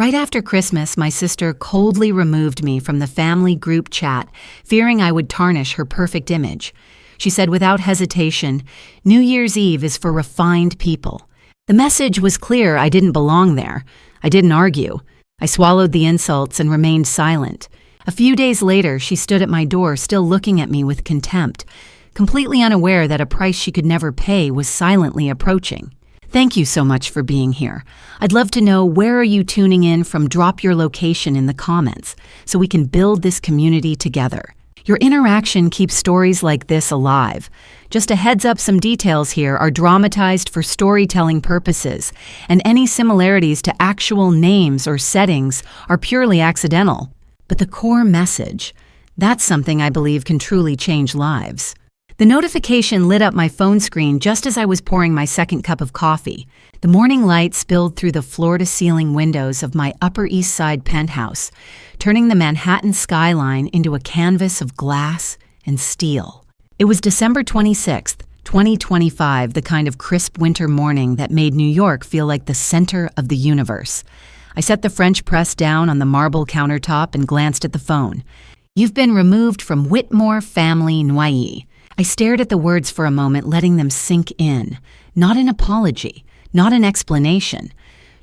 Right after Christmas, my sister coldly removed me from the family group chat, fearing I would tarnish her perfect image. She said without hesitation, "New Year's Eve is for refined people." The message was clear I didn't belong there. I didn't argue. I swallowed the insults and remained silent. A few days later, she stood at my door, still looking at me with contempt, completely unaware that a price she could never pay was silently approaching. Thank you so much for being here. I'd love to know, where are you tuning in from? Drop your location in the comments so we can build this community together. Your interaction keeps stories like this alive. Just a heads up, some details here are dramatized for storytelling purposes, and any similarities to actual names or settings are purely accidental. But the core message, that's something I believe can truly change lives. The notification lit up my phone screen just as I was pouring my second cup of coffee. The morning light spilled through the floor-to-ceiling windows of my Upper East Side penthouse, turning the Manhattan skyline into a canvas of glass and steel. It was December 26th, 2025, the kind of crisp winter morning that made New York feel like the center of the universe. I set the French press down on the marble countertop and glanced at the phone. "You've been removed from Whitmore Family Noyes." I stared at the words for a moment, letting them sink in. Not an apology, not an explanation,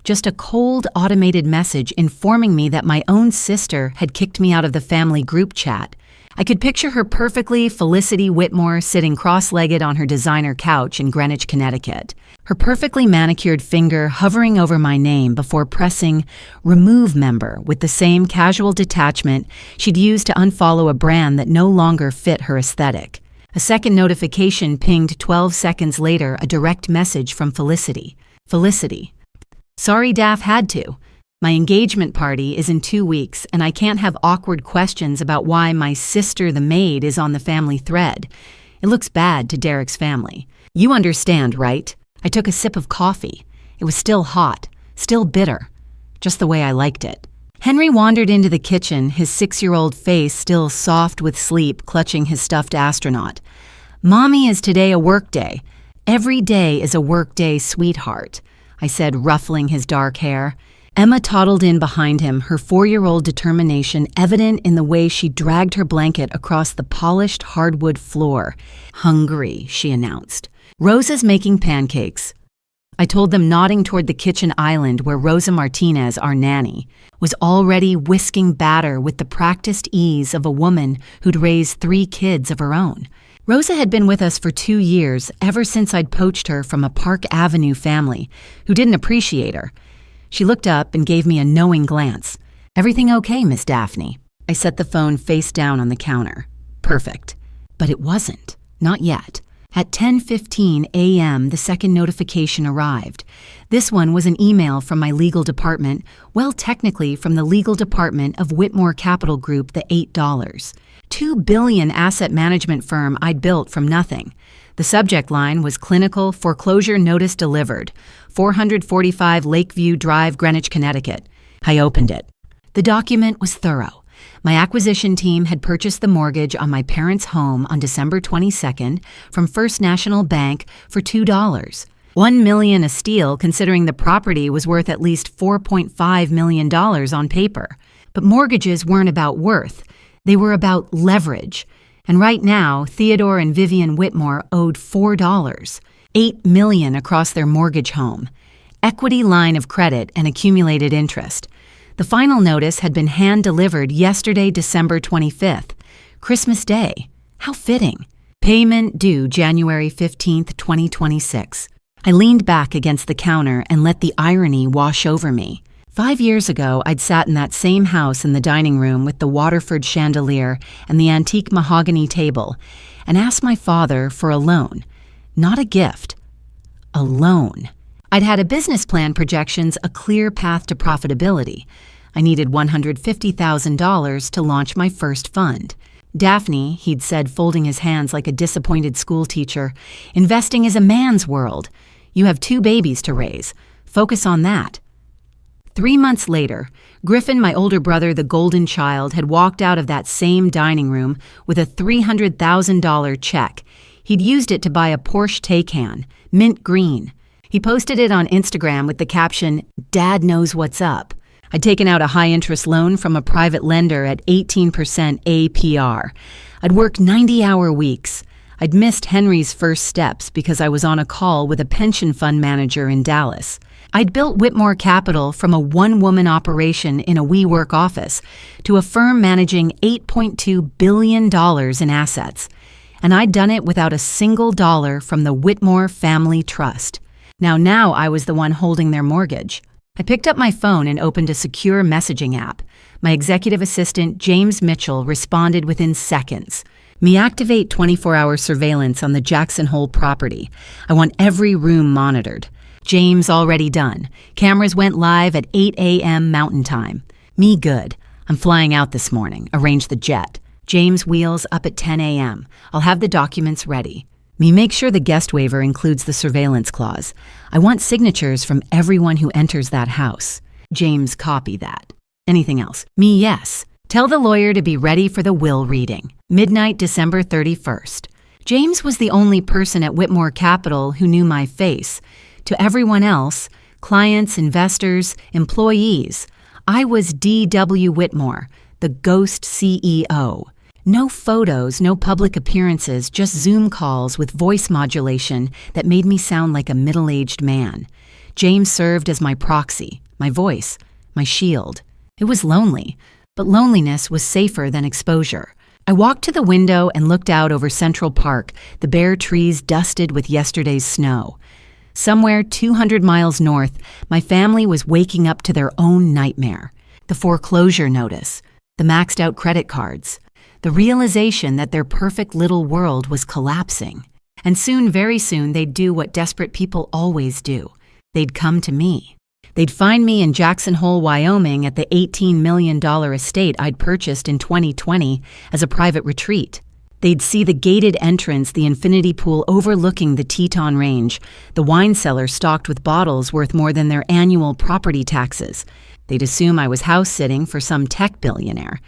just a cold, automated message informing me that my own sister had kicked me out of the family group chat. I could picture her perfectly, Felicity Whitmore, sitting cross-legged on her designer couch in Greenwich, Connecticut, her perfectly manicured finger hovering over my name before pressing "remove member" with the same casual detachment she'd used to unfollow a brand that no longer fit her aesthetic. A second notification pinged 12 seconds later, a direct message from Felicity. "Felicity. Sorry, Daff had to. My engagement party is in 2 weeks, and I can't have awkward questions about why my sister the maid is on the family thread. It looks bad to Derek's family. You understand, right?" I took a sip of coffee. It was still hot, still bitter, just the way I liked it. Henry wandered into the kitchen, his 6-year-old face still soft with sleep, clutching his stuffed astronaut. "Mommy, is today a work day?" "Every day is a work day, sweetheart," I said, ruffling his dark hair. Emma toddled in behind him, her 4-year-old determination evident in the way she dragged her blanket across the polished hardwood floor. "Hungry," she announced. "Rosa's making pancakes," I told them, nodding toward the kitchen island where Rosa Martinez, our nanny, was already whisking batter with the practiced ease of a woman who'd raised 3 kids of her own. Rosa had been with us for 2 years, ever since I'd poached her from a Park Avenue family who didn't appreciate her. She looked up and gave me a knowing glance. "Everything okay, Miss Daphne?" I set the phone face down on the counter. Perfect. But it wasn't. Not yet. At 10:15 a.m., the second notification arrived. This one was an email from my legal department, well, technically from the legal department of Whitmore Capital Group, the $8. $2 billion asset management firm I'd built from nothing. The subject line was "Clinical Foreclosure Notice Delivered, 445 Lakeview Drive, Greenwich, Connecticut." I opened it. The document was thorough. My acquisition team had purchased the mortgage on my parents' home on December 22nd from First National Bank for $2. $1 million a steal, considering the property was worth at least $4.5 million on paper. But mortgages weren't about worth. They were about leverage. And right now, Theodore and Vivian Whitmore owed $4, $8 million across their mortgage home, equity line of credit and accumulated interest. The final notice had been hand-delivered yesterday, December 25th, Christmas Day. How fitting. Payment due January 15th, 2026. I leaned back against the counter and let the irony wash over me. 5 years ago, I'd sat in that same house in the dining room with the Waterford chandelier and the antique mahogany table and asked my father for a loan. Not a gift. A loan. I'd had a business plan, projections, a clear path to profitability. I needed $150,000 to launch my first fund. "Daphne," he'd said, folding his hands like a disappointed schoolteacher, "investing is a man's world. You have 2 babies to raise. Focus on that." 3 months later, Griffin, my older brother, the golden child, had walked out of that same dining room with a $300,000 check. He'd used it to buy a Porsche Taycan, mint green. He posted it on Instagram with the caption, "Dad knows what's up." I'd taken out a high-interest loan from a private lender at 18% APR. I'd worked 90-hour weeks. I'd missed Henry's first steps because I was on a call with a pension fund manager in Dallas. I'd built Whitmore Capital from a one-woman operation in a WeWork office to a firm managing $8.2 billion in assets. And I'd done it without a single dollar from the Whitmore Family Trust. Now I was the one holding their mortgage. I picked up my phone and opened a secure messaging app. My executive assistant, James Mitchell, responded within seconds. Me activate 24-hour surveillance on the Jackson Hole property. I want every room monitored. James already done. Cameras went live at 8 a.m. Mountain Time. Me good. I'm flying out this morning. Arrange the jet. James wheels up at 10 a.m. I'll have the documents ready. Me make sure the guest waiver includes the surveillance clause. I want signatures from everyone who enters that house. James copy that. Anything else? Me yes. Tell the lawyer to be ready for the will reading. Midnight, December 31st. James was the only person at Whitmore Capital who knew my face. To everyone else, clients, investors, employees, I was D.W. Whitmore, the ghost CEO. No photos, no public appearances, just Zoom calls with voice modulation that made me sound like a middle-aged man. James served as my proxy, my voice, my shield. It was lonely, but loneliness was safer than exposure. I walked to the window and looked out over Central Park, the bare trees dusted with yesterday's snow. Somewhere 200 miles north, my family was waking up to their own nightmare. The foreclosure notice, the maxed-out credit cards, the realization that their perfect little world was collapsing. And soon, very soon, they'd do what desperate people always do. They'd come to me. They'd find me in Jackson Hole, Wyoming at the $18 million estate I'd purchased in 2020 as a private retreat. They'd see the gated entrance, the infinity pool overlooking the Teton Range, the wine cellar stocked with bottles worth more than their annual property taxes. They'd assume I was house-sitting for some tech billionaire.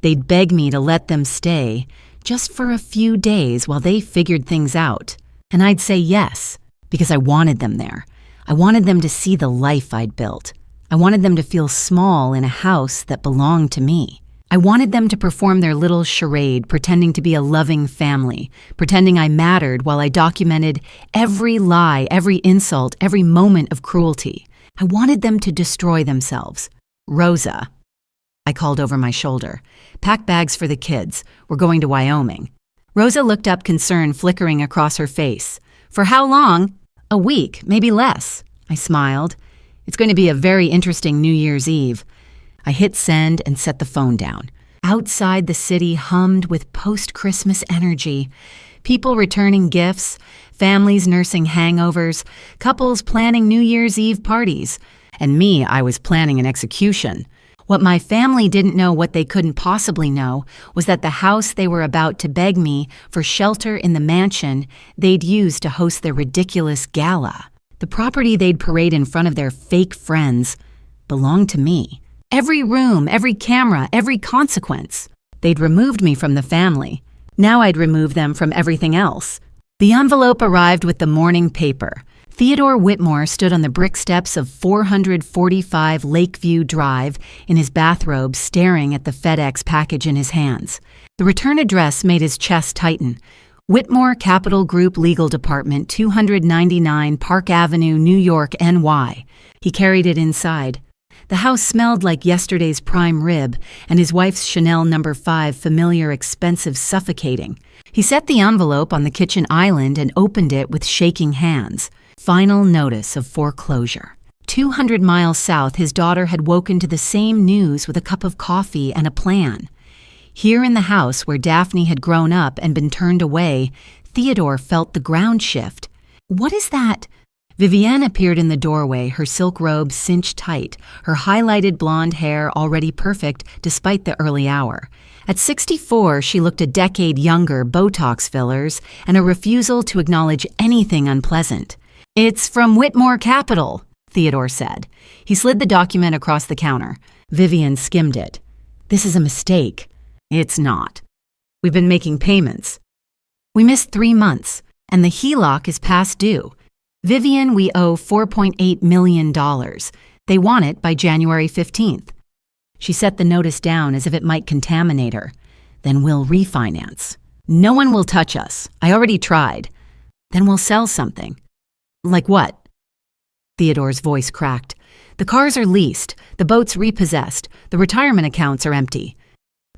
They'd beg me to let them stay, just for a few days while they figured things out. And I'd say yes, because I wanted them there. I wanted them to see the life I'd built. I wanted them to feel small in a house that belonged to me. I wanted them to perform their little charade, pretending to be a loving family, pretending I mattered while I documented every lie, every insult, every moment of cruelty. I wanted them to destroy themselves. Rosa, I called over my shoulder. Pack bags for the kids. We're going to Wyoming. Rosa looked up, concern flickering across her face. For how long? A week, maybe less. I smiled. It's going to be a very interesting New Year's Eve. I hit send and set the phone down. Outside, the city hummed with post-Christmas energy. People returning gifts, families nursing hangovers, couples planning New Year's Eve parties. And me, I was planning an execution. What my family didn't know, what they couldn't possibly know, was that the house they were about to beg me for shelter in the mansion they'd use to host their ridiculous gala. The property they'd parade in front of their fake friends belonged to me. Every room, every camera, every consequence. They'd removed me from the family. Now I'd remove them from everything else. The envelope arrived with the morning paper. Theodore Whitmore stood on the brick steps of 445 Lakeview Drive in his bathrobe, staring at the FedEx package in his hands. The return address made his chest tighten. Whitmore Capital Group Legal Department, 299 Park Avenue, New York, NY. He carried it inside. The house smelled like yesterday's prime rib, and his wife's Chanel No. 5 familiar, expensive, suffocating. He set the envelope on the kitchen island and opened it with shaking hands. Final notice of foreclosure. 200 miles south, his daughter had woken to the same news with a cup of coffee and a plan. Here in the house where Daphne had grown up and been turned away, Theodore felt the ground shift. What is that? Vivienne appeared in the doorway, her silk robe cinched tight, her highlighted blonde hair already perfect despite the early hour. At 64, she looked a decade younger, Botox fillers, and a refusal to acknowledge anything unpleasant. It's from Whitmore Capital, Theodore said. He slid the document across the counter. Vivian skimmed it. This is a mistake. It's not. We've been making payments. We missed 3 months, and the HELOC is past due. Vivian, we owe $4.8 million. They want it by January 15th. She set the notice down as if it might contaminate her. Then we'll refinance. No one will touch us. I already tried. Then we'll sell something. Like what? Theodore's voice cracked. The cars are leased, the boat's repossessed, the retirement accounts are empty.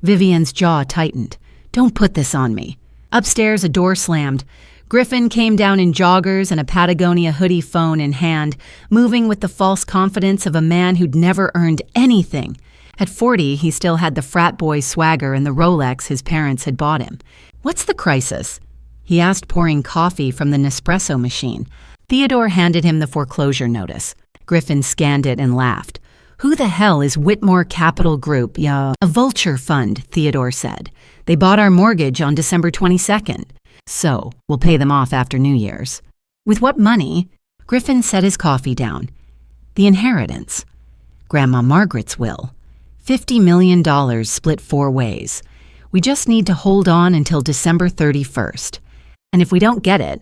Vivian's jaw tightened. Don't put this on me. Upstairs, a door slammed. Griffin came down in joggers and a Patagonia hoodie, phone in hand, moving with the false confidence of a man who'd never earned anything. At 40, he still had the frat boy swagger and the Rolex his parents had bought him. What's the crisis? He asked, pouring coffee from the Nespresso machine. Theodore handed him the foreclosure notice. Griffin scanned it and laughed. Who the hell is Whitmore Capital Group? A vulture fund, Theodore said. They bought our mortgage on December 22nd. So, we'll pay them off after New Year's. With what money? Griffin set his coffee down. The inheritance. Grandma Margaret's will. $50 million split 4 ways. We just need to hold on until December 31st. And if we don't get it,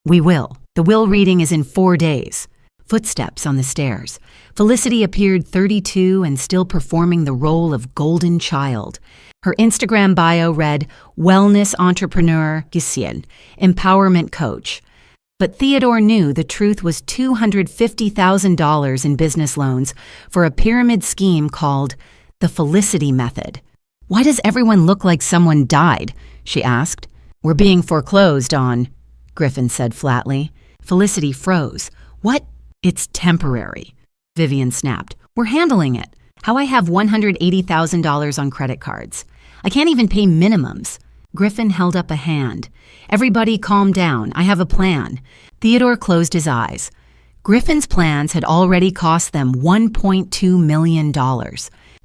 we will. The will reading is in 4 days. Footsteps on the stairs. Felicity appeared 32 and still performing the role of golden child. Her Instagram bio read, Wellness Entrepreneur Giselle, Empowerment Coach. But Theodore knew the truth was $250,000 in business loans for a pyramid scheme called the Felicity Method. Why does everyone look like someone died? She asked. We're being foreclosed on, Griffin said flatly. Felicity froze. What? It's temporary, Vivian snapped. We're handling it. How I have $180,000 on credit cards. I can't even pay minimums. Griffin held up a hand. Everybody calm down. I have a plan. Theodore closed his eyes. Griffin's plans had already cost them $1.2 million.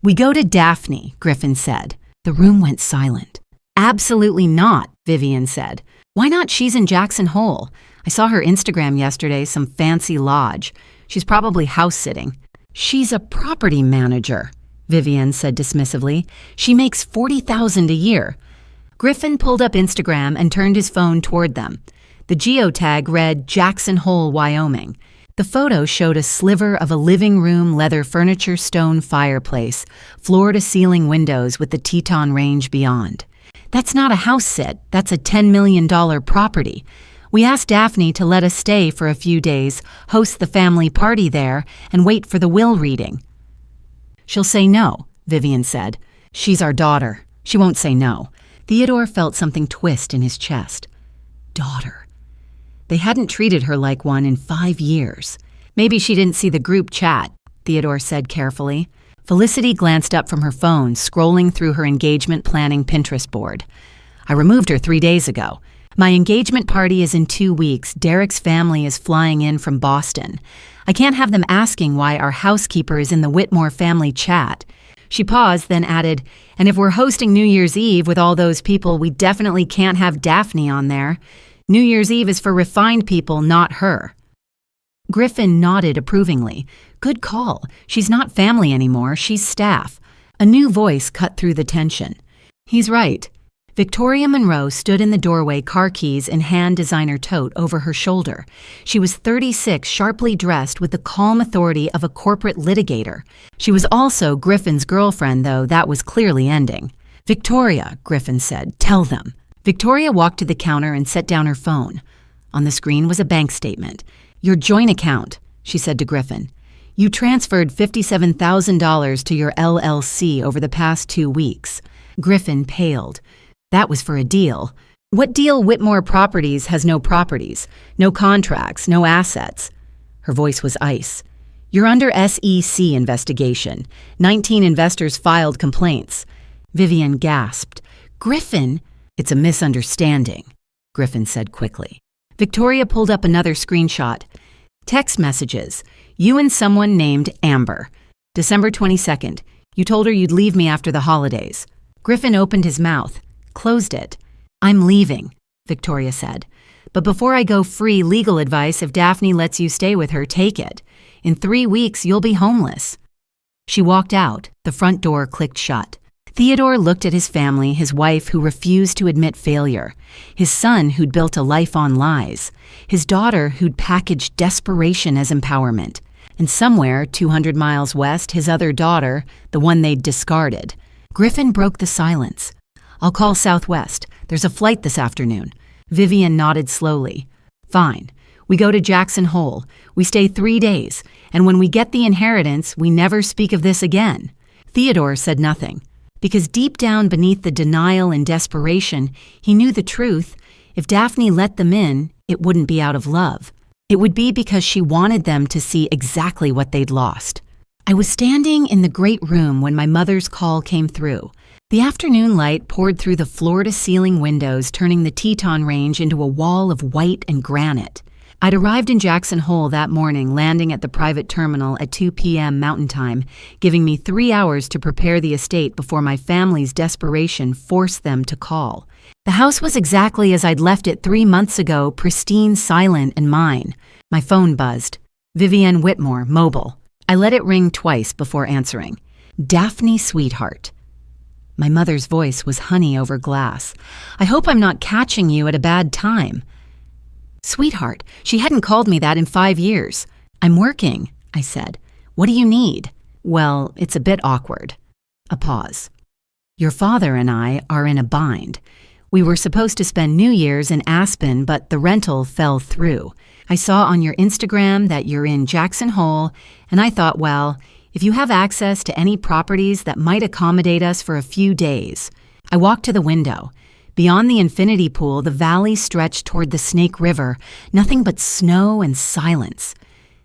We go to Daphne, Griffin said. The room went silent. Absolutely not, Vivian said. Why not? She's in Jackson Hole. I saw her Instagram yesterday, some fancy lodge. She's probably house-sitting. She's a property manager, Vivian said dismissively. She makes $40,000 a year. Griffin pulled up Instagram and turned his phone toward them. The geotag read Jackson Hole, Wyoming. The photo showed a sliver of a living room leather furniture stone fireplace, floor-to-ceiling windows with the Teton Range beyond. That's not a house sit, that's a $10 million property. We asked Daphne to let us stay for a few days, host the family party there, and wait for the will reading. She'll say no, Vivian said. She's our daughter. She won't say no. Theodore felt something twist in his chest. Daughter. They hadn't treated her like one in 5 years. Maybe she didn't see the group chat, Theodore said carefully. Felicity glanced up from her phone, scrolling through her engagement planning Pinterest board. I removed her 3 days ago. My engagement party is in 2 weeks. Derek's family is flying in from Boston. I can't have them asking why our housekeeper is in the Whitmore family chat. She paused, then added, and if we're hosting New Year's Eve with all those people, we definitely can't have Daphne on there. New Year's Eve is for refined people, not her. Griffin nodded approvingly. Good call. She's not family anymore. She's staff. A new voice cut through the tension. He's right. Victoria Monroe stood in the doorway, car keys in hand, designer tote over her shoulder. She was 36, sharply dressed with the calm authority of a corporate litigator. She was also Griffin's girlfriend, though that was clearly ending. Victoria, Griffin said, tell them. Victoria walked to the counter and set down her phone. On the screen was a bank statement. Your joint account, she said to Griffin. You transferred $57,000 to your LLC over the past 2 weeks. Griffin paled. That was for a deal. What deal? Whitmore Properties has no properties, no contracts, no assets. Her voice was ice. You're under SEC investigation. 19 investors filed complaints. Vivian gasped. Griffin? It's a misunderstanding, Griffin said quickly. Victoria pulled up another screenshot. Text messages. You and someone named Amber. December 22nd. You told her you'd leave me after the holidays. Griffin opened his mouth. Closed it. I'm leaving, Victoria said. But before I go, free legal advice. If Daphne lets you stay with her, take it. In 3 weeks, you'll be homeless. She walked out. The front door clicked shut. Theodore looked at his family, his wife who refused to admit failure, his son who'd built a life on lies, his daughter who'd packaged desperation as empowerment. And somewhere, 200 miles west, his other daughter, the one they'd discarded. Griffin broke the silence. "I'll call Southwest. There's a flight this afternoon." Vivian nodded slowly. "Fine. We go to Jackson Hole. We stay 3 days. And when we get the inheritance, we never speak of this again." Theodore said nothing. Because deep down beneath the denial and desperation, he knew the truth. If Daphne let them in, it wouldn't be out of love. It would be because she wanted them to see exactly what they'd lost. I was standing in the great room when my mother's call came through. The afternoon light poured through the floor-to-ceiling windows, turning the Teton Range into a wall of white and granite. I'd arrived in Jackson Hole that morning, landing at the private terminal at 2 p.m. Mountain Time, giving me 3 hours to prepare the estate before my family's desperation forced them to call. The house was exactly as I'd left it 3 months ago, pristine, silent, and mine. My phone buzzed. Vivienne Whitmore, mobile. I let it ring twice before answering. "Daphne, sweetheart." My mother's voice was honey over glass. "I hope I'm not catching you at a bad time." "Sweetheart," she hadn't called me that in 5 years. "I'm working," I said. "What do you need?" "Well, it's a bit awkward." A pause. "Your father and I are in a bind. We were supposed to spend New Year's in Aspen, but the rental fell through. I saw on your Instagram that you're in Jackson Hole, and I thought, well, if you have access to any properties that might accommodate us for a few days." I walked to the window. Beyond the infinity pool, the valley stretched toward the Snake River, nothing but snow and silence.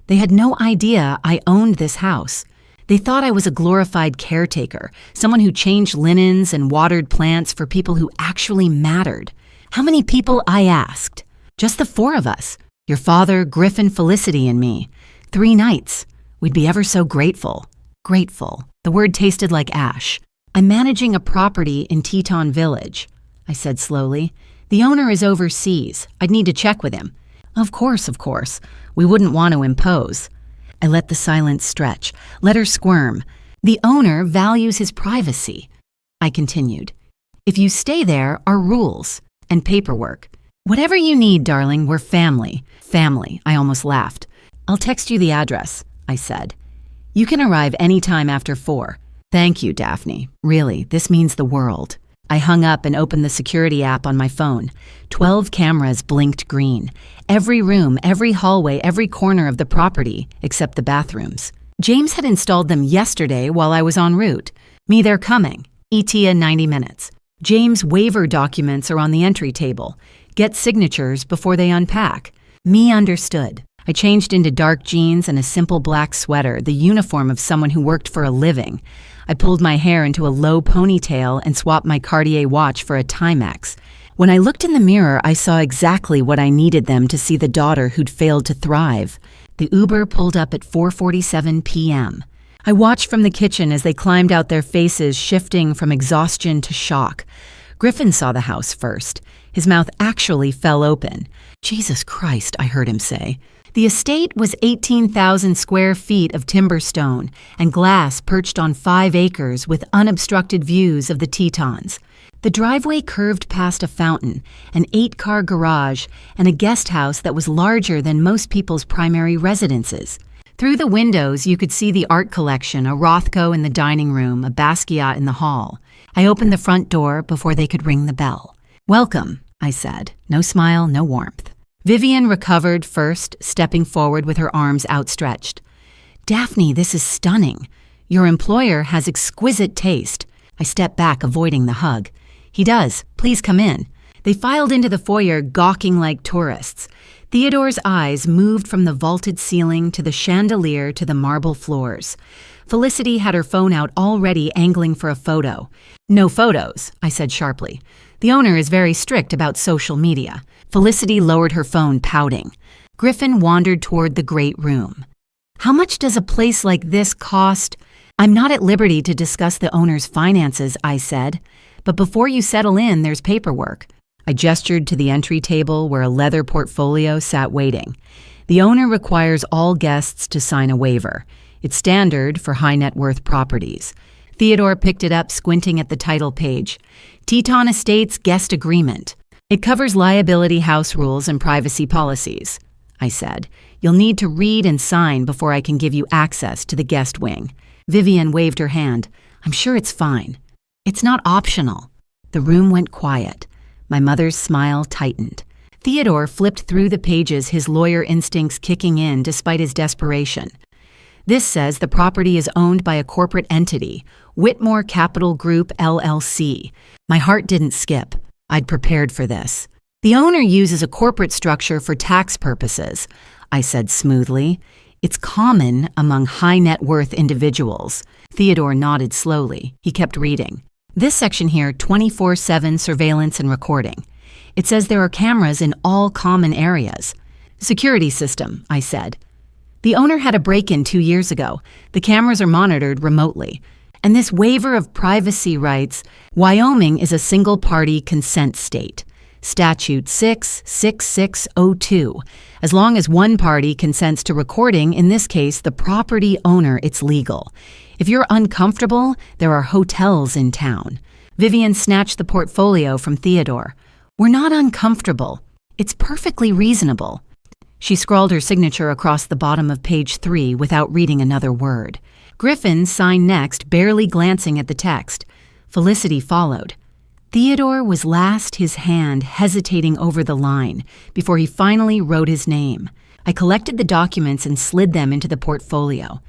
They had no idea I owned this house. They thought I was a glorified caretaker, someone who changed linens and watered plants for people who actually mattered. How many people, I asked? "Just the 4 of us. Your father, Griffin, Felicity, and me. 3 nights. We'd be ever so grateful." Grateful. The word tasted like ash. "I'm managing a property in Teton Village," I said slowly. "The owner is overseas. I'd need to check with him." Of course. We wouldn't want to impose." I let the silence stretch, let her squirm. "The owner values his privacy." I continued. "If you stay there are rules and paperwork. Whatever you need, darling, we're family." Family, I almost laughed. "I'll text you the address," I said. "You can arrive any time after 4. "Thank you, Daphne. Really, this means the world." I hung up and opened the security app on my phone. 12 cameras blinked green. Every room, every hallway, every corner of the property, except the bathrooms. James had installed them yesterday while I was en route. "Me, they're coming. ETA in 90 minutes. James' waiver documents are on the entry table. Get signatures before they unpack." Me understood. I changed into dark jeans and a simple black sweater, the uniform of someone who worked for a living. I pulled my hair into a low ponytail and swapped my Cartier watch for a Timex. When I looked in the mirror, I saw exactly what I needed them to see the daughter who'd failed to thrive. The Uber pulled up at 4:47 p.m. I watched from the kitchen as they climbed out, their faces shifting from exhaustion to shock. Griffin saw the house first. His mouth actually fell open. "Jesus Christ," I heard him say. The estate was 18,000 square feet of timber stone and glass perched on 5 acres with unobstructed views of the Tetons. The driveway curved past a fountain, an 8-car garage, and a guest house that was larger than most people's primary residences. Through the windows, you could see the art collection, a Rothko in the dining room, a Basquiat in the hall. I opened the front door before they could ring the bell. "Welcome," I said. No smile, no warmth. Vivian recovered first, stepping forward with her arms outstretched. "Daphne, this is stunning. Your employer has exquisite taste." I stepped back, avoiding the hug. "He does. Please come in." They filed into the foyer, gawking like tourists. Theodore's eyes moved from the vaulted ceiling to the chandelier to the marble floors. Felicity had her phone out already, angling for a photo. "No photos," I said sharply. "The owner is very strict about social media." Felicity lowered her phone, pouting. Griffin wandered toward the great room. "How much does a place like this cost?" "I'm not at liberty to discuss the owner's finances," I said. "But before you settle in, there's paperwork." I gestured to the entry table where a leather portfolio sat waiting. "The owner requires all guests to sign a waiver. It's standard for high net worth properties." Theodore picked it up, squinting at the title page. "Teton Estates Guest Agreement. It covers liability, house rules, and privacy policies." I said, You'll need to read and sign before I can give you access to the guest wing." Vivian waved her hand. "I'm sure it's fine. It's not optional." The room went quiet. My mother's smile tightened. Theodore flipped through the pages, his lawyer instincts kicking in despite his desperation. "This says the property is owned by a corporate entity, Whitmore Capital Group, LLC. My heart didn't skip. I'd prepared for this. "The owner uses a corporate structure for tax purposes," I said smoothly. "It's common among high net worth individuals." Theodore nodded slowly. He kept reading. "This section here, 24/7 surveillance and recording. It says there are cameras in all common areas." "Security system," I said. "The owner had a break-in 2 years ago. The cameras are monitored remotely. And this waiver of privacy rights, Wyoming is a single-party consent state. Statute 66602. As long as one party consents to recording, in this case, the property owner, it's legal. If you're uncomfortable, there are hotels in town." Vivian snatched the portfolio from Theodore. "We're not uncomfortable. It's perfectly reasonable." She scrawled her signature across the bottom of page 3 without reading another word. Griffin signed next, barely glancing at the text. Felicity followed. Theodore was last, his hand hesitating over the line before he finally wrote his name. I collected the documents and slid them into the portfolio.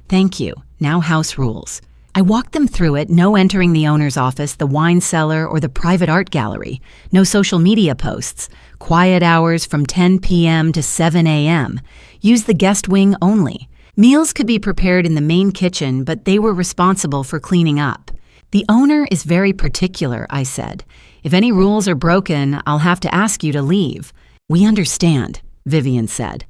"Thank you. Now house rules." I walked them through it, no entering the owner's office, the wine cellar, or the private art gallery. No social media posts. Quiet hours from 10 p.m. to 7 a.m. Use the guest wing only. Meals could be prepared in the main kitchen, but they were responsible for cleaning up. "The owner is very particular," I said. "If any rules are broken, I'll have to ask you to leave." "We understand," Vivian said.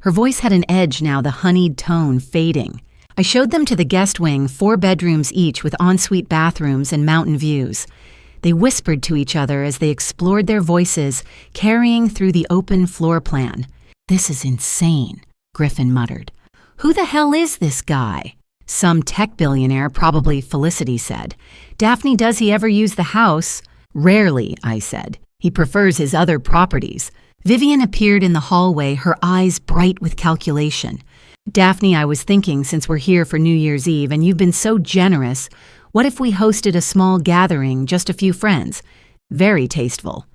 Her voice had an edge now, the honeyed tone fading. I showed them to the guest wing, 4 bedrooms each with ensuite bathrooms and mountain views. They whispered to each other as they explored their voices, carrying through the open floor plan. "This is insane," Griffin muttered. "Who the hell is this guy?" "Some tech billionaire, probably," Felicity said. "Daphne, does he ever use the house?" "Rarely," I said. "He prefers his other properties." Vivian appeared in the hallway, her eyes bright with calculation. "Daphne, I was thinking, since we're here for New Year's Eve and you've been so generous, what if we hosted a small gathering, just a few friends? Very tasteful."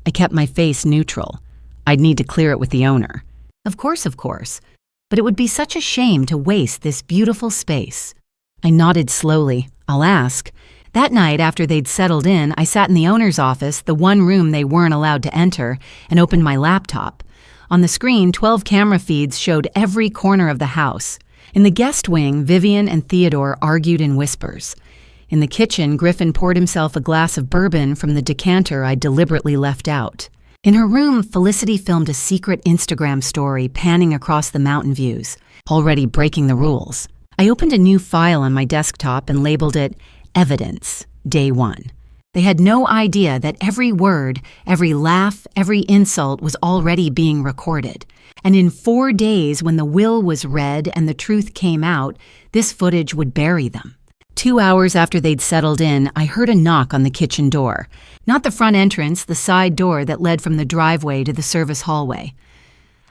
I kept my face neutral. I'd need to clear it with the owner. Of course. But it would be such a shame to waste this beautiful space." I nodded slowly. "I'll ask." That night, after they'd settled in, I sat in the owner's office, the one room they weren't allowed to enter, and opened my laptop. On the screen, 12 camera feeds showed every corner of the house. In the guest wing, Vivian and Theodore argued in whispers. In the kitchen, Griffin poured himself a glass of bourbon from the decanter I deliberately left out. In her room, Felicity filmed a secret Instagram story panning across the mountain views, already breaking the rules. I opened a new file on my desktop and labeled it Evidence, Day 1. They had no idea that every word, every laugh, every insult was already being recorded. And in 4 days, when the will was read and the truth came out, this footage would bury them. 2 hours after they'd settled in, I heard a knock on the kitchen door. Not the front entrance, the side door that led from the driveway to the service hallway.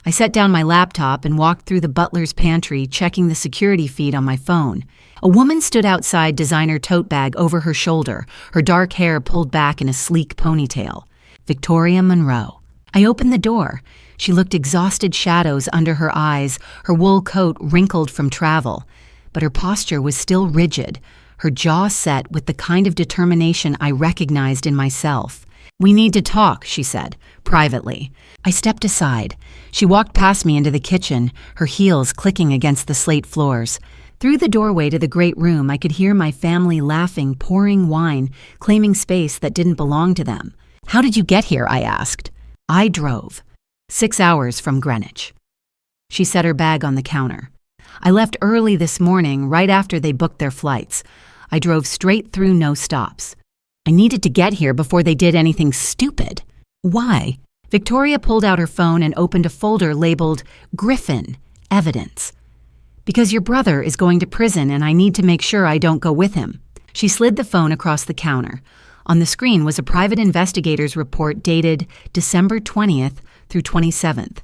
I set down my laptop and walked through the butler's pantry, checking the security feed on my phone. A woman stood outside, designer tote bag over her shoulder, her dark hair pulled back in a sleek ponytail. Victoria Monroe. I opened the door. She looked exhausted, shadows under her eyes, her wool coat wrinkled from travel. But her posture was still rigid, her jaw set with the kind of determination I recognized in myself. "We need to talk," she said, privately. I stepped aside. She walked past me into the kitchen, her heels clicking against the slate floors. Through the doorway to the great room, I could hear my family laughing, pouring wine, claiming space that didn't belong to them. "How did you get here?" I asked. "I drove. 6 hours from Greenwich." She set her bag on the counter. "I left early this morning, right after they booked their flights. I drove straight through, no stops. I needed to get here before they did anything stupid." "Why?" Victoria pulled out her phone and opened a folder labeled Griffin, Evidence. "Because your brother is going to prison and I need to make sure I don't go with him." She slid the phone across the counter. On the screen was a private investigator's report dated December 20th through 27th.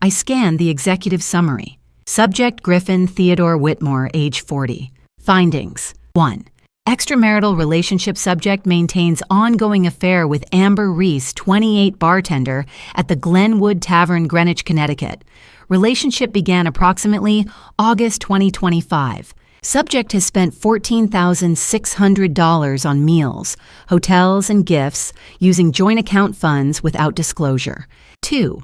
I scanned the executive summary. Subject Griffin Theodore Whitmore, age 40. Findings. 1. Extramarital relationship subject maintains ongoing affair with Amber Reese, 28, bartender at the Glenwood Tavern, Greenwich, Connecticut. Relationship began approximately August 2025. Subject has spent $14,600 on meals, hotels, and gifts using joint account funds without disclosure. 2.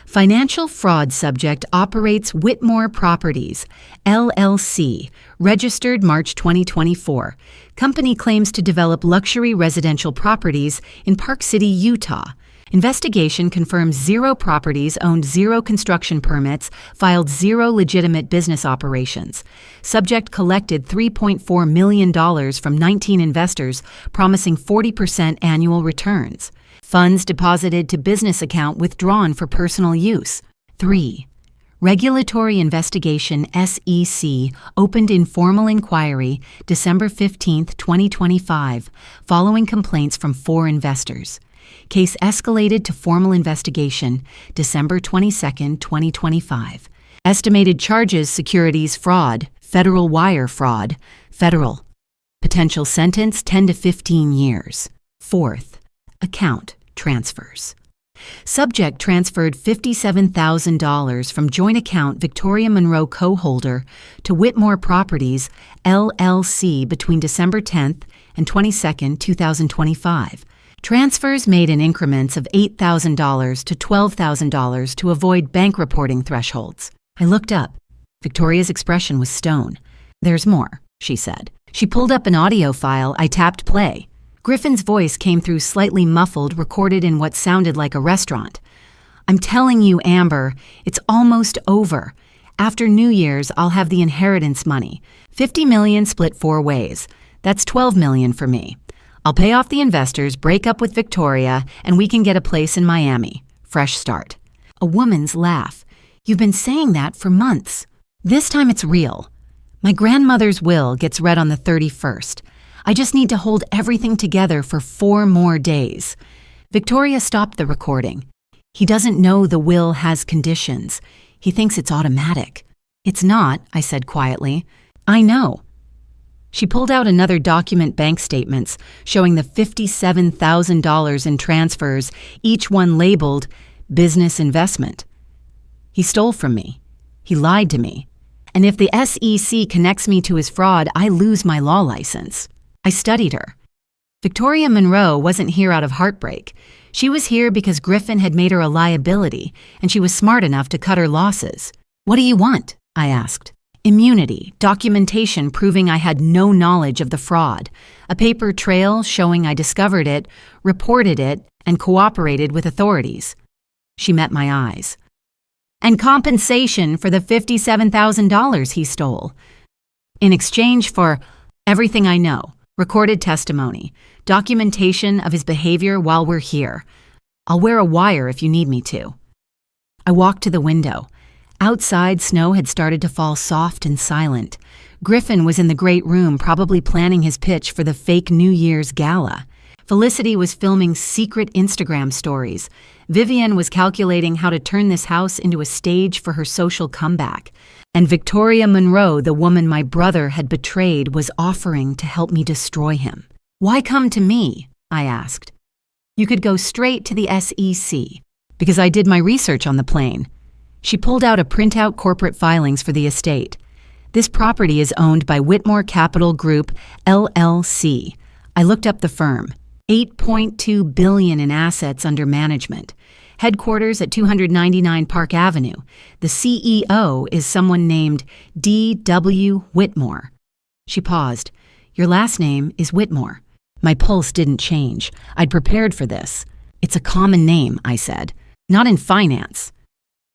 Financial fraud subject operates Whitmore Properties, LLC, registered March 2024. Company claims to develop luxury residential properties in Park City, Utah. Investigation confirms 0 properties owned, 0 construction permits, filed 0 legitimate business operations. Subject collected $3.4 million from 19 investors, promising 40% annual returns. Funds deposited to business account withdrawn for personal use. 3. Regulatory Investigation SEC opened informal inquiry December 15, 2025, following complaints from 4 investors. Case escalated to formal investigation December 22, 2025. Estimated charges: securities fraud, federal wire fraud, federal. Potential sentence 10 to 15 years. 4th. Account transfers. Subject transferred $57,000 from joint account Victoria Monroe co-holder to Whitmore Properties, LLC between December 10th and 22nd, 2025. Transfers made in increments of $8,000 to $12,000 to avoid bank reporting thresholds. I looked up. Victoria's expression was stone. "There's more," she said. She pulled up an audio file. I tapped play. Griffin's voice came through slightly muffled, recorded in what sounded like a restaurant. "I'm telling you, Amber, it's almost over. After New Year's, I'll have the inheritance money. $50 million split 4 ways. That's $12 million for me. I'll pay off the investors, break up with Victoria, and we can get a place in Miami. Fresh start." A woman's laugh. "You've been saying that for months. This time it's real. My grandmother's will gets read on the 31st. I just need to hold everything together for 4 more days." Victoria stopped the recording. "He doesn't know the will has conditions. He thinks it's automatic." "It's not," I said quietly. "I know." She pulled out another document, bank statements, showing the $57,000 in transfers, each one labeled business investment. "He stole from me. He lied to me. And if the SEC connects me to his fraud, I lose my law license." I studied her. Victoria Monroe wasn't here out of heartbreak. She was here because Griffin had made her a liability, and she was smart enough to cut her losses. "What do you want?" I asked. "Immunity, documentation proving I had no knowledge of the fraud, a paper trail showing I discovered it, reported it, and cooperated with authorities." She met my eyes. "And compensation for the $57,000 he stole. In exchange for everything I know. Recorded testimony, documentation of his behavior while we're here. I'll wear a wire if you need me to." I walked to the window. Outside, snow had started to fall soft and silent. Griffin was in the great room, probably planning his pitch for the fake New Year's gala. Felicity was filming secret Instagram stories. Vivian was calculating how to turn this house into a stage for her social comeback. And Victoria Monroe, the woman my brother had betrayed, was offering to help me destroy him. "Why come to me?" I asked. "You could go straight to the SEC, because I did my research on the plane." She pulled out a printout corporate filings for the estate. "This property is owned by Whitmore Capital Group, LLC. I looked up the firm. $8.2 billion in assets under management. Headquarters at 299 Park Avenue. The CEO is someone named D.W. Whitmore." She paused. "Your last name is Whitmore." My pulse didn't change. I'd prepared for this. "It's a common name," I said. "Not in finance."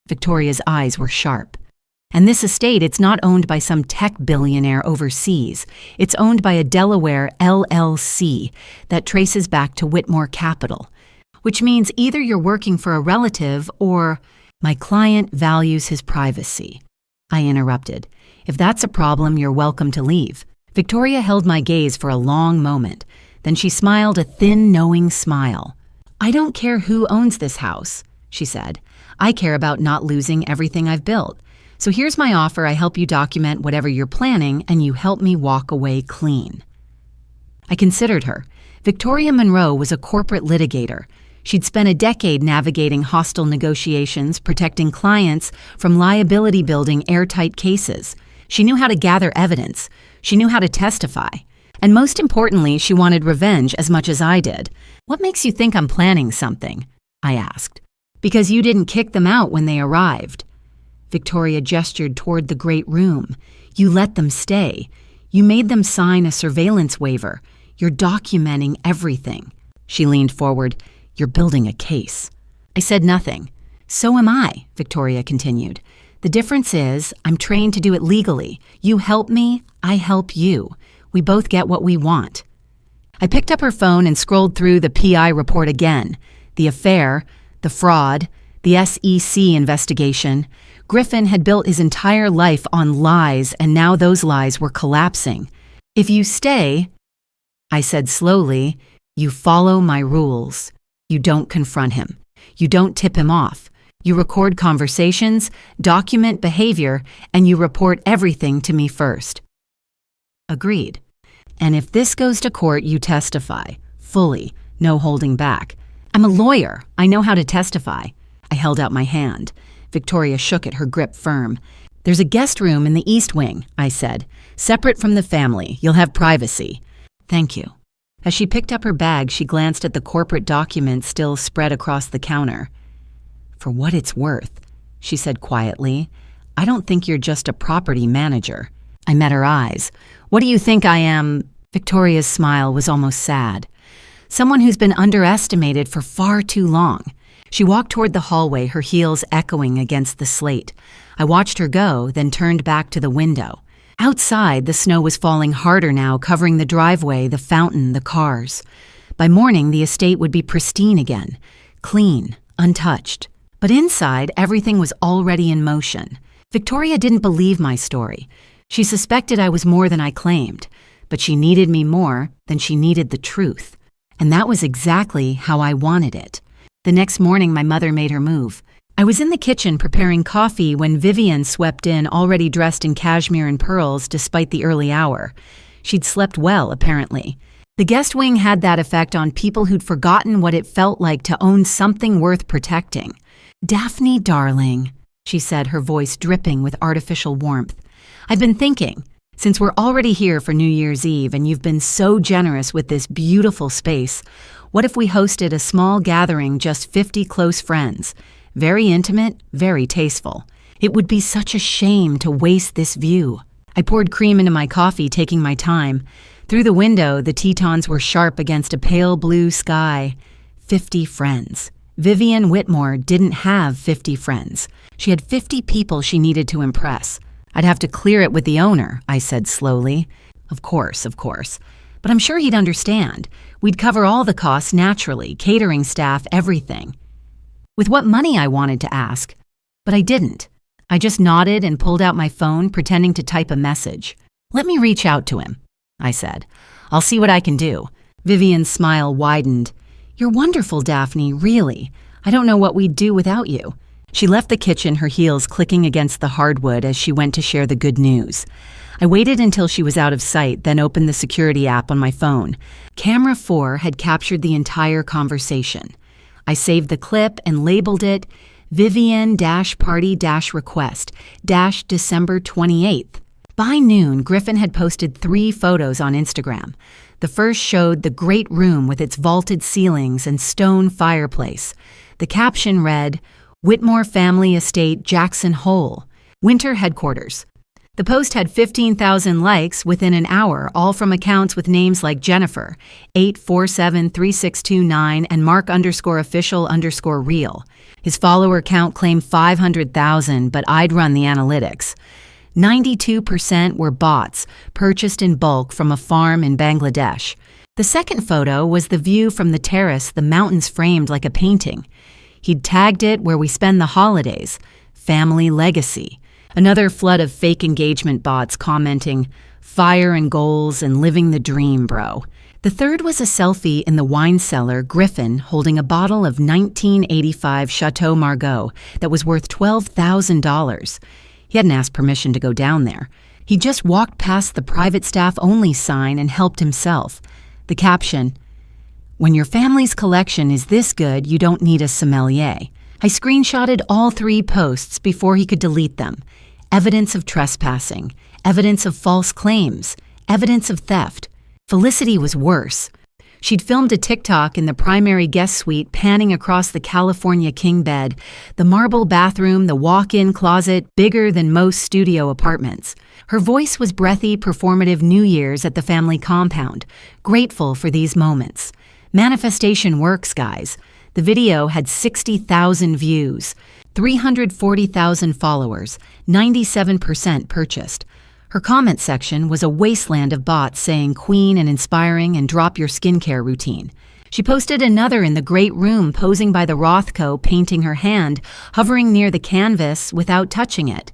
Victoria's eyes were sharp. "And this estate, it's not owned by some tech billionaire overseas. It's owned by a Delaware LLC that traces back to Whitmore Capital. Which means either you're working for a relative or—" "My client values his privacy," I interrupted. "If that's a problem, you're welcome to leave." Victoria held my gaze for a long moment. Then she smiled a thin, knowing smile. "I don't care who owns this house," she said. I care about not losing everything I've built. So here's my offer. I help you document whatever you're planning, and you help me walk away clean. I considered her. Victoria Monroe was a corporate litigator. She'd spent a decade navigating hostile negotiations, protecting clients from liability-building airtight cases. She knew how to gather evidence. She knew how to testify. And most importantly, she wanted revenge as much as I did. "What makes you think I'm planning something?" I asked. "Because you didn't kick them out when they arrived." Victoria gestured toward the great room. "You let them stay. You made them sign a surveillance waiver. You're documenting everything." She leaned forward. "You're building a case." I said nothing. "So am I," Victoria continued. "The difference is I'm trained to do it legally. You help me, I help you. We both get what we want." I picked up her phone and scrolled through the PI report again. The affair, the fraud, the SEC investigation. Griffin had built his entire life on lies, and now those lies were collapsing. "If you stay," I said slowly, "you follow my rules. You don't confront him. You don't tip him off. You record conversations, document behavior, and you report everything to me first." Agreed. "And if this goes to court, you testify. Fully. No holding back." "I'm a lawyer. I know how to testify." I held out my hand. Victoria shook it, her grip firm. "There's a guest room in the East Wing," I said. "Separate from the family. You'll have privacy." "Thank you." As she picked up her bag, she glanced at the corporate documents still spread across the counter. "For what it's worth," she said quietly, "I don't think you're just a property manager." I met her eyes. "What do you think I am?" Victoria's smile was almost sad. "Someone who's been underestimated for far too long." She walked toward the hallway, her heels echoing against the slate. I watched her go, then turned back to the window. Outside, the snow was falling harder now, covering the driveway, the fountain, the cars. By morning, the estate would be pristine again, clean, untouched. But inside, everything was already in motion. Victoria didn't believe my story. She suspected I was more than I claimed, but she needed me more than she needed the truth. And that was exactly how I wanted it. The next morning, my mother made her move. I was in the kitchen preparing coffee when Vivian swept in, already dressed in cashmere and pearls despite the early hour. She'd slept well, apparently. The guest wing had that effect on people who'd forgotten what it felt like to own something worth protecting. "Daphne, darling," she said, her voice dripping with artificial warmth. "I've been thinking, since we're already here for New Year's Eve and you've been so generous with this beautiful space, what if we hosted a small gathering, just 50 close friends? Very intimate, very tasteful. It would be such a shame to waste this view." I poured cream into my coffee, taking my time. Through the window, the Tetons were sharp against a pale blue sky. 50 friends. Vivian Whitmore didn't have 50 friends. She had 50 people she needed to impress. "I'd have to clear it with the owner," I said slowly. Of course. But I'm sure he'd understand. We'd cover all the costs naturally, catering staff, everything. With what money, I wanted to ask, but I didn't. I just nodded and pulled out my phone, pretending to type a message. "Let me reach out to him," I said. "I'll see what I can do." Vivian's smile widened. "You're wonderful, Daphne, really. I don't know what we'd do without you." She left the kitchen, her heels clicking against the hardwood as she went to share the good news. I waited until she was out of sight, then opened the security app on my phone. Camera 4 had captured the entire conversation. I saved the clip and labeled it Vivian-party-request-December 28th. By noon, Griffin had posted 3 photos on Instagram. The first showed the great room with its vaulted ceilings and stone fireplace. The caption read, "Whitmore Family Estate, Jackson Hole, Winter Headquarters." The post had 15,000 likes within an hour, all from accounts with names like Jennifer, 8473629, and Mark_official_real. His follower count claimed 500,000, but I'd run the analytics. 92% were bots, purchased in bulk from a farm in Bangladesh. The second photo was the view from the terrace, the mountains framed like a painting. He'd tagged it "Where we spend the holidays, family legacy." Another flood of fake engagement bots commenting, fire and goals and living the dream, bro. The third was a selfie in the wine cellar, Griffin holding a bottle of 1985 Chateau Margaux that was worth $12,000. He hadn't asked permission to go down there. He just walked past the private staff only sign and helped himself. The caption, "When your family's collection is this good, you don't need a sommelier." I screenshotted all 3 posts before he could delete them. Evidence of trespassing, evidence of false claims, evidence of theft. Felicity was worse. She'd filmed a TikTok in the primary guest suite panning across the California king bed, the marble bathroom, the walk-in closet, bigger than most studio apartments. Her voice was breathy, performative New Year's at the family compound, grateful for these moments. Manifestation works, guys. The video had 60,000 views, 340,000 followers, 97% purchased. Her comment section was a wasteland of bots saying queen and inspiring and drop your skincare routine. She posted another in the great room posing by the Rothko, painting her hand, hovering near the canvas without touching it.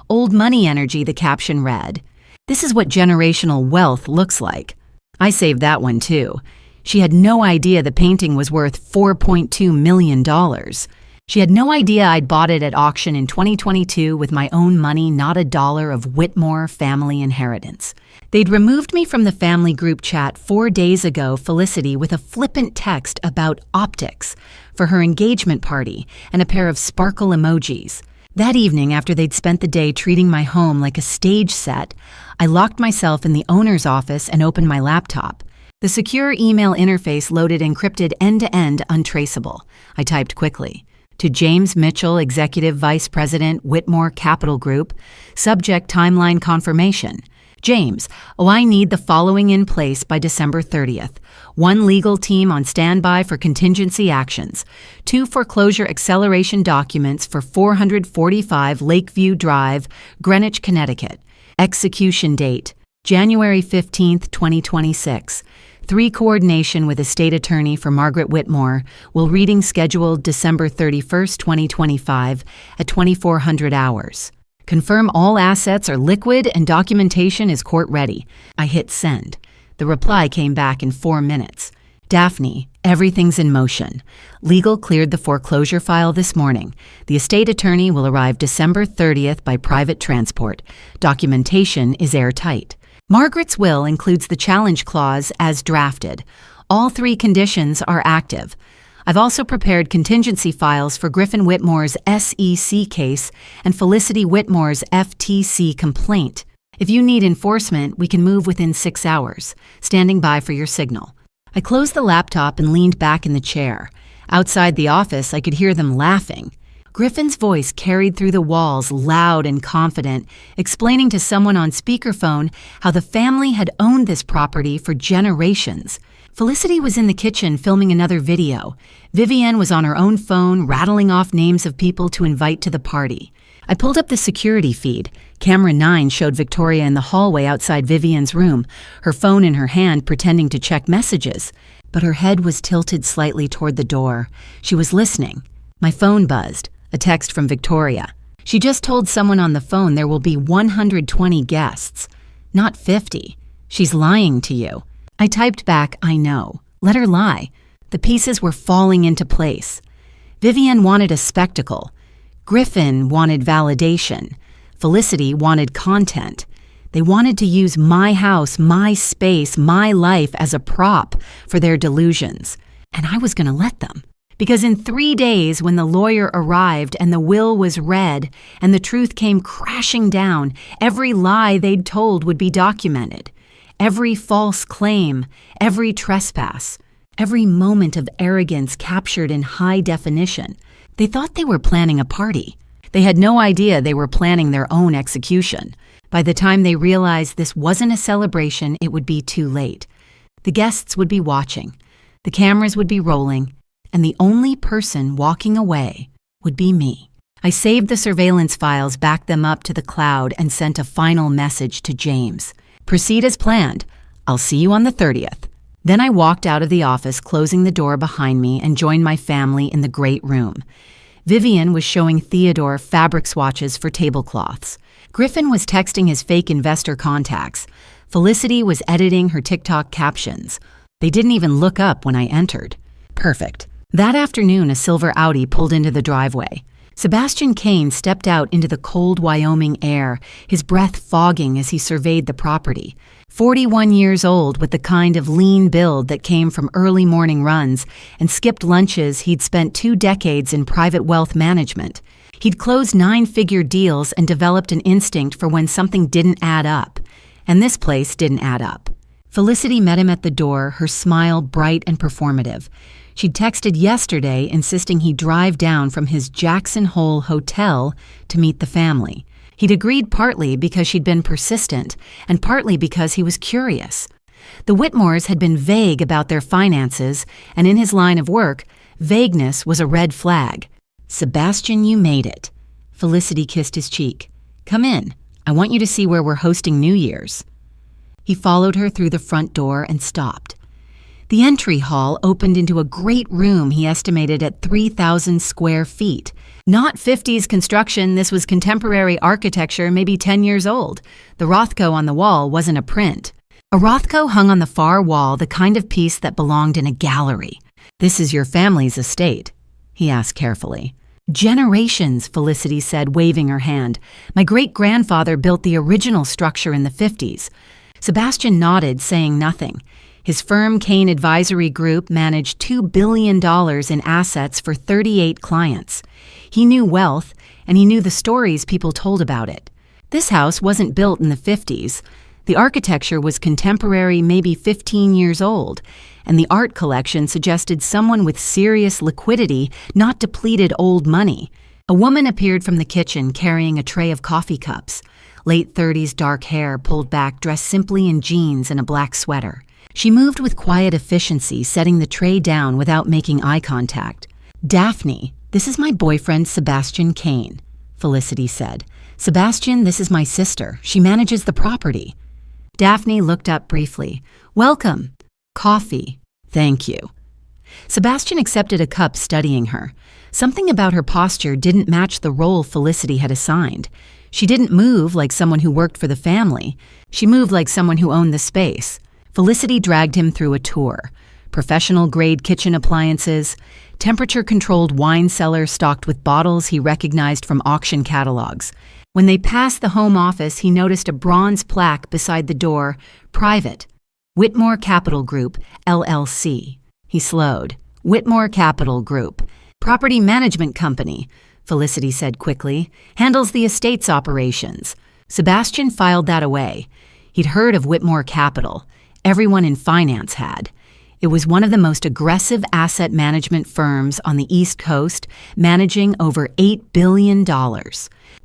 Old money energy, the caption read. This is what generational wealth looks like. I saved that one too. She had no idea the painting was worth $4.2 million. She had no idea I'd bought it at auction in 2022 with my own money, not a dollar of Whitmore family inheritance. They'd removed me from the family group chat 4 days ago, Felicity, with a flippant text about optics for her engagement party and a pair of sparkle emojis. That evening, after they'd spent the day treating my home like a stage set, I locked myself in the owner's office and opened my laptop. The secure email interface loaded encrypted end-to-end untraceable. I typed quickly. To James Mitchell, Executive Vice President, Whitmore Capital Group, subject timeline confirmation. James, I need the following in place by December 30th. 1 legal team on standby for contingency actions. 2 foreclosure acceleration documents for 445 Lakeview Drive, Greenwich, Connecticut. Execution date, January 15th, 2026. 3 coordination with estate attorney for Margaret Whitmore. Will reading scheduled December 31st, 2025 at 2400 hours. Confirm all assets are liquid and documentation is court ready. I hit send. The reply came back in 4 minutes. Daphne, everything's in motion. Legal cleared the foreclosure file this morning. The estate attorney will arrive December 30th by private transport. Documentation is airtight. Margaret's will includes the challenge clause as drafted. All 3 conditions are active. I've also prepared contingency files for Griffin Whitmore's SEC case and Felicity Whitmore's FTC complaint. If you need enforcement, we can move within 6 hours. Standing by for your signal. I closed the laptop and leaned back in the chair. Outside the office, I could hear them laughing. Griffin's voice carried through the walls, loud and confident, explaining to someone on speakerphone how the family had owned this property for generations. Felicity was in the kitchen filming another video. Vivienne was on her own phone, rattling off names of people to invite to the party. I pulled up the security feed. Camera 9 showed Victoria in the hallway outside Vivienne's room, her phone in her hand, pretending to check messages. But her head was tilted slightly toward the door. She was listening. My phone buzzed. A text from Victoria. She just told someone on the phone there will be 120 guests, not 50. She's lying to you. I typed back, I know. Let her lie. The pieces were falling into place. Vivienne wanted a spectacle. Griffin wanted validation. Felicity wanted content. They wanted to use my house, my space, my life as a prop for their delusions. And I was going to let them. Because in 3 days, when the lawyer arrived and the will was read and the truth came crashing down, every lie they'd told would be documented. Every false claim, every trespass, every moment of arrogance captured in high definition. They thought they were planning a party. They had no idea they were planning their own execution. By the time they realized this wasn't a celebration, it would be too late. The guests would be watching. The cameras would be rolling. And the only person walking away would be me. I saved the surveillance files, backed them up to the cloud, and sent a final message to James. Proceed as planned. I'll see you on the 30th. Then I walked out of the office, closing the door behind me, and joined my family in the great room. Vivienne was showing Theodore fabric swatches for tablecloths. Griffin was texting his fake investor contacts. Felicity was editing her TikTok captions. They didn't even look up when I entered. Perfect. That afternoon, a silver Audi pulled into the driveway. Sebastian Kane stepped out into the cold Wyoming air, his breath fogging as he surveyed the property. 41 years old, with the kind of lean build that came from early morning runs and skipped lunches, he'd spent 2 decades in private wealth management. He'd closed 9-figure deals and developed an instinct for when something didn't add up. And this place didn't add up. Felicity met him at the door, her smile bright and performative. She'd texted yesterday insisting he drive down from his Jackson Hole hotel to meet the family. He'd agreed partly because she'd been persistent and partly because he was curious. The Whitmores had been vague about their finances, and in his line of work, vagueness was a red flag. "Sebastian, you made it." Felicity kissed his cheek. "Come in. I want you to see where we're hosting New Year's." He followed her through the front door and stopped. The entry hall opened into a great room he estimated at 3,000 square feet. Not 50s construction, this was contemporary architecture, maybe 10 years old. The Rothko on the wall wasn't a print. A Rothko hung on the far wall, the kind of piece that belonged in a gallery. "This is your family's estate?" he asked carefully. "Generations," Felicity said, waving her hand. "My great-grandfather built the original structure in the 50s. Sebastian nodded, saying nothing. His firm, Kane Advisory Group, managed $2 billion in assets for 38 clients. He knew wealth, and he knew the stories people told about it. This house wasn't built in the 50s. The architecture was contemporary, maybe 15 years old, and the art collection suggested someone with serious liquidity, not depleted old money. A woman appeared from the kitchen carrying a tray of coffee cups. Late 30s dark hair pulled back, dressed simply in jeans and a black sweater. She moved with quiet efficiency, setting the tray down without making eye contact. "Daphne, this is my boyfriend, Sebastian Kane," Felicity said. "Sebastian, this is my sister. She manages the property." Daphne looked up briefly. "Welcome." "Coffee." "Thank you." Sebastian accepted a cup, studying her. Something about her posture didn't match the role Felicity had assigned. She didn't move like someone who worked for the family. She moved like someone who owned the space. Felicity dragged him through a tour. Professional-grade kitchen appliances, temperature-controlled wine cellar stocked with bottles he recognized from auction catalogs. When they passed the home office, he noticed a bronze plaque beside the door, "Private. Whitmore Capital Group, LLC." He slowed. "Whitmore Capital Group. Property management company," Felicity said quickly, "handles the estate's operations." Sebastian filed that away. He'd heard of Whitmore Capital. Everyone in finance had. It was one of the most aggressive asset management firms on the East Coast, managing over $8 billion.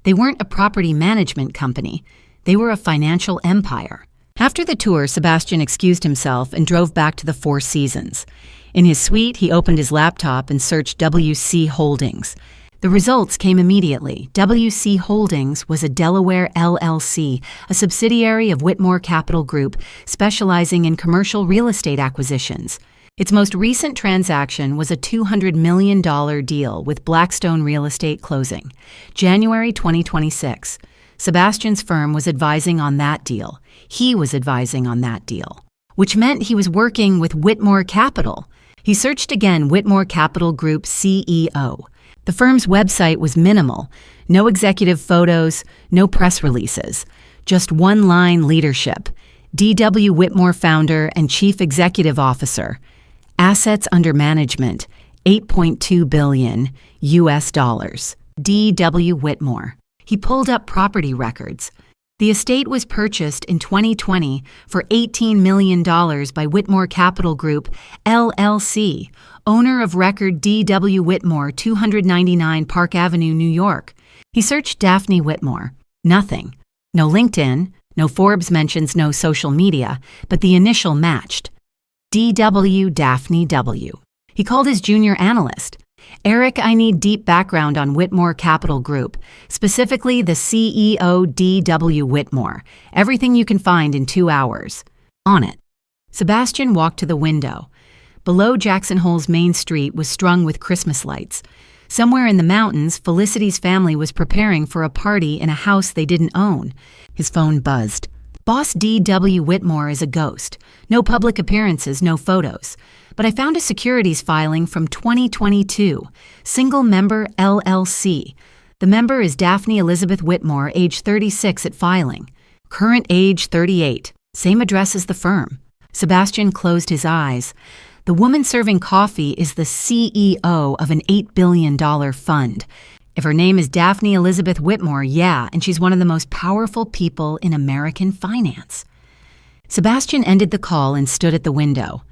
They weren't a property management company. They were a financial empire. After the tour, Sebastian excused himself and drove back to the Four Seasons. In his suite, he opened his laptop and searched WC Holdings. The results came immediately. WC Holdings was a Delaware LLC, a subsidiary of Whitmore Capital Group, specializing in commercial real estate acquisitions. Its most recent transaction was a $200 million deal with Blackstone Real Estate closing, January 2026. Sebastian's firm was advising on that deal. He was advising on that deal, which meant he was working with Whitmore Capital. He searched again, Whitmore Capital Group CEO. The firm's website was minimal. No executive photos, no press releases. Just one-line leadership. D.W. Whitmore founder and chief executive officer. Assets under management, $8.2 billion US dollars. D.W. Whitmore. He pulled up property records. The estate was purchased in 2020 for $18 million by Whitmore Capital Group, LLC, owner of record D.W. Whitmore, 299 Park Avenue, New York. He searched Daphne Whitmore. Nothing. No LinkedIn, no Forbes mentions, no social media, but the initial matched. D.W. Daphne W. He called his junior analyst. "Eric, I need deep background on Whitmore Capital Group, specifically the CEO D.W. Whitmore. Everything you can find in 2 hours." On it. Sebastian walked to the window. Below Jackson Hole's main street was strung with Christmas lights. Somewhere in the mountains, Felicity's family was preparing for a party in a house they didn't own. His phone buzzed. Boss D.W. Whitmore is a ghost. No public appearances, no photos. But I found a securities filing from 2022. Single member LLC. The member is Daphne Elizabeth Whitmore, age 36 at filing. Current age 38. Same address as the firm. Sebastian closed his eyes. The woman serving coffee is the CEO of an $8 billion fund. If her name is Daphne Elizabeth Whitmore, yeah, and she's one of the most powerful people in American finance. Sebastian ended the call and stood at the window.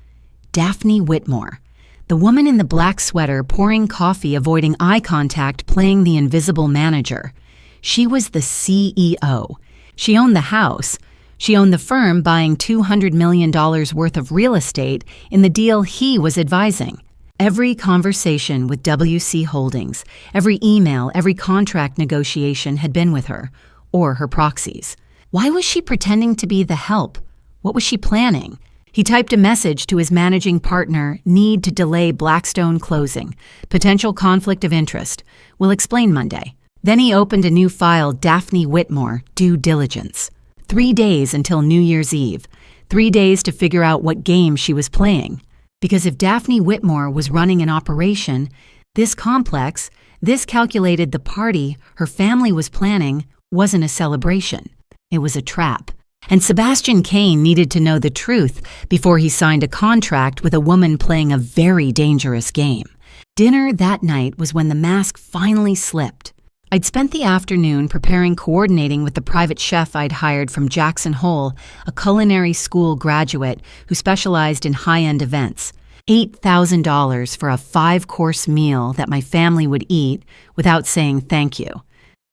Daphne Whitmore. The woman in the black sweater pouring coffee, avoiding eye contact, playing the invisible manager. She was the CEO. She owned the house. She owned the firm, buying $200 million worth of real estate in the deal he was advising. Every conversation with WC Holdings, every email, every contract negotiation had been with her, or her proxies. Why was she pretending to be the help? What was she planning? He typed a message to his managing partner, need to delay Blackstone closing, potential conflict of interest. We'll explain Monday. Then he opened a new file, Daphne Whitmore, due diligence. 3 days until New Year's Eve. 3 days to figure out what game she was playing. Because if Daphne Whitmore was running an operation, this complex, this calculated the party her family was planning wasn't a celebration. It was a trap. And Sebastian Kane needed to know the truth before he signed a contract with a woman playing a very dangerous game. Dinner that night was when the mask finally slipped. I'd spent the afternoon coordinating with the private chef I'd hired from Jackson Hole, a culinary school graduate who specialized in high-end events. $8,000 for a 5-course meal that my family would eat without saying thank you.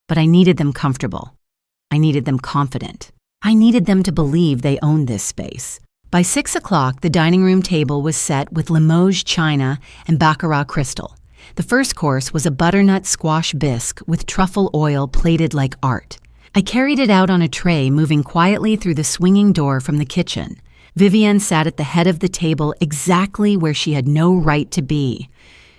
But I needed them comfortable. I needed them confident. I needed them to believe they owned this space. By 6 o'clock, the dining room table was set with Limoges china and Baccarat crystal. The first course was a butternut squash bisque with truffle oil plated like art. I carried it out on a tray, moving quietly through the swinging door from the kitchen. Vivienne sat at the head of the table exactly where she had no right to be.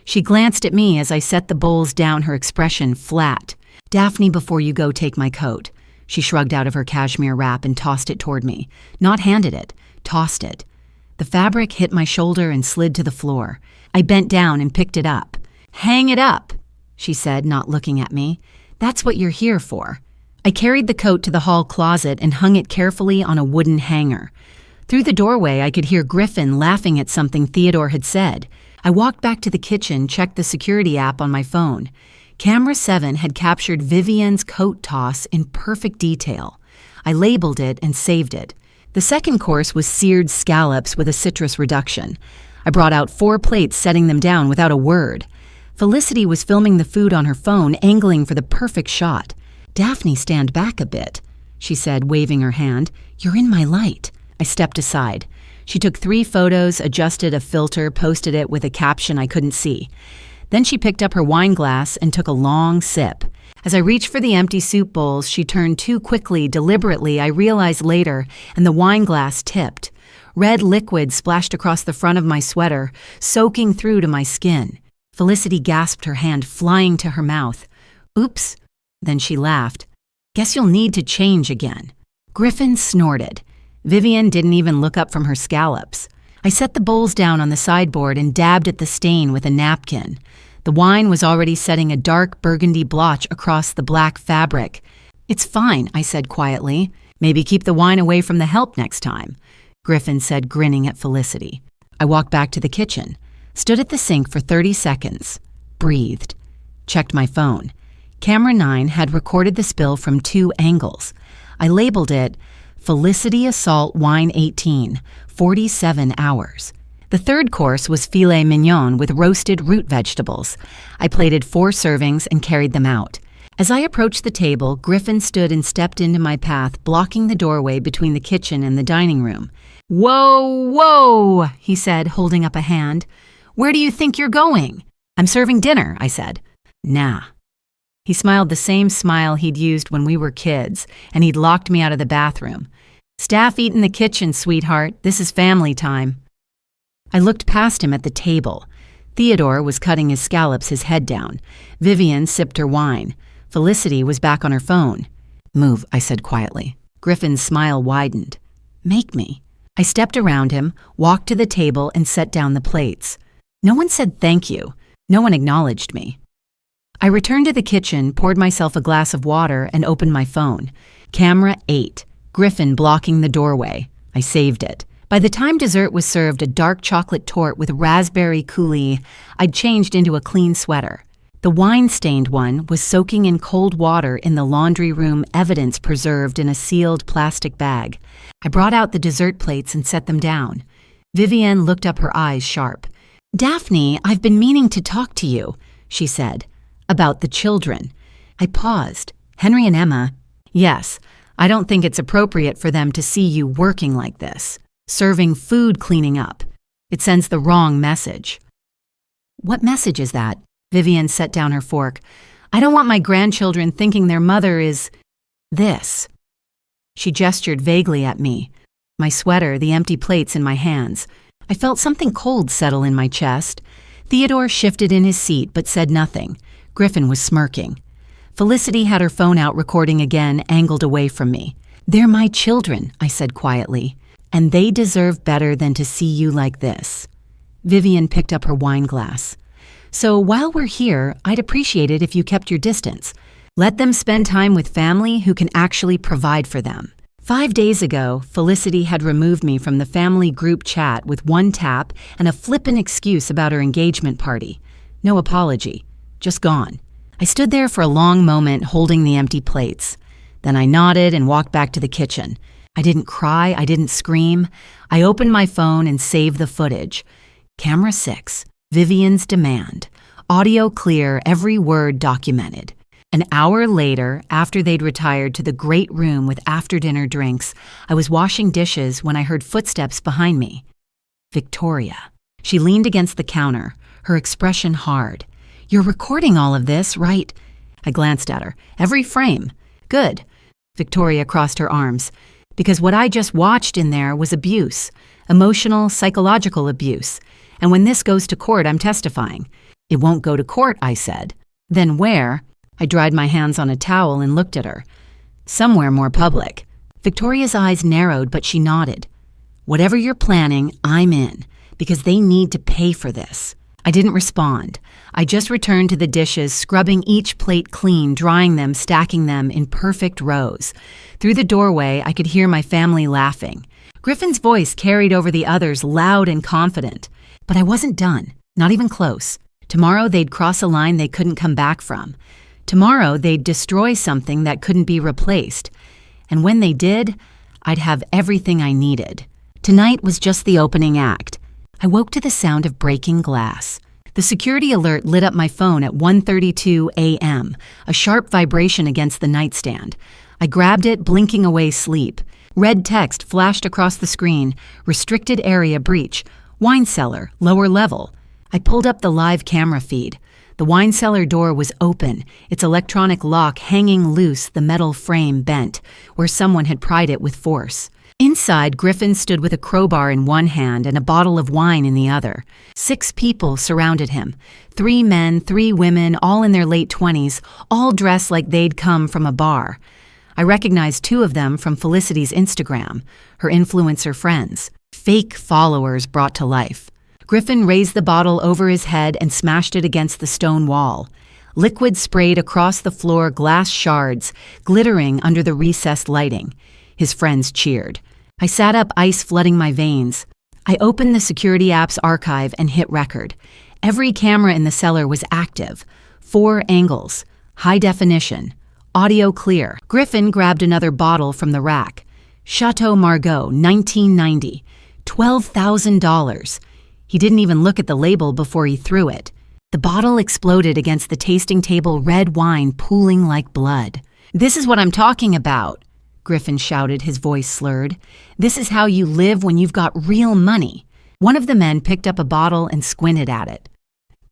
She glanced at me as I set the bowls down, her expression flat. Daphne, before you go, take my coat. She shrugged out of her cashmere wrap and tossed it toward me. Not handed it, tossed it. The fabric hit my shoulder and slid to the floor. I bent down and picked it up. Hang it up, she said, not looking at me. That's what you're here for. I carried the coat to the hall closet and hung it carefully on a wooden hanger. Through the doorway, I could hear Griffin laughing at something Theodore had said. I walked back to the kitchen, checked the security app on my phone. Camera 7 had captured Vivienne's coat toss in perfect detail. I labeled it and saved it. The second course was seared scallops with a citrus reduction. I brought out 4 plates, setting them down without a word. Felicity was filming the food on her phone, angling for the perfect shot. Daphne, stand back a bit, she said, waving her hand. You're in my light. I stepped aside. She took 3 photos, adjusted a filter, posted it with a caption I couldn't see. Then she picked up her wine glass and took a long sip. As I reached for the empty soup bowls, she turned too quickly, deliberately, I realized later, and the wine glass tipped. Red liquid splashed across the front of my sweater, soaking through to my skin. Felicity gasped, her hand flying to her mouth. Oops. Then she laughed. Guess you'll need to change again. Griffin snorted. Vivienne didn't even look up from her scallops. I set the bowls down on the sideboard and dabbed at the stain with a napkin. The wine was already setting a dark burgundy blotch across the black fabric. It's fine, I said quietly. Maybe keep the wine away from the help next time, Griffin said, grinning at Felicity. I walked back to the kitchen, stood at the sink for 30 seconds, breathed, checked my phone. Camera 9 had recorded the spill from 2 angles. I labeled it Felicity Assault Wine 18, 47 hours. The third course was filet mignon with roasted root vegetables. I plated 4 servings and carried them out. As I approached the table, Griffin stood and stepped into my path, blocking the doorway between the kitchen and the dining room. Whoa, whoa, he said, holding up a hand. Where do you think you're going? I'm serving dinner, I said. Nah. He smiled the same smile he'd used when we were kids, and he'd locked me out of the bathroom. Staff eat in the kitchen, sweetheart. This is family time. I looked past him at the table. Theodore was cutting his scallops, his head down. Vivienne sipped her wine. Felicity was back on her phone. Move, I said quietly. Griffin's smile widened. Make me. I stepped around him, walked to the table, and set down the plates. No one said thank you. No one acknowledged me. I returned to the kitchen, poured myself a glass of water, and opened my phone. Camera 8. Griffin blocking the doorway. I saved it. By the time dessert was served, a dark chocolate torte with raspberry coulis, I'd changed into a clean sweater. The wine-stained one was soaking in cold water in the laundry room, evidence preserved in a sealed plastic bag. I brought out the dessert plates and set them down. Vivienne looked up, her eyes sharp. "Daphne, I've been meaning to talk to you," she said. "About the children." I paused. "Henry and Emma?" "Yes, I don't think it's appropriate for them to see you working like this. Serving food, cleaning up. It sends the wrong message." "What message is that?" Vivienne set down her fork. "I don't want my grandchildren thinking their mother is this." She gestured vaguely at me. My sweater, the empty plates in my hands. I felt something cold settle in my chest. Theodore shifted in his seat but said nothing. Griffin was smirking. Felicity had her phone out, recording again, angled away from me. "They're my children," I said quietly, "and they deserve better than to see you like this." Vivienne picked up her wine glass. "So while we're here, I'd appreciate it if you kept your distance. Let them spend time with family who can actually provide for them." 5 days ago, Felicity had removed me from the family group chat with one tap and a flippant excuse about her engagement party. No apology. Just gone. I stood there for a long moment, holding the empty plates. Then I nodded and walked back to the kitchen. I didn't cry, I didn't scream. I opened my phone and saved the footage. Camera 6, Vivienne's demand. Audio clear, every word documented. An hour later, after they'd retired to the great room with after-dinner drinks, I was washing dishes when I heard footsteps behind me. Victoria. She leaned against the counter, her expression hard. "You're recording all of this, right?" I glanced at her. "Every frame." "Good." Victoria crossed her arms. "Because what I just watched in there was abuse. Emotional, psychological abuse. And when this goes to court, I'm testifying." "It won't go to court," I said. "Then where?" I dried my hands on a towel and looked at her. "Somewhere more public." Victoria's eyes narrowed, but she nodded. "Whatever you're planning, I'm in, because they need to pay for this." I didn't respond. I just returned to the dishes, scrubbing each plate clean, drying them, stacking them in perfect rows. Through the doorway, I could hear my family laughing. Griffin's voice carried over the others, loud and confident. But I wasn't done, not even close. Tomorrow they'd cross a line they couldn't come back from. Tomorrow they'd destroy something that couldn't be replaced. And when they did, I'd have everything I needed. Tonight was just the opening act. I woke to the sound of breaking glass. The security alert lit up my phone at 1:32 a.m., a sharp vibration against the nightstand. I grabbed it, blinking away sleep. Red text flashed across the screen, "Restricted area breach. Wine cellar, lower level." I pulled up the live camera feed. The wine cellar door was open, its electronic lock hanging loose, the metal frame bent, where someone had pried it with force. Inside, Griffin stood with a crowbar in one hand and a bottle of wine in the other. 6 people surrounded him. 3 men, 3 women, all in their late 20s, all dressed like they'd come from a bar. I recognized 2 of them from Felicity's Instagram, her influencer friends. Fake followers brought to life. Griffin raised the bottle over his head and smashed it against the stone wall. Liquid sprayed across the floor, glass shards, glittering under the recessed lighting. His friends cheered. I sat up, ice flooding my veins. I opened the security app's archive and hit record. Every camera in the cellar was active. 4 angles. High definition. Audio clear. Griffin grabbed another bottle from the rack. Chateau Margaux, 1990. $12,000. He didn't even look at the label before he threw it. The bottle exploded against the tasting table, red wine pooling like blood. "This is what I'm talking about," Griffin shouted, his voice slurred. "This is how you live when you've got real money." One of the men picked up a bottle and squinted at it.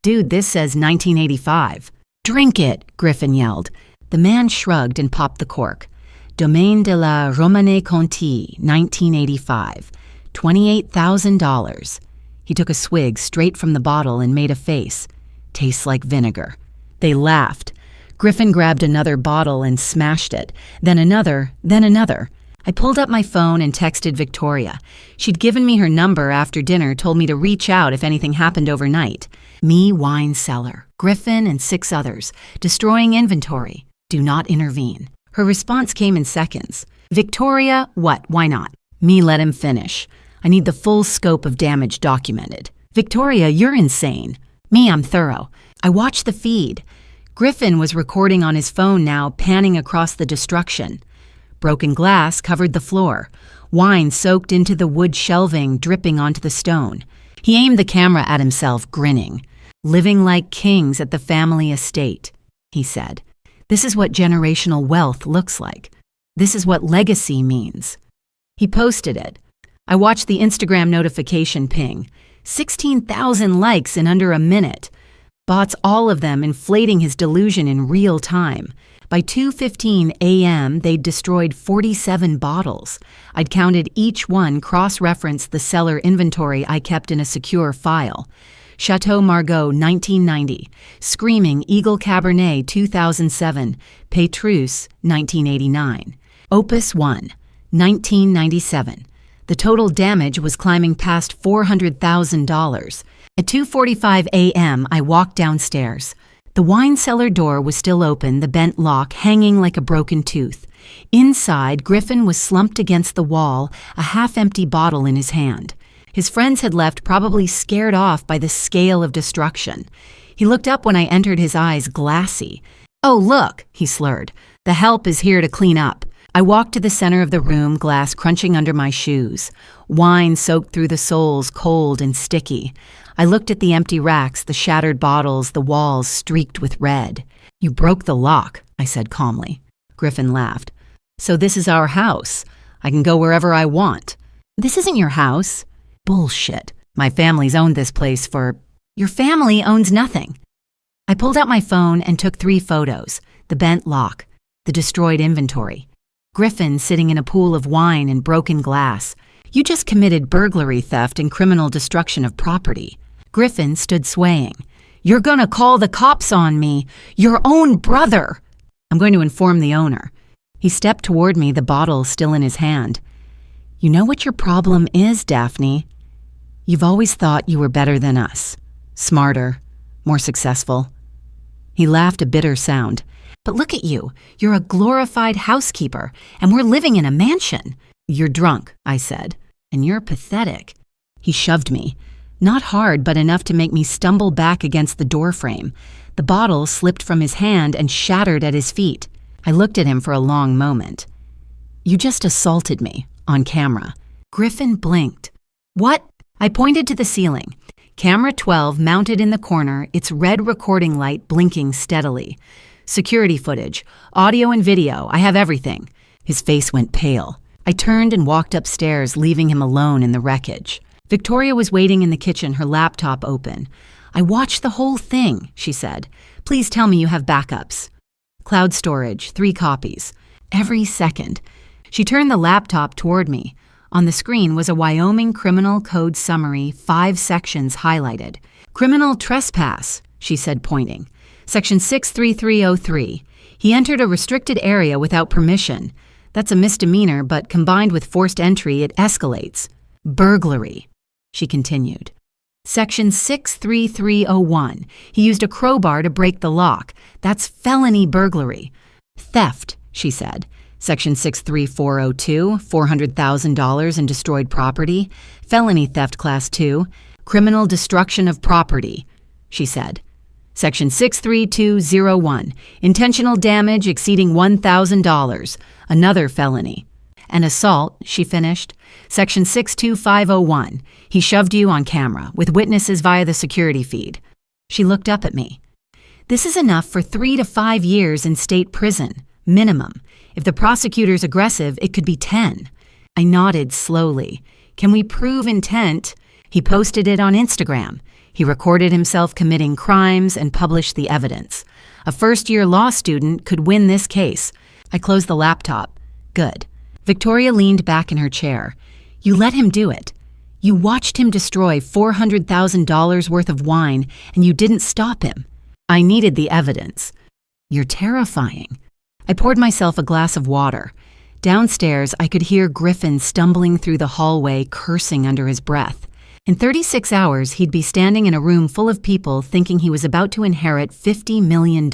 "Dude, this says 1985. "Drink it," Griffin yelled. The man shrugged and popped the cork. "Domaine de la Romanée-Conti, 1985. $28,000. He took a swig straight from the bottle and made a face. "Tastes like vinegar." They laughed. Griffin grabbed another bottle and smashed it, then another, then another. I pulled up my phone and texted Victoria. She'd given me her number after dinner, told me to reach out if anything happened overnight. Me, wine cellar, Griffin, and 6 others. Destroying inventory. Do not intervene. Her response came in seconds. Victoria, what? Why not? Me, let him finish. I need the full scope of damage documented. Victoria, you're insane. Me, I'm thorough. I watched the feed. Griffin was recording on his phone now, panning across the destruction. Broken glass covered the floor. Wine soaked into the wood shelving, dripping onto the stone. He aimed the camera at himself, grinning. Living like kings at the family estate, he said. This is what generational wealth looks like. This is what legacy means. He posted it. I watched the Instagram notification ping. 16,000 likes in under a minute. Bots, all of them inflating his delusion in real time. By 2:15 a.m., they'd destroyed 47 bottles. I'd counted each one, cross-referenced the cellar inventory I kept in a secure file. Chateau Margaux, 1990. Screaming Eagle Cabernet, 2007. Petrus, 1989. Opus 1, 1997. The total damage was climbing past $400,000. At 2:45 a.m., I walked downstairs. The wine cellar door was still open, the bent lock hanging like a broken tooth. Inside, Griffin was slumped against the wall, a half-empty bottle in his hand. His friends had left, probably scared off by the scale of destruction. He looked up when I entered, his eyes glassy. "Oh, look," he slurred. "The help is here to clean up." I walked to the center of the room, glass crunching under my shoes. Wine soaked through the soles, cold and sticky. I looked at the empty racks, the shattered bottles, the walls streaked with red. "You broke the lock," I said calmly. Griffin laughed. "So this is our house. I can go wherever I want." "This isn't your house." "Bullshit. My family's owned this place for—" "Your family owns nothing." I pulled out my phone and took 3 photos. The bent lock, the destroyed inventory. Griffin sitting in a pool of wine and broken glass. "You just committed burglary, theft, and criminal destruction of property." Griffin stood swaying. "You're gonna call the cops on me. Your own brother." "I'm going to inform the owner." He stepped toward me, the bottle still in his hand. "You know what your problem is, Daphne? You've always thought you were better than us. Smarter, more successful." He laughed, a bitter sound. "But look at you. You're a glorified housekeeper, and we're living in a mansion." "You're drunk," I said, "and you're pathetic." He shoved me. Not hard, but enough to make me stumble back against the doorframe. The bottle slipped from his hand and shattered at his feet. I looked at him for a long moment. "You just assaulted me, on camera." Griffin blinked. "What?" I pointed to the ceiling. Camera 12 mounted in the corner, its red recording light blinking steadily. "Security footage, audio and video, I have everything." His face went pale. I turned and walked upstairs, leaving him alone in the wreckage. Victoria was waiting in the kitchen, her laptop open. "I watched the whole thing," she said. "Please tell me you have backups." "Cloud storage, 3 copies." "Every second." She turned the laptop toward me. On the screen was a Wyoming Criminal Code summary, 5 sections highlighted. "Criminal trespass," she said, pointing. Section 63303. He entered a restricted area without permission. That's a misdemeanor, but combined with forced entry, it escalates. "Burglary," she continued. Section 63301. He used a crowbar to break the lock. That's felony burglary. "Theft," she said. Section 63402, $400,000 in destroyed property. Felony theft class 2. Criminal destruction of property, she said. Section 63201, intentional damage exceeding $1,000, another felony. And assault, she finished. Section 62501, he shoved you on camera, with witnesses via the security feed. She looked up at me. This is enough for 3 to 5 years in state prison, minimum. If the prosecutor's aggressive, it could be 10. I nodded slowly. Can we prove intent? He posted it on Instagram. He recorded himself committing crimes and published the evidence. A first-year law student could win this case. I closed the laptop. Good. Victoria leaned back in her chair. You let him do it. You watched him destroy $400,000 worth of wine, and you didn't stop him. I needed the evidence. You're terrifying. I poured myself a glass of water. Downstairs, I could hear Griffin stumbling through the hallway, cursing under his breath. In 36 hours, he'd be standing in a room full of people thinking he was about to inherit $50 million.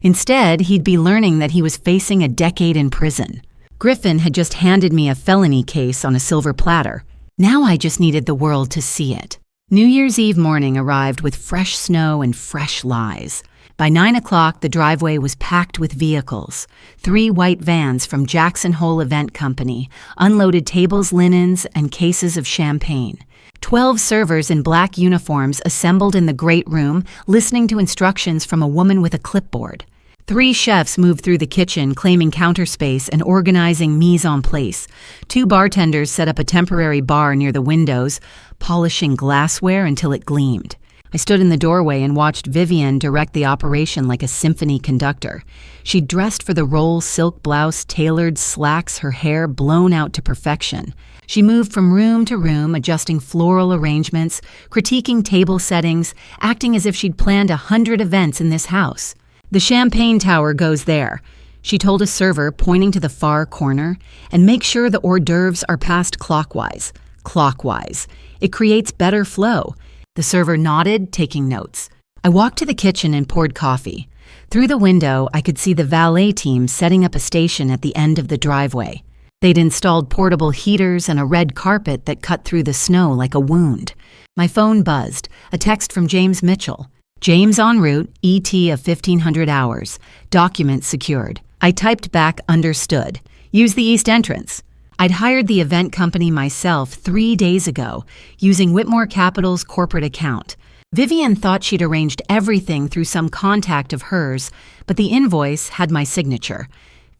Instead, he'd be learning that he was facing a decade in prison. Griffin had just handed me a felony case on a silver platter. Now I just needed the world to see it. New Year's Eve morning arrived with fresh snow and fresh lies. By 9 o'clock, the driveway was packed with vehicles. 3 white vans from Jackson Hole Event Company unloaded tables, linens, and cases of champagne. 12 servers in black uniforms assembled in the great room, listening to instructions from a woman with a clipboard. 3 chefs moved through the kitchen, claiming counter space and organizing mise en place. 2 bartenders set up a temporary bar near the windows, polishing glassware until it gleamed. I stood in the doorway and watched Vivian direct the operation like a symphony conductor. She dressed for the role, silk blouse, tailored slacks, her hair blown out to perfection. She moved from room to room, adjusting floral arrangements, critiquing table settings, acting as if she'd planned 100 events in this house. "The champagne tower goes there," she told a server, pointing to the far corner, "and make sure the hors d'oeuvres are passed clockwise. Clockwise. It creates better flow." The server nodded, taking notes. I walked to the kitchen and poured coffee. Through the window, I could see the valet team setting up a station at the end of the driveway. They'd installed portable heaters and a red carpet that cut through the snow like a wound. My phone buzzed, a text from James Mitchell. "James en route, ET of 1500 hours. Document secured." I typed back, "Understood. Use the east entrance." I'd hired the event company myself 3 days ago, using Whitmore Capital's corporate account. Vivian thought she'd arranged everything through some contact of hers, but the invoice had my signature.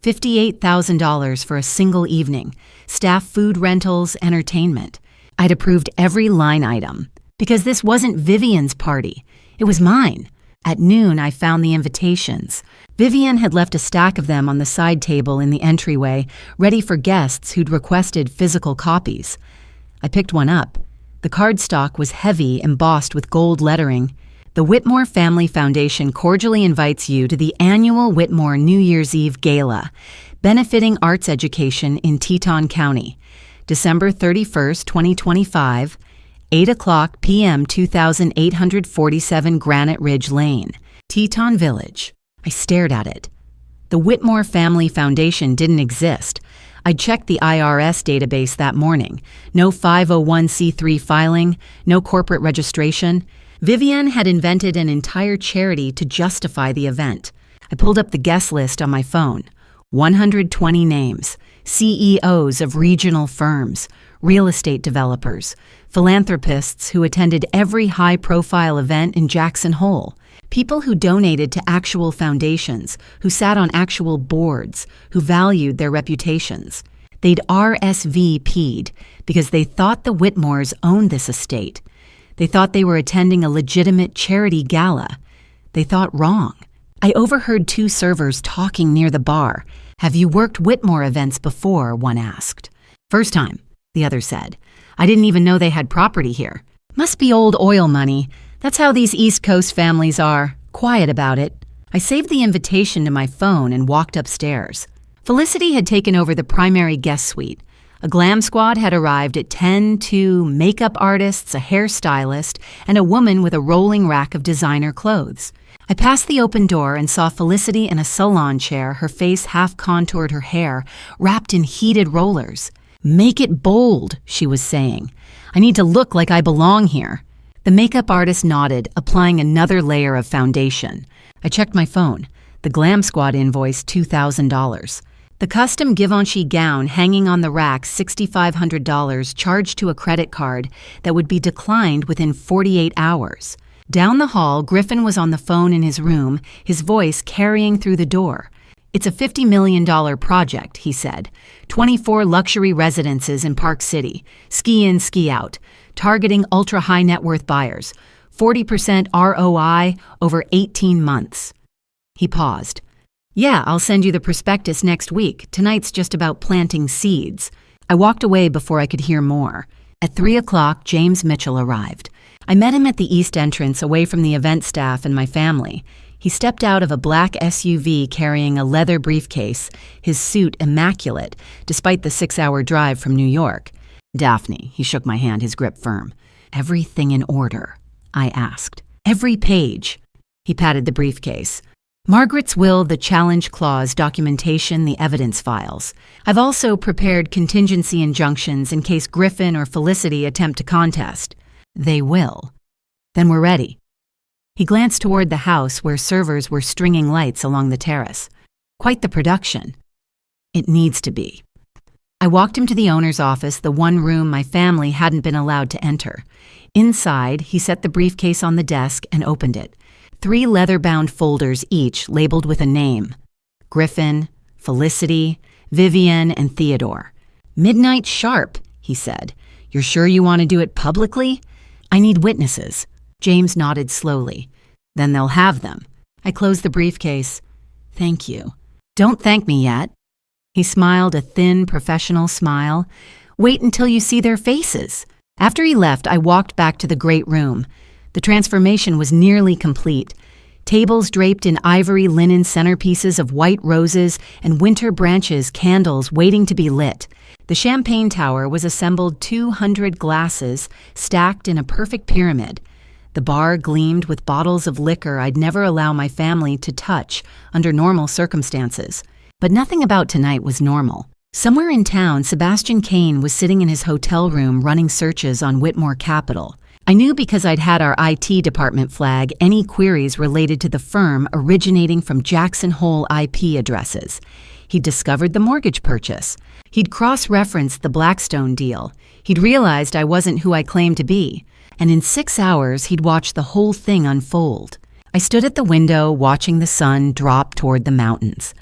$58,000 for a single evening, staff food rentals, entertainment. I'd approved every line item, because this wasn't Vivian's party. It was mine. At noon, I found the invitations. Vivian had left a stack of them on the side table in the entryway, ready for guests who'd requested physical copies. I picked one up. The cardstock was heavy, embossed with gold lettering. "The Whitmore Family Foundation cordially invites you to the annual Whitmore New Year's Eve Gala, benefiting arts education in Teton County. December 31st, 2025, 8 o'clock p.m., 2847 Granite Ridge Lane, Teton Village." I stared at it. The Whitmore Family Foundation didn't exist. I'd checked the IRS database that morning. No 501c3 filing, no corporate registration. Vivian had invented an entire charity to justify the event. I pulled up the guest list on my phone. 120 names. CEOs of regional firms, real estate developers, philanthropists who attended every high-profile event in Jackson Hole, people who donated to actual foundations, who sat on actual boards, who valued their reputations. They'd RSVP'd because they thought the Whitmores owned this estate. They thought they were attending a legitimate charity gala. They thought wrong. I overheard 2 servers talking near the bar. "Have you worked Whitmore events before?" one asked. "First time," the other said. "I didn't even know they had property here. Must be old oil money. That's how these East Coast families are, quiet about it." I saved the invitation to my phone and walked upstairs. Felicity had taken over the primary guest suite. A glam squad had arrived at 10, 2 makeup artists, a hairstylist, and a woman with a rolling rack of designer clothes. I passed the open door and saw Felicity in a salon chair, her face half contoured, her hair wrapped in heated rollers. "Make it bold," she was saying. "I need to look like I belong here." The makeup artist nodded, applying another layer of foundation. I checked my phone. The Glam Squad invoice, $2,000. The custom Givenchy gown hanging on the rack, $6,500, charged to a credit card that would be declined within 48 hours. Down the hall, Griffin was on the phone in his room, his voice carrying through the door. "It's a $50 million project," he said. 24 luxury residences in Park City, ski in, ski out, targeting ultra-high net worth buyers, 40% ROI over 18 months. He paused. "Yeah, I'll send you the prospectus next week. Tonight's just about planting seeds." I walked away before I could hear more. At 3 o'clock, James Mitchell arrived. I met him at the east entrance, away from the event staff and my family. He stepped out of a black SUV carrying a leather briefcase, his suit immaculate, despite the 6-hour drive from New York. "Daphne," he shook my hand, his grip firm. "Everything in order?" I asked. "Every page." He patted the briefcase. "Margaret's will, the challenge clause, documentation, the evidence files. I've also prepared contingency injunctions in case Griffin or Felicity attempt to contest." "They will." "Then we're ready." He glanced toward the house where servers were stringing lights along the terrace. "Quite the production." "It needs to be." I walked him to the owner's office, the one room my family hadn't been allowed to enter. Inside, he set the briefcase on the desk and opened it. 3 leather-bound folders each labeled with a name. Griffin, Felicity, Vivian, and Theodore. "Midnight sharp," he said. "You're sure you want to do it publicly?" "I need witnesses." James nodded slowly. "Then they'll have them." I closed the briefcase. "Thank you." "Don't thank me yet." He smiled a thin, professional smile. "Wait until you see their faces." After he left, I walked back to the great room. The transformation was nearly complete. Tables draped in ivory linen centerpieces of white roses and winter branches candles waiting to be lit. The champagne tower was assembled 200 glasses stacked in a perfect pyramid. The bar gleamed with bottles of liquor I'd never allow my family to touch under normal circumstances. But nothing about tonight was normal. Somewhere in town, Sebastian Kane was sitting in his hotel room running searches on Whitmore Capital. I knew because I'd had our IT department flag any queries related to the firm originating from Jackson Hole IP addresses. He'd discovered the mortgage purchase. He'd cross-referenced the Blackstone deal. He'd realized I wasn't who I claimed to be. And in 6 hours, he'd watched the whole thing unfold. I stood at the window, watching the sun drop toward the mountains.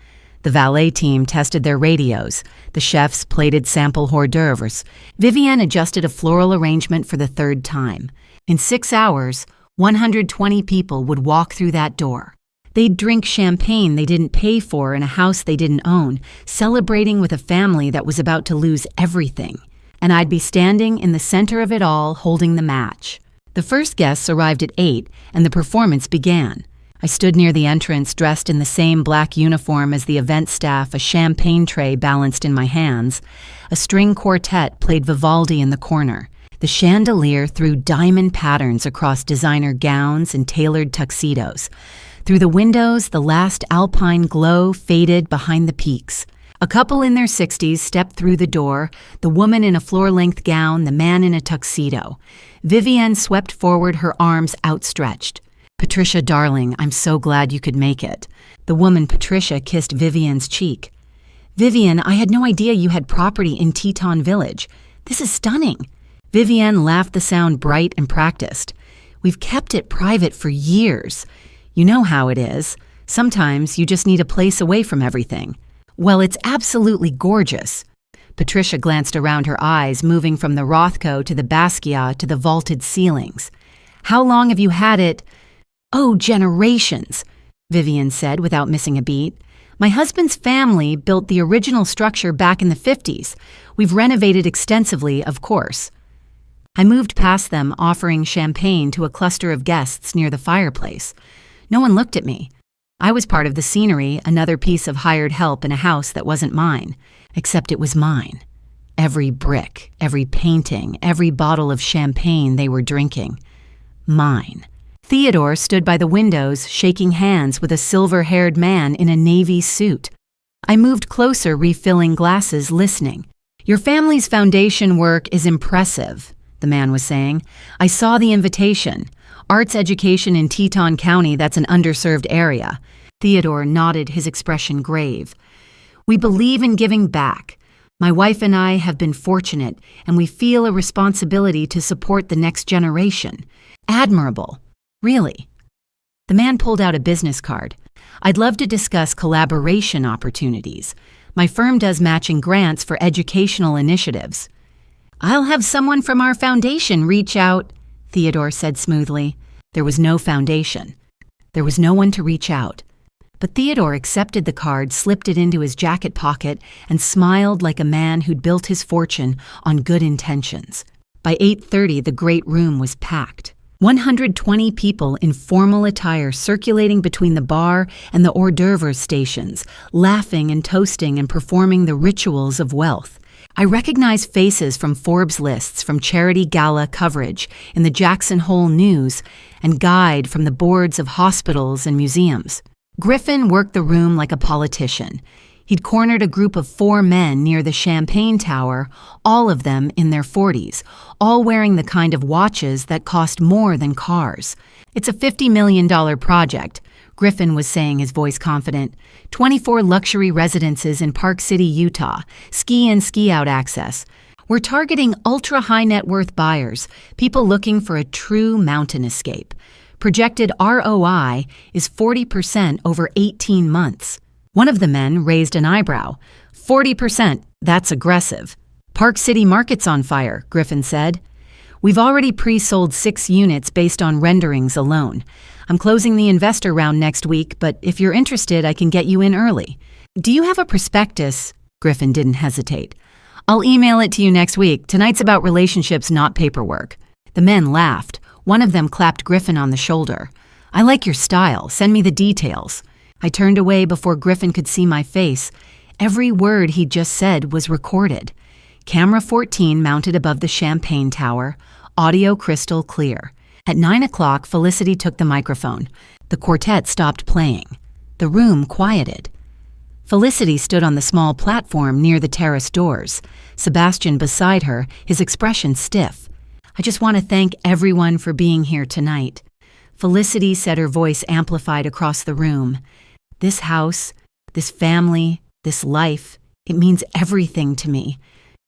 The valet team tested their radios. The chefs plated sample hors d'oeuvres. Vivienne adjusted a floral arrangement for the 3rd time. In 6 hours, 120 people would walk through that door. They'd drink champagne they didn't pay for in a house they didn't own, celebrating with a family that was about to lose everything. And I'd be standing in the center of it all, holding the match. The first guests arrived at 8, and the performance began. I stood near the entrance, dressed in the same black uniform as the event staff, a champagne tray balanced in my hands. A string quartet played Vivaldi in the corner. The chandelier threw diamond patterns across designer gowns and tailored tuxedos. Through the windows, the last alpine glow faded behind the peaks. A couple in their 60s stepped through the door, the woman in a floor-length gown, the man in a tuxedo. Vivienne swept forward, her arms outstretched. "Patricia, darling, I'm so glad you could make it." The woman, Patricia, kissed Vivienne's cheek. "Vivienne, I had no idea you had property in Teton Village. This is stunning." Vivienne laughed, the sound bright and practiced. "We've kept it private for years. You know how it is. Sometimes you just need a place away from everything." "Well, it's absolutely gorgeous." Patricia glanced around, her eyes moving from the Rothko to the Basquiat to the vaulted ceilings. "How long have you had it?" "Oh, generations," Vivienne said without missing a beat. "My husband's family built the original structure back in the 50s. We've renovated extensively, of course." I moved past them, offering champagne to a cluster of guests near the fireplace. No one looked at me. I was part of the scenery, another piece of hired help in a house that wasn't mine. Except it was mine. Every brick, every painting, every bottle of champagne they were drinking. Mine. Theodore stood by the windows, shaking hands with a silver-haired man in a navy suit. I moved closer, refilling glasses, listening. "Your family's foundation work is impressive," the man was saying. "I saw the invitation. Arts education in Teton County, that's an underserved area." Theodore nodded, his expression grave. "We believe in giving back. My wife and I have been fortunate, and we feel a responsibility to support the next generation. Admirable. Really." The man pulled out a business card. "I'd love to discuss collaboration opportunities. My firm does matching grants for educational initiatives." "I'll have someone from our foundation reach out," Theodore said smoothly. There was no foundation. There was no one to reach out. But Theodore accepted the card, slipped it into his jacket pocket, and smiled like a man who'd built his fortune on good intentions. By 8:30, the great room was packed. 120 people in formal attire circulating between the bar and the hors d'oeuvres stations, laughing and toasting and performing the rituals of wealth. I recognize faces from Forbes lists, from charity gala coverage in the Jackson Hole News, and guide from the boards of hospitals and museums. Griffin worked the room like a politician. He'd cornered a group of 4 men near the Champagne Tower, all of them in their 40s, all wearing the kind of watches that cost more than cars. It's a $50 million project, Griffin was saying, his voice confident. 24 luxury residences in Park City, Utah, ski and ski out access. We're targeting ultra-high net worth buyers, people looking for a true mountain escape. Projected ROI is 40% over 18 months. One of the men raised an eyebrow. 40%, that's aggressive. Park City market's on fire, Griffin said. We've already pre-sold 6 units based on renderings alone. I'm closing the investor round next week, but if you're interested, I can get you in early. Do you have a prospectus? Griffin didn't hesitate. I'll email it to you next week. Tonight's about relationships, not paperwork. The men laughed. One of them clapped Griffin on the shoulder. I like your style. Send me the details. I turned away before Griffin could see my face. Every word he'd just said was recorded. Camera 14 mounted above the Champagne Tower, audio crystal clear. At 9 o'clock, Felicity took the microphone. The quartet stopped playing. The room quieted. Felicity stood on the small platform near the terrace doors, Sebastian beside her, his expression stiff. I just want to thank everyone for being here tonight. Felicity said, her voice amplified across the room. This house, this family, this life, it means everything to me.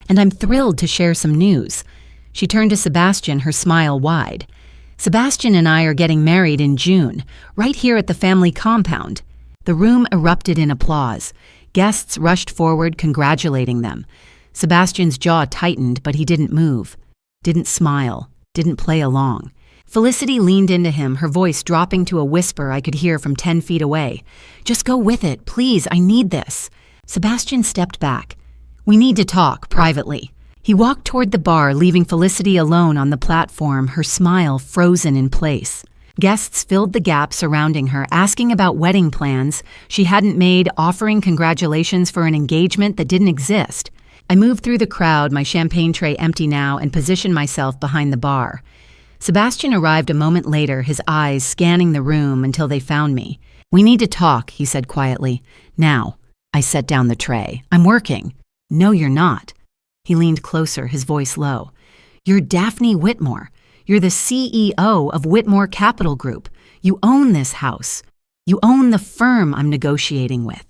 And I'm thrilled to share some news. She turned to Sebastian, her smile wide. Sebastian and I are getting married in June, right here at the family compound. The room erupted in applause. Guests rushed forward, congratulating them. Sebastian's jaw tightened, but he didn't move, didn't smile, didn't play along. Felicity leaned into him, her voice dropping to a whisper I could hear from 10 feet away. Just go with it, please, I need this. Sebastian stepped back. We need to talk, privately. He walked toward the bar, leaving Felicity alone on the platform, her smile frozen in place. Guests filled the gap surrounding her, asking about wedding plans she hadn't made, offering congratulations for an engagement that didn't exist. I moved through the crowd, my champagne tray empty now, and positioned myself behind the bar. Sebastian arrived a moment later, his eyes scanning the room until they found me. We need to talk, he said quietly. Now. I set down the tray. I'm working. No, you're not. He leaned closer, his voice low. You're Daphne Whitmore. You're the CEO of Whitmore Capital Group. You own this house. You own the firm I'm negotiating with.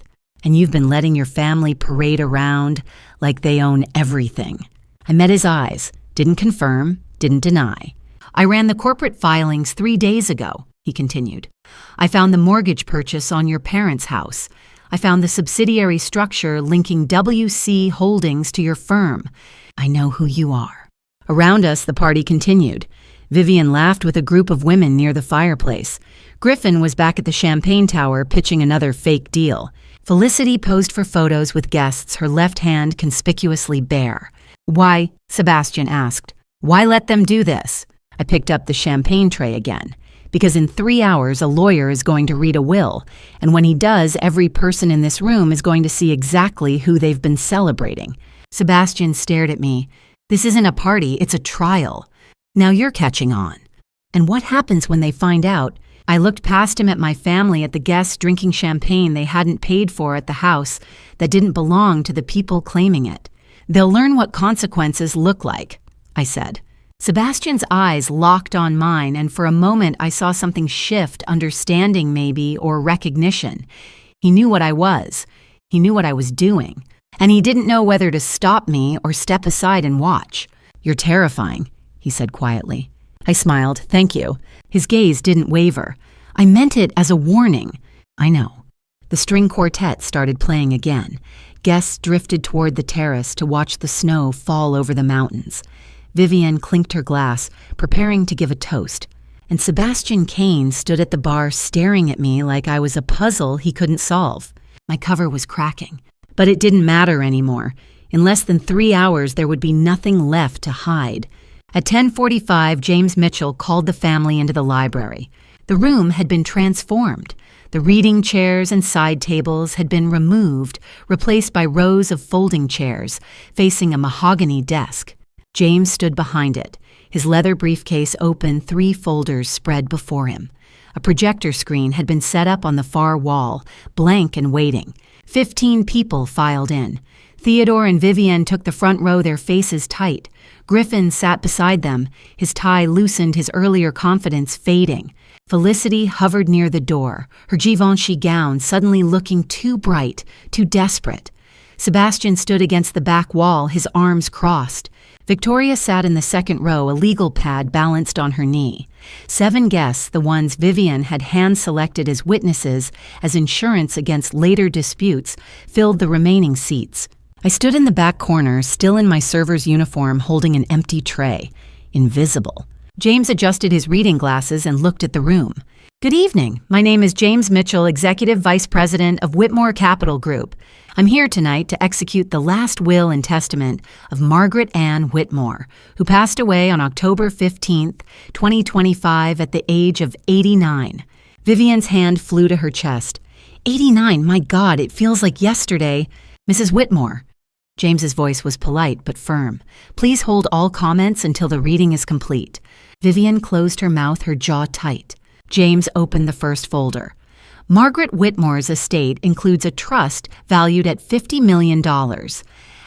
And you've been letting your family parade around like they own everything. I met his eyes, didn't confirm, didn't deny. I ran the corporate filings 3 days ago, he continued. I found the mortgage purchase on your parents' house. I found the subsidiary structure linking WC Holdings to your firm. I know who you are. Around us, the party continued. Vivian laughed with a group of women near the fireplace. Griffin was back at the Champagne Tower pitching another fake deal. Felicity posed for photos with guests, her left hand conspicuously bare. Why? Sebastian asked. Why let them do this? I picked up the champagne tray again. Because in 3 hours, a lawyer is going to read a will, and when he does, every person in this room is going to see exactly who they've been celebrating. Sebastian stared at me. This isn't a party, it's a trial. Now you're catching on. And what happens when they find out? I looked past him at my family, at the guests drinking champagne they hadn't paid for at the house that didn't belong to the people claiming it. They'll learn what consequences look like, I said. Sebastian's eyes locked on mine, and for a moment I saw something shift, understanding maybe, or recognition. He knew what I was. He knew what I was doing. And he didn't know whether to stop me or step aside and watch. You're terrifying, he said quietly. I smiled. Thank you. His gaze didn't waver. I meant it as a warning. I know. The string quartet started playing again. Guests drifted toward the terrace to watch the snow fall over the mountains. Vivian clinked her glass, preparing to give a toast, and Sebastian Kane stood at the bar staring at me like I was a puzzle he couldn't solve. My cover was cracking, but it didn't matter anymore. In less than 3 hours, there would be nothing left to hide. At 10:45, James Mitchell called the family into the library. The room had been transformed. The reading chairs and side tables had been removed, replaced by rows of folding chairs facing a mahogany desk. James stood behind it, his leather briefcase open, 3 folders spread before him. A projector screen had been set up on the far wall, blank and waiting. 15 people filed in. Theodore and Vivian took the front row, their faces tight. Griffin sat beside them, his tie loosened, his earlier confidence fading. Felicity hovered near the door, her Givenchy gown suddenly looking too bright, too desperate. Sebastian stood against the back wall, his arms crossed. Victoria sat in the second row, a legal pad balanced on her knee. 7 guests, the ones Vivian had hand-selected as witnesses, as insurance against later disputes, filled the remaining seats. I stood in the back corner, still in my server's uniform, holding an empty tray. Invisible. James adjusted his reading glasses and looked at the room. Good evening. My name is James Mitchell, Executive Vice President of Whitmore Capital Group. I'm here tonight to execute the last will and testament of Margaret Ann Whitmore, who passed away on October 15th, 2025 at the age of 89. Vivian's hand flew to her chest. 89, my God, it feels like yesterday. Mrs. Whitmore. James's voice was polite but firm. Please hold all comments until the reading is complete. Vivian closed her mouth, her jaw tight. James opened the first folder. Margaret Whitmore's estate includes a trust valued at $50 million.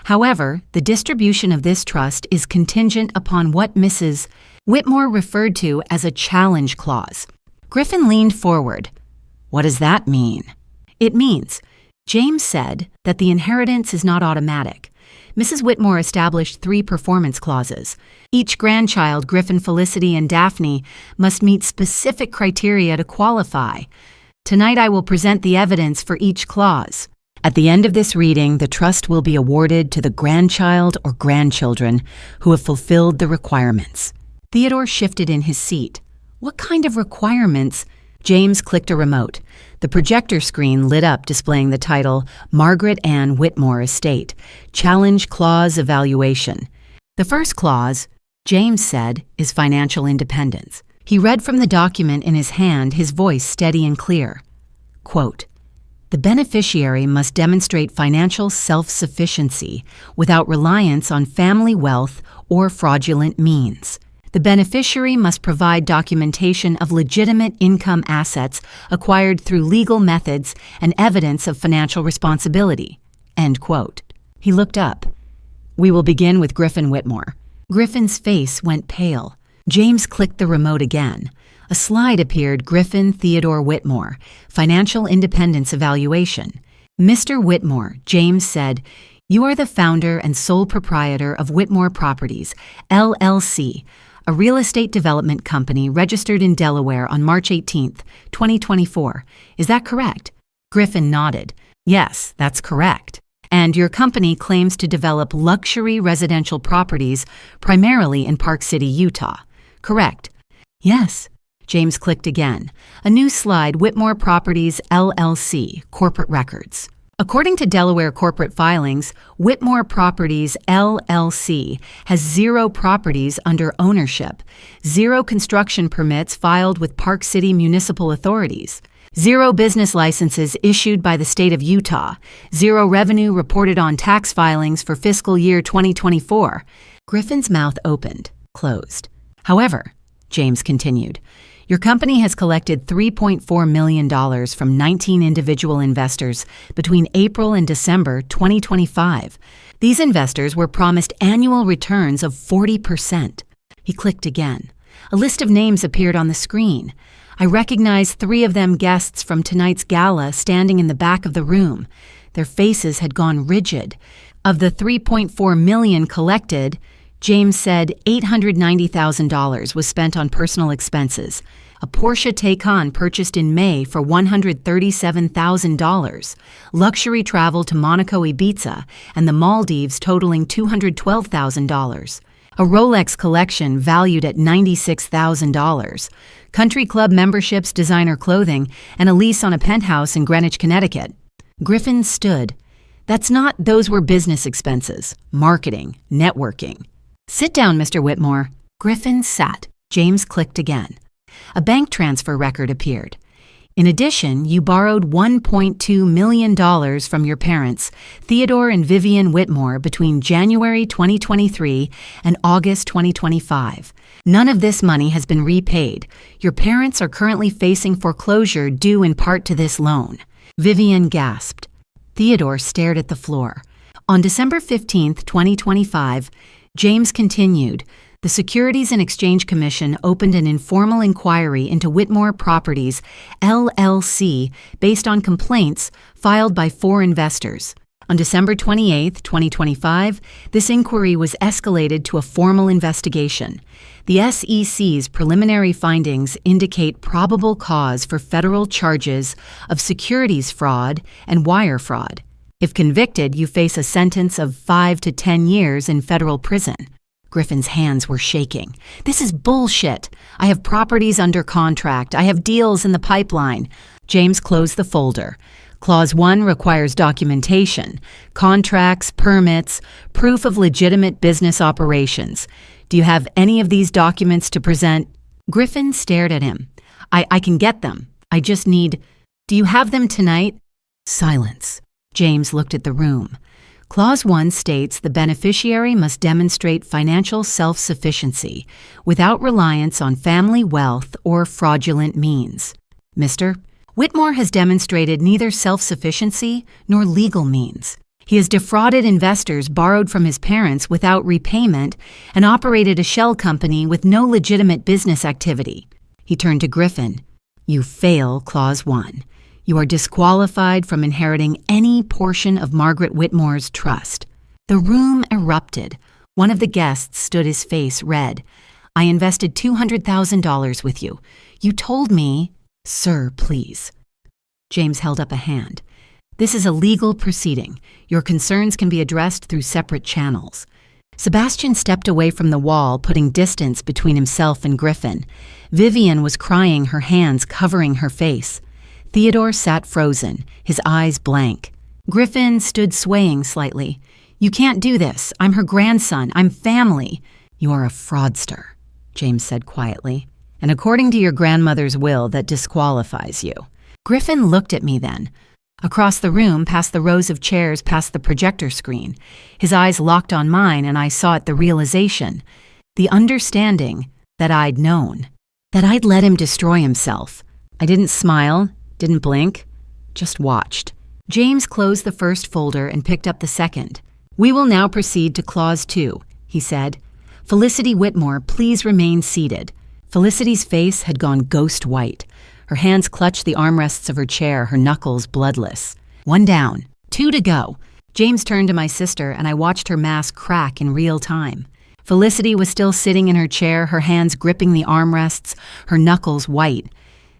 However, the distribution of this trust is contingent upon what Mrs. Whitmore referred to as a challenge clause. Griffin leaned forward. What does that mean? It means, James said, that the inheritance is not automatic. Mrs. Whitmore established 3 performance clauses. Each grandchild, Griffin, Felicity, and Daphne, must meet specific criteria to qualify. Tonight I will present the evidence for each clause. At the end of this reading, the trust will be awarded to the grandchild or grandchildren who have fulfilled the requirements. Theodore shifted in his seat. What kind of requirements? James clicked a remote. The projector screen lit up, displaying the title, Margaret Ann Whitmore Estate, Challenge Clause Evaluation. The first clause, James said, is financial independence. He read from the document in his hand, his voice steady and clear. Quote, the beneficiary must demonstrate financial self-sufficiency without reliance on family wealth or fraudulent means. The beneficiary must provide documentation of legitimate income assets acquired through legal methods and evidence of financial responsibility. End quote. He looked up. We will begin with Griffin Whitmore. Griffin's face went pale. James clicked the remote again. A slide appeared, Griffin Theodore Whitmore, Financial Independence Evaluation. Mr. Whitmore, James said, you are the founder and sole proprietor of Whitmore Properties, LLC, a real estate development company registered in Delaware on March 18, 2024. Is that correct? Griffin nodded. Yes, that's correct. And your company claims to develop luxury residential properties primarily in Park City, Utah. Correct. Yes. James clicked again. A new slide, Whitmore Properties, LLC, Corporate Records. According to Delaware corporate filings, Whitmore Properties, LLC has 0 properties under ownership, 0 construction permits filed with Park City municipal authorities, 0 business licenses issued by the state of Utah, 0 revenue reported on tax filings for fiscal year 2024. Griffin's mouth opened, closed. However, James continued, your company has collected $3.4 million from 19 individual investors between April and December 2025. These investors were promised annual returns of 40%. He clicked again. A list of names appeared on the screen. I recognized 3 of them guests from tonight's gala standing in the back of the room. Their faces had gone rigid. Of the $3.4 million collected, James said $890,000 was spent on personal expenses. A Porsche Taycan purchased in May for $137,000. Luxury travel to Monaco, Ibiza, and the Maldives totaling $212,000. A Rolex collection valued at $96,000. Country club memberships, designer clothing, and a lease on a penthouse in Greenwich, Connecticut. Griffin stood. Those were business expenses, marketing, networking. Sit down, Mr. Whitmore. Griffin sat. James clicked again. A bank transfer record appeared. In addition, you borrowed $1.2 million from your parents, Theodore and Vivian Whitmore, between January 2023 and August 2025. None of this money has been repaid. Your parents are currently facing foreclosure due in part to this loan. Vivian gasped. Theodore stared at the floor. On December 15, 2025, James continued. The Securities and Exchange Commission opened an informal inquiry into Whitmore Properties, LLC, based on complaints filed by 4 investors. On December 28, 2025, this inquiry was escalated to a formal investigation. The SEC's preliminary findings indicate probable cause for federal charges of securities fraud and wire fraud. If convicted, you face a sentence of 5 to 10 years in federal prison. Griffin's hands were shaking. This is bullshit. I have properties under contract. I have deals in the pipeline. James closed the folder. Clause 1 requires documentation, contracts, permits, proof of legitimate business operations. Do you have any of these documents to present? Griffin stared at him. I can get them. I just need... Do you have them tonight? Silence. James looked at the room. Clause 1 states the beneficiary must demonstrate financial self-sufficiency without reliance on family wealth or fraudulent means. Mr. Whitmore has demonstrated neither self-sufficiency nor legal means. He has defrauded investors borrowed from his parents without repayment and operated a shell company with no legitimate business activity. He turned to Griffin. You fail Clause 1. You are disqualified from inheriting any portion of Margaret Whitmore's trust. The room erupted. One of the guests stood his face red. I invested $200,000 with you. You told me... Sir, please. James held up a hand. This is a legal proceeding. Your concerns can be addressed through separate channels. Sebastian stepped away from the wall, putting distance between himself and Griffin. Vivian was crying, her hands covering her face. Theodore sat frozen, his eyes blank. Griffin stood swaying slightly. You can't do this. I'm her grandson. I'm family. You are a fraudster, James said quietly. And according to your grandmother's will, that disqualifies you. Griffin looked at me then. Across the room, past the rows of chairs, past the projector screen. His eyes locked on mine, and I saw it the realization, the understanding that I'd known, that I'd let him destroy himself. I didn't smile. Didn't blink, just watched. James closed the first folder and picked up the second. We will now proceed to Clause 2, he said. Felicity Whitmore, please remain seated. Felicity's face had gone ghost white. Her hands clutched the armrests of her chair, her knuckles bloodless. 1 down, 2 to go. James turned to my sister and I watched her mask crack in real time. Felicity was still sitting in her chair, her hands gripping the armrests, her knuckles white.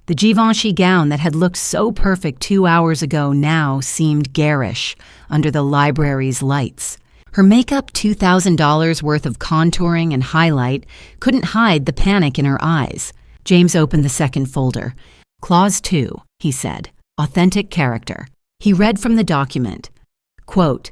The Givenchy gown that had looked so perfect 2 hours ago now seemed garish under the library's lights. Her makeup, $2,000 worth of contouring and highlight, couldn't hide the panic in her eyes. James opened the second folder. Clause 2, he said. Authentic character. He read from the document. Quote,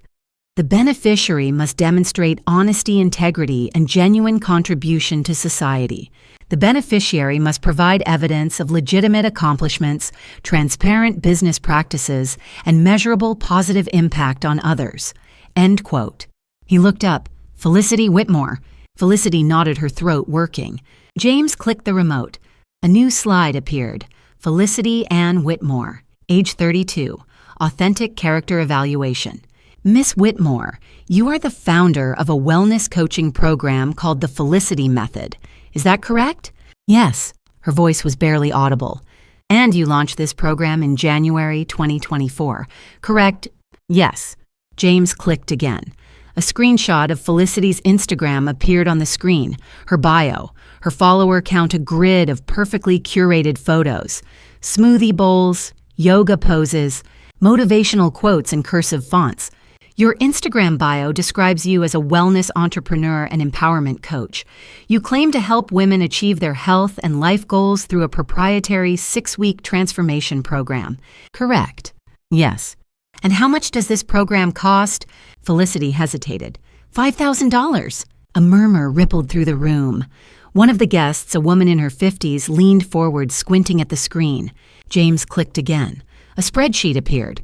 the beneficiary must demonstrate honesty, integrity, and genuine contribution to society. The beneficiary must provide evidence of legitimate accomplishments, transparent business practices, and measurable positive impact on others. End quote. He looked up. Felicity Whitmore. Felicity nodded, her throat working. James clicked the remote. A new slide appeared. Felicity Ann Whitmore, age 32. Authentic character evaluation. Miss Whitmore, you are the founder of a wellness coaching program called the Felicity Method. Is that correct? Yes. Her voice was barely audible. And you launched this program in January 2024. Correct? Yes. James clicked again. A screenshot of Felicity's Instagram appeared on the screen, her bio, her follower count a grid of perfectly curated photos, smoothie bowls, yoga poses, motivational quotes in cursive fonts. Your Instagram bio describes you as a wellness entrepreneur and empowerment coach. You claim to help women achieve their health and life goals through a proprietary 6-week transformation program. Correct. Yes. And how much does this program cost? Felicity hesitated. $5,000. A murmur rippled through the room. One of the guests, a woman in her 50s, leaned forward, squinting at the screen. James clicked again. A spreadsheet appeared.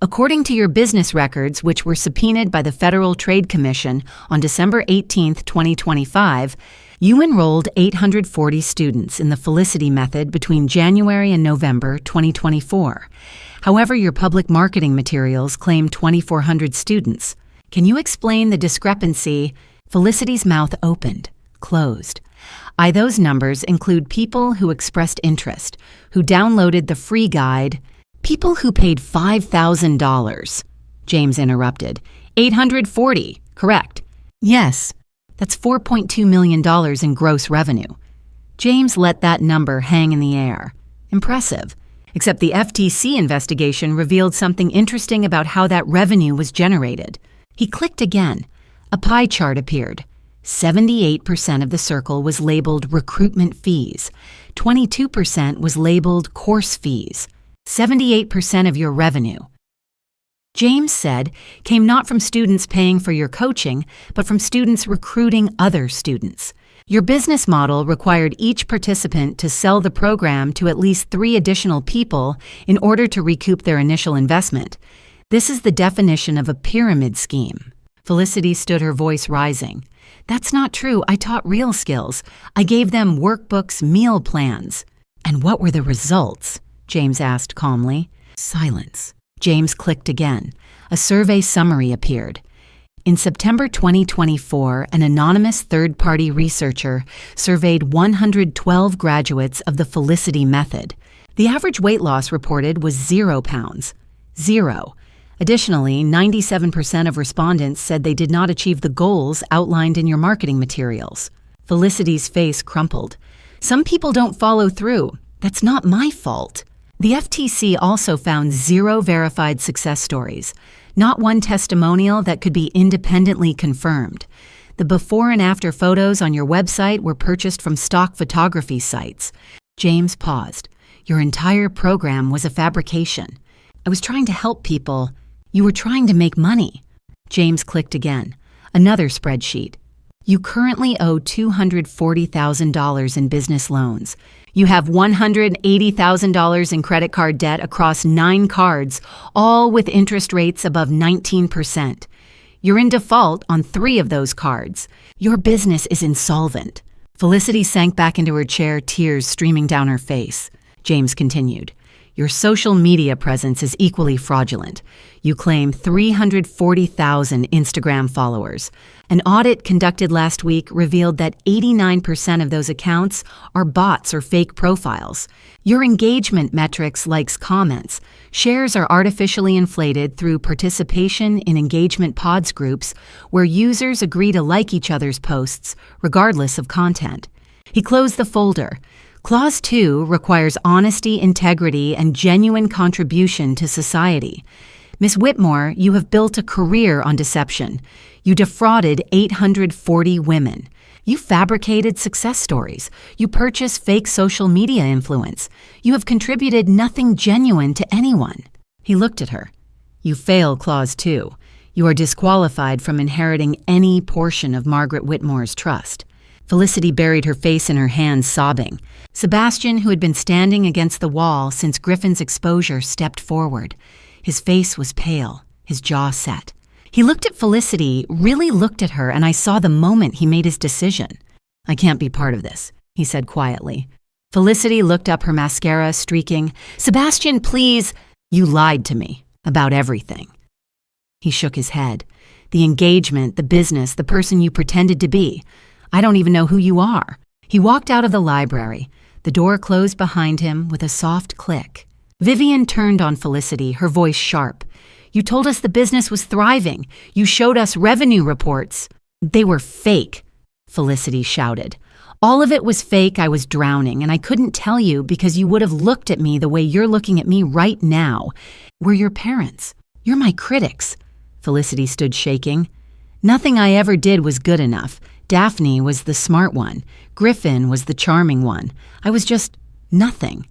According to your business records, which were subpoenaed by the Federal Trade Commission on December 18, 2025, you enrolled 840 students in the Felicity method between January and November 2024. However, your public marketing materials claim 2,400 students. Can you explain the discrepancy? Felicity's mouth opened, closed. Those numbers include people who expressed interest, who downloaded the free guide. People who paid $5,000. James interrupted. 840, correct. Yes, that's $4.2 million in gross revenue. James let that number hang in the air. Impressive. Except the FTC investigation revealed something interesting about how that revenue was generated. He clicked again. A pie chart appeared. 78% of the circle was labeled recruitment fees. 22% was labeled course fees. 78% of your revenue, James said, came not from students paying for your coaching, but from students recruiting other students. Your business model required each participant to sell the program to at least 3 additional people in order to recoup their initial investment. This is the definition of a pyramid scheme. Felicity stood, her voice rising. That's not true. I taught real skills. I gave them workbooks, meal plans. And what were the results? James asked calmly. Silence. James clicked again. A survey summary appeared. In September 2024, an anonymous third-party researcher surveyed 112 graduates of the Felicity method. The average weight loss reported was 0 pounds. 0. Additionally, 97% of respondents said they did not achieve the goals outlined in your marketing materials. Felicity's face crumpled. Some people don't follow through. That's not my fault. The FTC also found 0 verified success stories, not one testimonial that could be independently confirmed. The before and after photos on your website were purchased from stock photography sites. James paused. Your entire program was a fabrication. I was trying to help people. You were trying to make money. James clicked again. Another spreadsheet. You currently owe $240,000 in business loans. You have $180,000 in credit card debt across 9 cards, all with interest rates above 19%. You're in default on 3 of those cards. Your business is insolvent. Felicity sank back into her chair, tears streaming down her face. James continued. Your social media presence is equally fraudulent. You claim 340,000 Instagram followers. An audit conducted last week revealed that 89% of those accounts are bots or fake profiles. Your engagement metrics, likes, comments, shares are artificially inflated through participation in engagement pods groups where users agree to like each other's posts regardless of content. He closed the folder. Clause 2 requires honesty, integrity, and genuine contribution to society. Ms. Whitmore, you have built a career on deception. You defrauded 840 women. You fabricated success stories. You purchased fake social media influence. You have contributed nothing genuine to anyone. He looked at her. You fail Clause 2. You are disqualified from inheriting any portion of Margaret Whitmore's trust. Felicity buried her face in her hands, sobbing. Sebastian, who had been standing against the wall since Griffin's exposure, stepped forward. His face was pale, his jaw set. He looked at Felicity, really looked at her, and I saw the moment he made his decision. I can't be part of this, he said quietly. Felicity looked up, her mascara streaking. Sebastian, please. You lied to me about everything. He shook his head. The engagement, the business, the person you pretended to be. I don't even know who you are. He walked out of the library. The door closed behind him with a soft click. Vivian turned on Felicity, her voice sharp. You told us the business was thriving. You showed us revenue reports. They were fake, Felicity shouted. All of it was fake. I was drowning, and I couldn't tell you because you would have looked at me the way you're looking at me right now. We're your parents. You're my critics. Felicity stood shaking. Nothing I ever did was good enough. Daphne was the smart one. Griffin was the charming one. I was just nothing.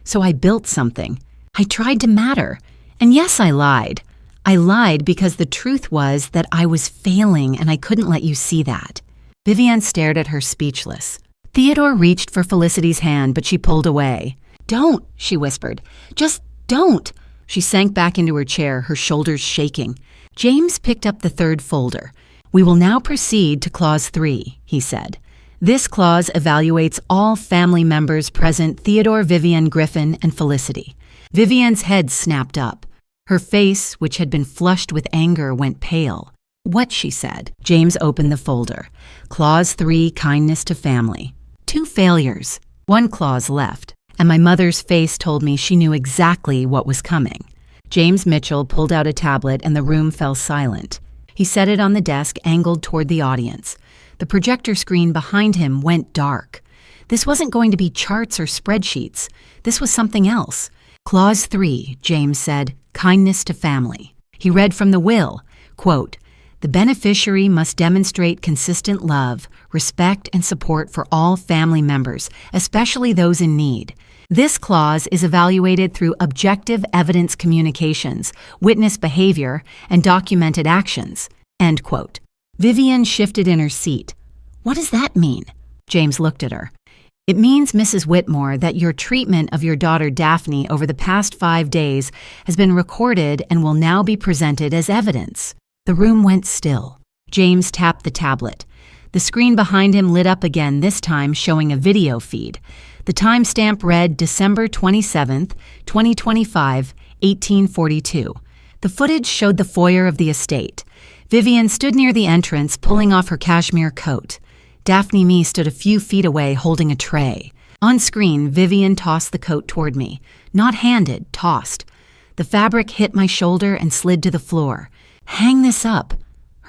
So I built something. I tried to matter. And yes, I lied. I lied because the truth was that I was failing and I couldn't let you see that. Vivian stared at her speechless. Theodore reached for Felicity's hand, but she pulled away. "Don't," she whispered. "Just don't." She sank back into her chair, her shoulders shaking. James picked up the third folder. "We will now proceed to Clause 3, he said. "This clause evaluates all family members present: Theodore, Vivian, Griffin, and Felicity." Vivian's head snapped up. Her face, which had been flushed with anger, went pale. "What?" she said. James opened the folder. Clause 3, kindness to family. 2 failures. 1 clause left, and my mother's face told me she knew exactly what was coming. James Mitchell pulled out a tablet and the room fell silent. He set it on the desk, angled toward the audience. The projector screen behind him went dark. This wasn't going to be charts or spreadsheets. This was something else. Clause 3, James said, kindness to family. He read from the will, quote, "The beneficiary must demonstrate consistent love, respect, and support for all family members, especially those in need. This clause is evaluated through objective evidence communications, witness behavior, and documented actions." End quote. Vivian shifted in her seat. "What does that mean?" James looked at her. "It means, Mrs. Whitmore, that your treatment of your daughter Daphne over the past 5 days has been recorded and will now be presented as evidence." The room went still. James tapped the tablet. The screen behind him lit up again, this time showing a video feed. The timestamp read December 27th, 2025, 1842. The footage showed the foyer of the estate. Vivian stood near the entrance, pulling off her cashmere coat. Daphne Mee stood a few feet away, holding a tray. On screen, Vivian tossed the coat toward me. Not handed, tossed. The fabric hit my shoulder and slid to the floor. "Hang this up."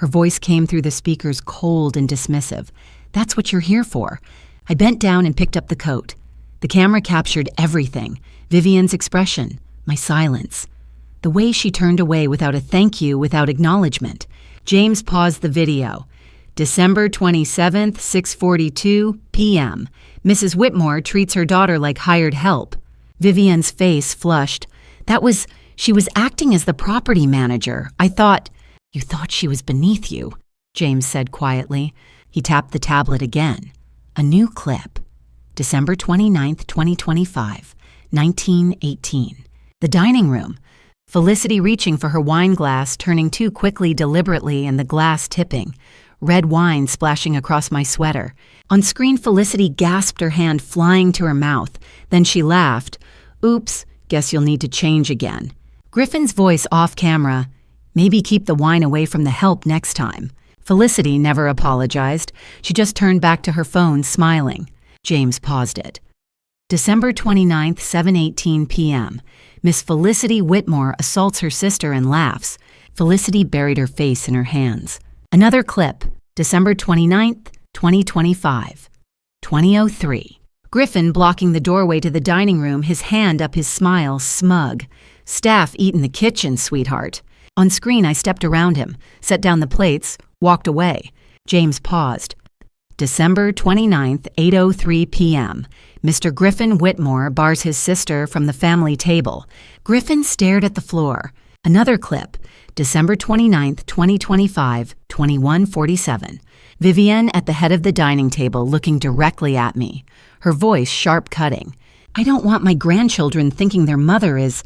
Her voice came through the speakers, cold and dismissive. "That's what you're here for." I bent down and picked up the coat. The camera captured everything. Vivian's expression, my silence. The way she turned away without a thank you, without acknowledgement. James paused the video. December 27th, 6:42 p.m. Mrs. Whitmore treats her daughter like hired help. Vivian's face flushed. She was acting as the property manager. You thought she was beneath you, James said quietly. He tapped the tablet again. A new clip. December 29th, 2025, 1918. The dining room. Felicity reaching for her wine glass, turning too quickly deliberately, and the glass tipping. Red wine splashing across my sweater. On screen, Felicity gasped, her hand flying to her mouth. Then she laughed. "Oops, guess you'll need to change again." Griffin's voice off camera. "Maybe keep the wine away from the help next time." Felicity never apologized. She just turned back to her phone, smiling. James paused it. December 29th, 7:18 p.m. Miss Felicity Whitmore assaults her sister and laughs. Felicity buried her face in her hands. Another clip. December 29th, 2025, 20:03. Griffin blocking the doorway to the dining room, his hand up, his smile smug. "Staff eat in the kitchen, sweetheart." On screen, I stepped around him, set down the plates, walked away. James paused. December 29th, 8:03 p.m. Mr. Griffin Whitmore bars his sister from the family table. Griffin stared at the floor. Another clip. December 29th, 2025, 21:47. Vivian at the head of the dining table, looking directly at me. Her voice sharp-cutting. "I don't want my grandchildren thinking their mother is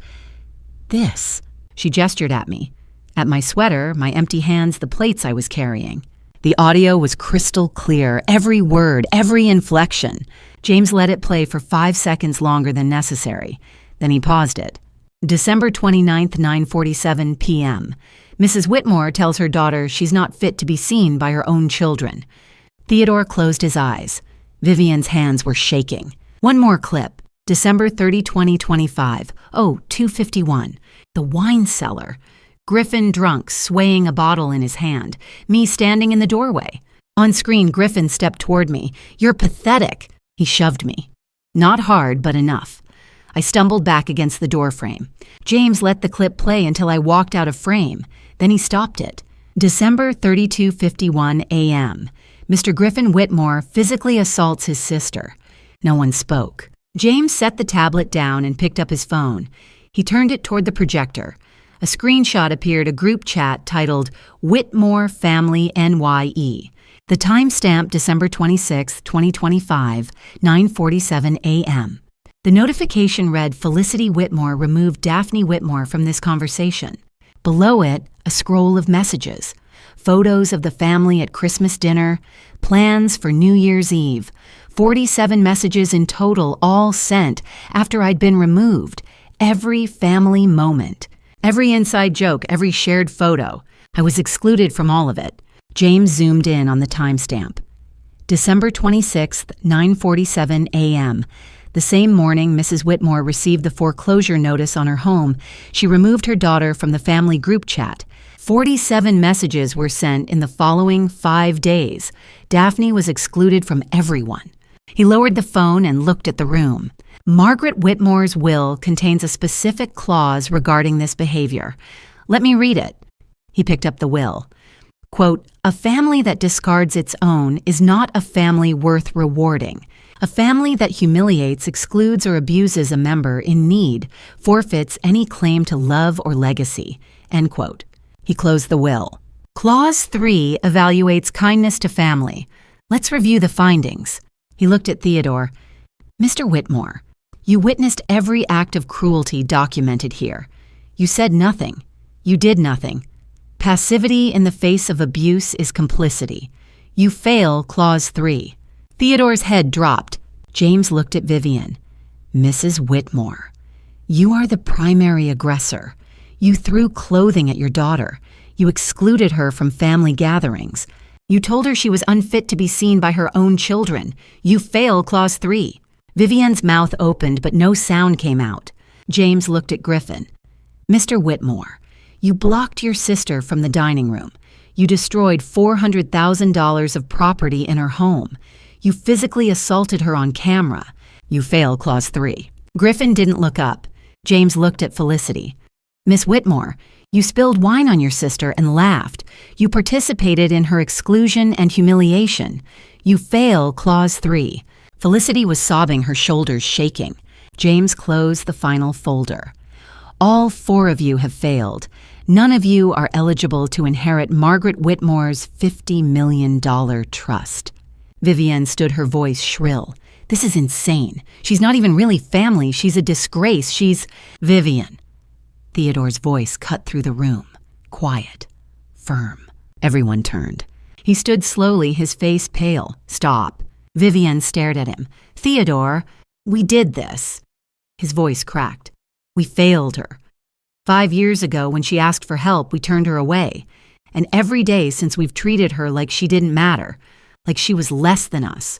this." She gestured at me. At my sweater, my empty hands, the plates I was carrying. The audio was crystal clear, every word, every inflection. James let it play for 5 seconds longer than necessary. Then he paused it. December 29th, 9:47 p.m. Mrs. Whitmore tells her daughter she's not fit to be seen by her own children. Theodore closed his eyes. Vivian's hands were shaking. One more clip. December 30, 2025. 2:51. The wine cellar. Griffin drunk, swaying a bottle in his hand. Me standing in the doorway. On screen, Griffin stepped toward me. "You're pathetic." He shoved me. Not hard, but enough. I stumbled back against the doorframe. James let the clip play until I walked out of frame. Then he stopped it. December 32:51 a.m. Mr. Griffin Whitmore physically assaults his sister. No one spoke. James set the tablet down and picked up his phone. He turned it toward the projector. A screenshot appeared, a group chat titled Whitmore Family NYE. The timestamp December 26, 2025, 9:47 a.m. The notification read Felicity Whitmore removed Daphne Whitmore from this conversation. Below it, a scroll of messages. Photos of the family at Christmas dinner, plans for New Year's Eve. 47 messages in total, all sent after I'd been removed. Every family moment. Every inside joke, every shared photo. I was excluded from all of it. James zoomed in on the timestamp. December 26th, 9:47 a.m. The same morning Mrs. Whitmore received the foreclosure notice on her home, she removed her daughter from the family group chat. 47 messages were sent in the following 5 days. Daphne was excluded from everyone. He lowered the phone and looked at the room. Margaret Whitmore's will contains a specific clause regarding this behavior. Let me read it. He picked up the will. Quote, "A family that discards its own is not a family worth rewarding. A family that humiliates, excludes, or abuses a member in need forfeits any claim to love or legacy." End quote. He closed the will. Clause 3 evaluates kindness to family. Let's review the findings. He looked at Theodore. Mr. Whitmore, you witnessed every act of cruelty documented here. You said nothing. You did nothing. Passivity in the face of abuse is complicity. You fail Clause 3. Theodore's head dropped. James looked at Vivian. Mrs. Whitmore, you are the primary aggressor. You threw clothing at your daughter. You excluded her from family gatherings. You told her she was unfit to be seen by her own children. You fail Clause 3. Vivian's mouth opened, but no sound came out. James looked at Griffin. Mr. Whitmore, you blocked your sister from the dining room. You destroyed $400,000 of property in her home. You physically assaulted her on camera. You fail Clause 3. Griffin didn't look up. James looked at Felicity. Miss Whitmore, you spilled wine on your sister and laughed. You participated in her exclusion and humiliation. You fail Clause 3. Felicity was sobbing, her shoulders shaking. James closed the final folder. All 4 of you have failed. None of you are eligible to inherit Margaret Whitmore's $50 million trust. Vivian stood, her voice shrill. This is insane. She's not even really family. She's a disgrace. She's... Vivian. Theodore's voice cut through the room. Quiet. Firm. Everyone turned. He stood slowly, his face pale. Stop. Vivian stared at him. Theodore, we did this. His voice cracked. We failed her. 5 years ago, when she asked for help, we turned her away. And every day since we've treated her like she didn't matter, like she was less than us.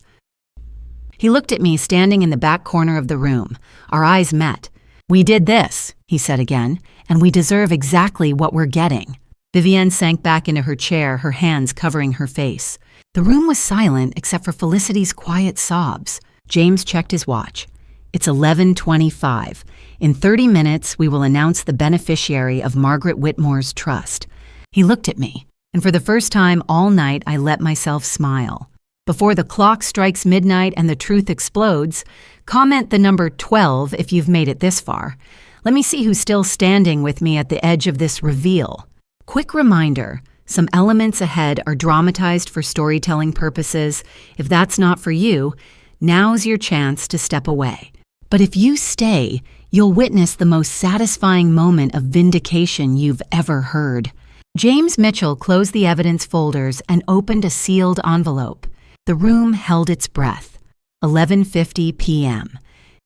He looked at me standing in the back corner of the room. Our eyes met. We did this, he said again, and we deserve exactly what we're getting. Vivian sank back into her chair, her hands covering her face. The room was silent except for Felicity's quiet sobs. James checked his watch. It's 11:25. In 30 minutes, we will announce the beneficiary of Margaret Whitmore's trust. He looked at me, and for the first time all night, I let myself smile. Before the clock strikes midnight and the truth explodes, comment the number 12 if you've made it this far. Let me see who's still standing with me at the edge of this reveal. Quick reminder, some elements ahead are dramatized for storytelling purposes. If that's not for you, now's your chance to step away. But if you stay, you'll witness the most satisfying moment of vindication you've ever heard. James Mitchell closed the evidence folders and opened a sealed envelope. The room held its breath. 11:50 p.m.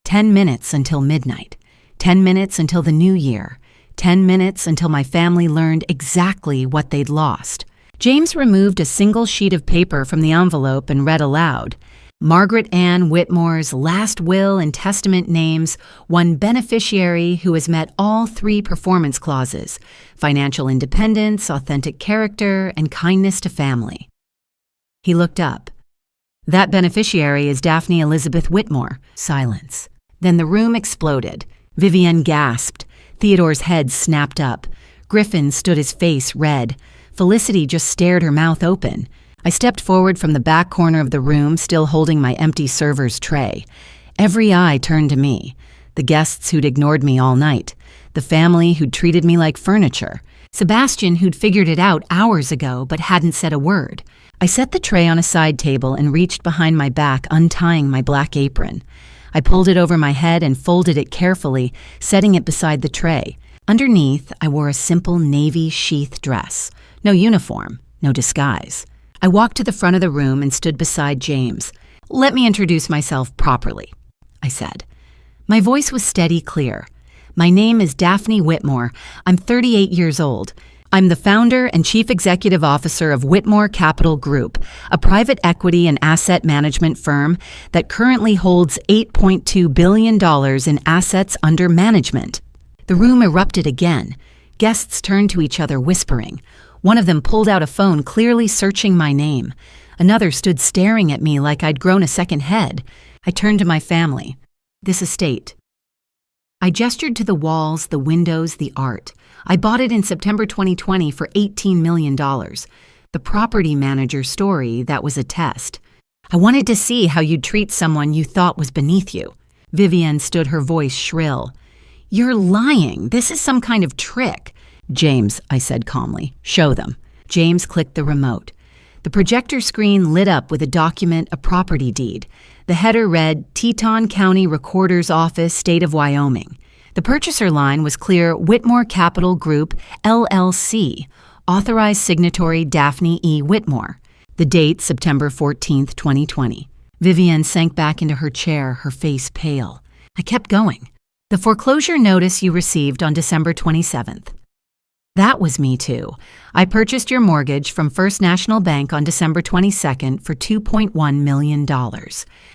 10 minutes until midnight. 10 minutes until the new year. 10 minutes until my family learned exactly what they'd lost. James removed a single sheet of paper from the envelope and read aloud. Margaret Ann Whitmore's last will and testament names one beneficiary who has met all 3 performance clauses: financial independence, authentic character, and kindness to family. He looked up. That beneficiary is Daphne Elizabeth Whitmore. Silence. Then the room exploded. Vivian gasped. Theodore's head snapped up. Griffin stood, his face red. Felicity just stared, her mouth open. I stepped forward from the back corner of the room, still holding my empty server's tray. Every eye turned to me. The guests who'd ignored me all night. The family who'd treated me like furniture. Sebastian, who'd figured it out hours ago but hadn't said a word. I set the tray on a side table and reached behind my back, untying my black apron. I pulled it over my head and folded it carefully, setting it beside the tray. Underneath, I wore a simple navy sheath dress. No uniform, no disguise. I walked to the front of the room and stood beside James. "Let me introduce myself properly," I said. My voice was steady, clear. "My name is Daphne Whitmore. I'm 38 years old. I'm the founder and chief executive officer of Whitmore Capital Group, a private equity and asset management firm that currently holds $8.2 billion in assets under management." The room erupted again. Guests turned to each other, whispering. One of them pulled out a phone, clearly searching my name. Another stood staring at me like I'd grown a second head. I turned to my family. "This estate." I gestured to the walls, the windows, the art. I bought it in September 2020 for $18 million. The property manager's story, that was a test. "I wanted to see how you'd treat someone you thought was beneath you." Vivienne stood, her voice shrill. "You're lying. This is some kind of trick." "James," I said calmly, "show them." James clicked the remote. The projector screen lit up with a document, a property deed. The header read, "Teton County Recorder's Office, State of Wyoming." The purchaser line was clear, "Whitmore Capital Group, LLC, authorized signatory Daphne E. Whitmore." The date, September 14th, 2020. Vivienne sank back into her chair, her face pale. I kept going. "The foreclosure notice you received on December 27th. That was me too. I purchased your mortgage from First National Bank on December 22nd for $2.1 million.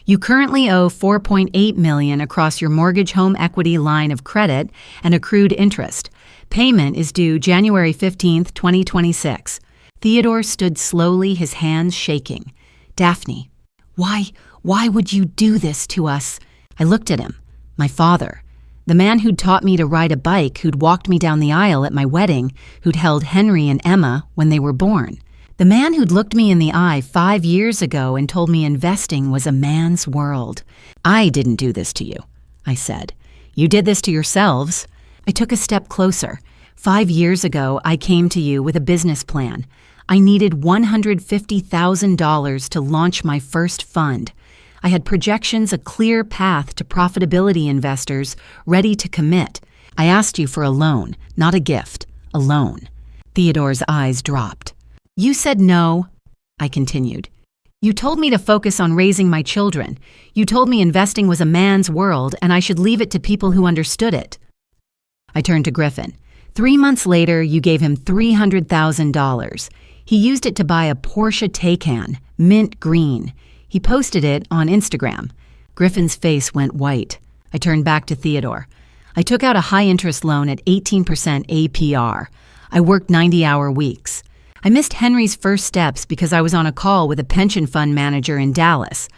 You currently owe $4.8 million across your mortgage home equity line of credit and accrued interest. Payment is due January 15th, 2026. Theodore stood slowly, his hands shaking. "Daphne, why would you do this to us?" I looked at him. My father. The man who'd taught me to ride a bike, who'd walked me down the aisle at my wedding, who'd held Henry and Emma when they were born. The man who'd looked me in the eye 5 years ago and told me investing was a man's world. "I didn't do this to you," I said. "You did this to yourselves." I took a step closer. 5 years ago, I came to you with a business plan. I needed $150,000 to launch my first fund. I had projections, a clear path to profitability, investors ready to commit. I asked you for a loan, not a gift, a loan. Theodore's eyes dropped. "You said no," I continued. "You told me to focus on raising my children. You told me investing was a man's world and I should leave it to people who understood it." I turned to Griffin. 3 months later, you gave him $300,000. He used it to buy a Porsche Taycan, mint green. He posted it on Instagram. Griffin's face went white. I turned back to Theodore. "I took out a high-interest loan at 18% APR. I worked 90-hour weeks. I missed Henry's first steps because I was on a call with a pension fund manager in Dallas.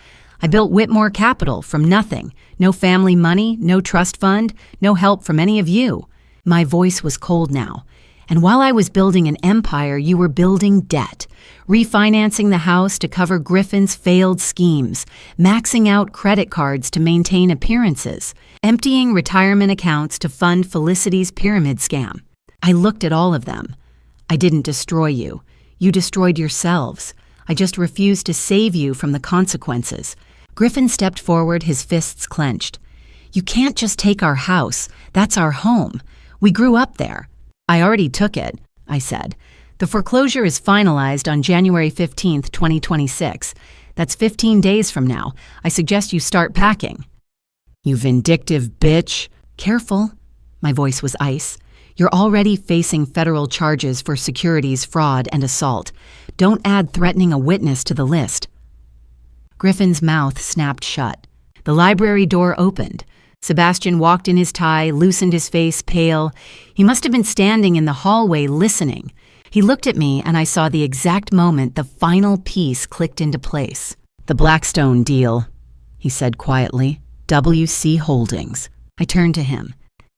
I built Whitmore Capital from nothing. No family money, no trust fund, no help from any of you." My voice was cold now. "And while I was building an empire, you were building debt, refinancing the house to cover Griffin's failed schemes, maxing out credit cards to maintain appearances, emptying retirement accounts to fund Felicity's pyramid scam. I looked at all of them. I didn't destroy you. You destroyed yourselves. I just refused to save you from the consequences." Griffin stepped forward, his fists clenched. "You can't just take our house. That's our home. We grew up there." "I already took it," I said. "The foreclosure is finalized on January 15th, 2026. That's 15 days from now. I suggest you start packing." "You vindictive bitch." "Careful." My voice was ice. "You're already facing federal charges for securities fraud and assault. Don't add threatening a witness to the list." Griffin's mouth snapped shut. The library door opened. Sebastian walked in his tie, loosened his face, pale. He must have been standing in the hallway listening. He looked at me, and I saw the exact moment the final piece clicked into place. "The Blackstone deal," he said quietly. "WC Holdings." I turned to him.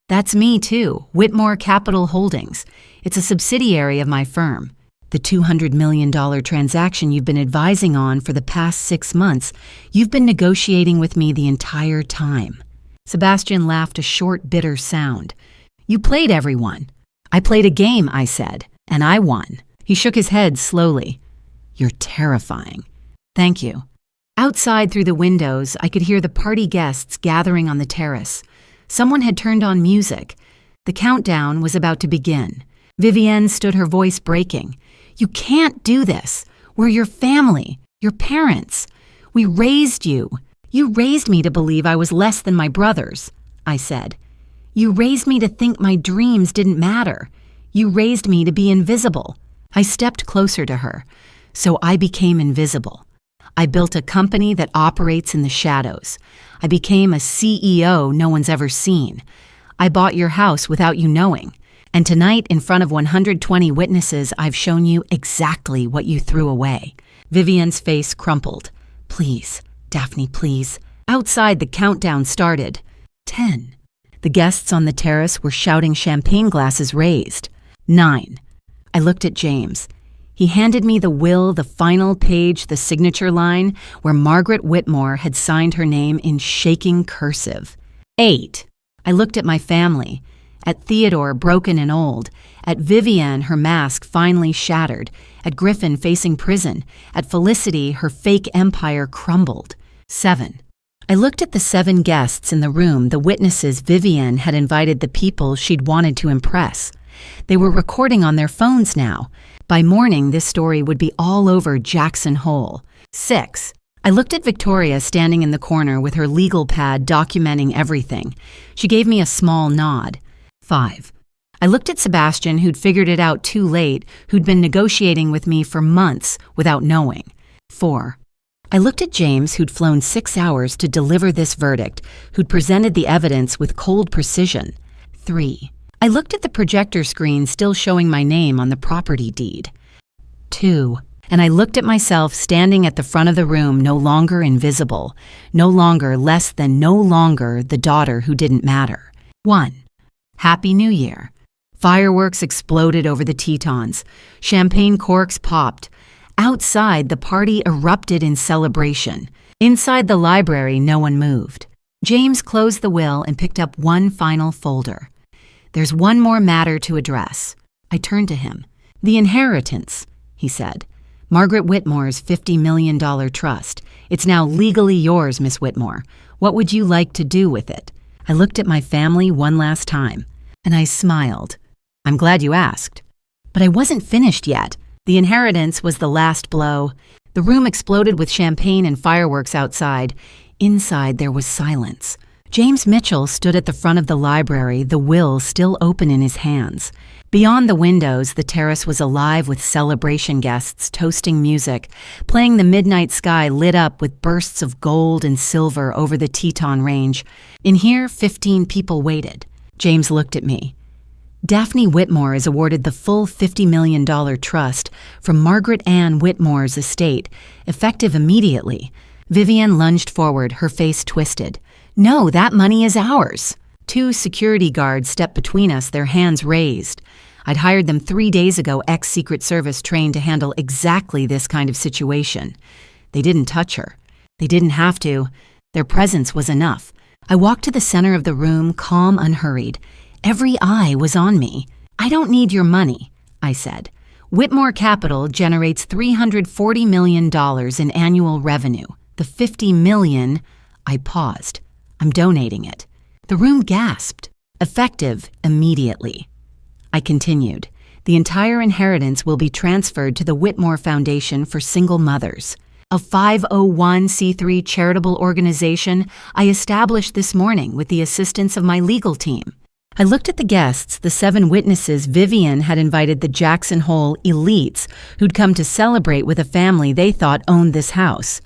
"That's me too, Whitmore Capital Holdings. It's a subsidiary of my firm. The $200 million transaction you've been advising on for the past 6 months, you've been negotiating with me the entire time." Sebastian laughed, a short, bitter sound. "You played everyone." "I played a game," I said, "and I won." He shook his head slowly. You're terrifying. Thank you. Outside through the windows, I could hear the party guests gathering on the terrace. Someone had turned on music. The countdown was about to begin. Vivienne stood, her voice breaking. You can't do this. We're your family, your parents. We raised you. You raised me to believe I was less than my brothers, I said. You raised me to think my dreams didn't matter. You raised me to be invisible. I stepped closer to her. So I became invisible. I built a company that operates in the shadows. I became a CEO no one's ever seen. I bought your house without you knowing. And tonight, in front of 120 witnesses, I've shown you exactly what you threw away. Vivienne's face crumpled. Please, Daphne, please. Outside, the countdown started. 10. The guests on the terrace were shouting, champagne glasses raised. 9. I looked at James. He handed me the will, the final page, the signature line, where Margaret Whitmore had signed her name in shaking cursive. 8. I looked at my family, at Theodore, broken and old, at Vivienne, her mask finally shattered, at Griffin facing prison, at Felicity, her fake empire crumbled. 7. I looked at the 7 guests in the room, the witnesses Vivienne had invited, the people she'd wanted to impress. They were recording on their phones now. By morning, this story would be all over Jackson Hole. 6. I looked at Victoria standing in the corner with her legal pad documenting everything. She gave me a small nod. 5. I looked at Sebastian, who'd figured it out too late, who'd been negotiating with me for months without knowing. 4. I looked at James, who'd flown 6 hours to deliver this verdict, who'd presented the evidence with cold precision. 3. I looked at the projector screen still showing my name on the property deed. 2. And I looked at myself standing at the front of the room, no longer invisible, no longer less than no longer the daughter who didn't matter. 1. Happy New Year. Fireworks exploded over the Tetons. Champagne corks popped. Outside, the party erupted in celebration. Inside the library, no one moved. James closed the will and picked up one final folder. There's one more matter to address. I turned to him. The inheritance, he said. Margaret Whitmore's $50 million trust. It's now legally yours, Miss Whitmore. What would you like to do with it? I looked at my family one last time, and I smiled. I'm glad you asked. But I wasn't finished yet. The inheritance was the last blow. The room exploded with champagne and fireworks outside. Inside, there was silence. James Mitchell stood at the front of the library, the will still open in his hands. Beyond the windows, the terrace was alive with celebration guests toasting music, playing the midnight sky lit up with bursts of gold and silver over the Teton Range. In here, 15 people waited. James looked at me. Daphne Whitmore is awarded the full $50 million trust from Margaret Ann Whitmore's estate, effective immediately. Vivienne lunged forward, her face twisted. No, that money is ours. 2 security guards stepped between us, their hands raised. I'd hired them 3 days ago, ex-Secret Service trained to handle exactly this kind of situation. They didn't touch her. They didn't have to. Their presence was enough. I walked to the center of the room, calm, unhurried. Every eye was on me. I don't need your money, I said. Whitmore Capital generates $340 million in annual revenue. The $50 million, I paused. I'm donating it. The room gasped. Effective immediately. I continued. The entire inheritance will be transferred to the Whitmore Foundation for Single Mothers, a 501c3 charitable organization I established this morning with the assistance of my legal team. I looked at the guests, the 7 witnesses Vivienne had invited, the Jackson Hole elites who'd come to celebrate with a family they thought owned this house.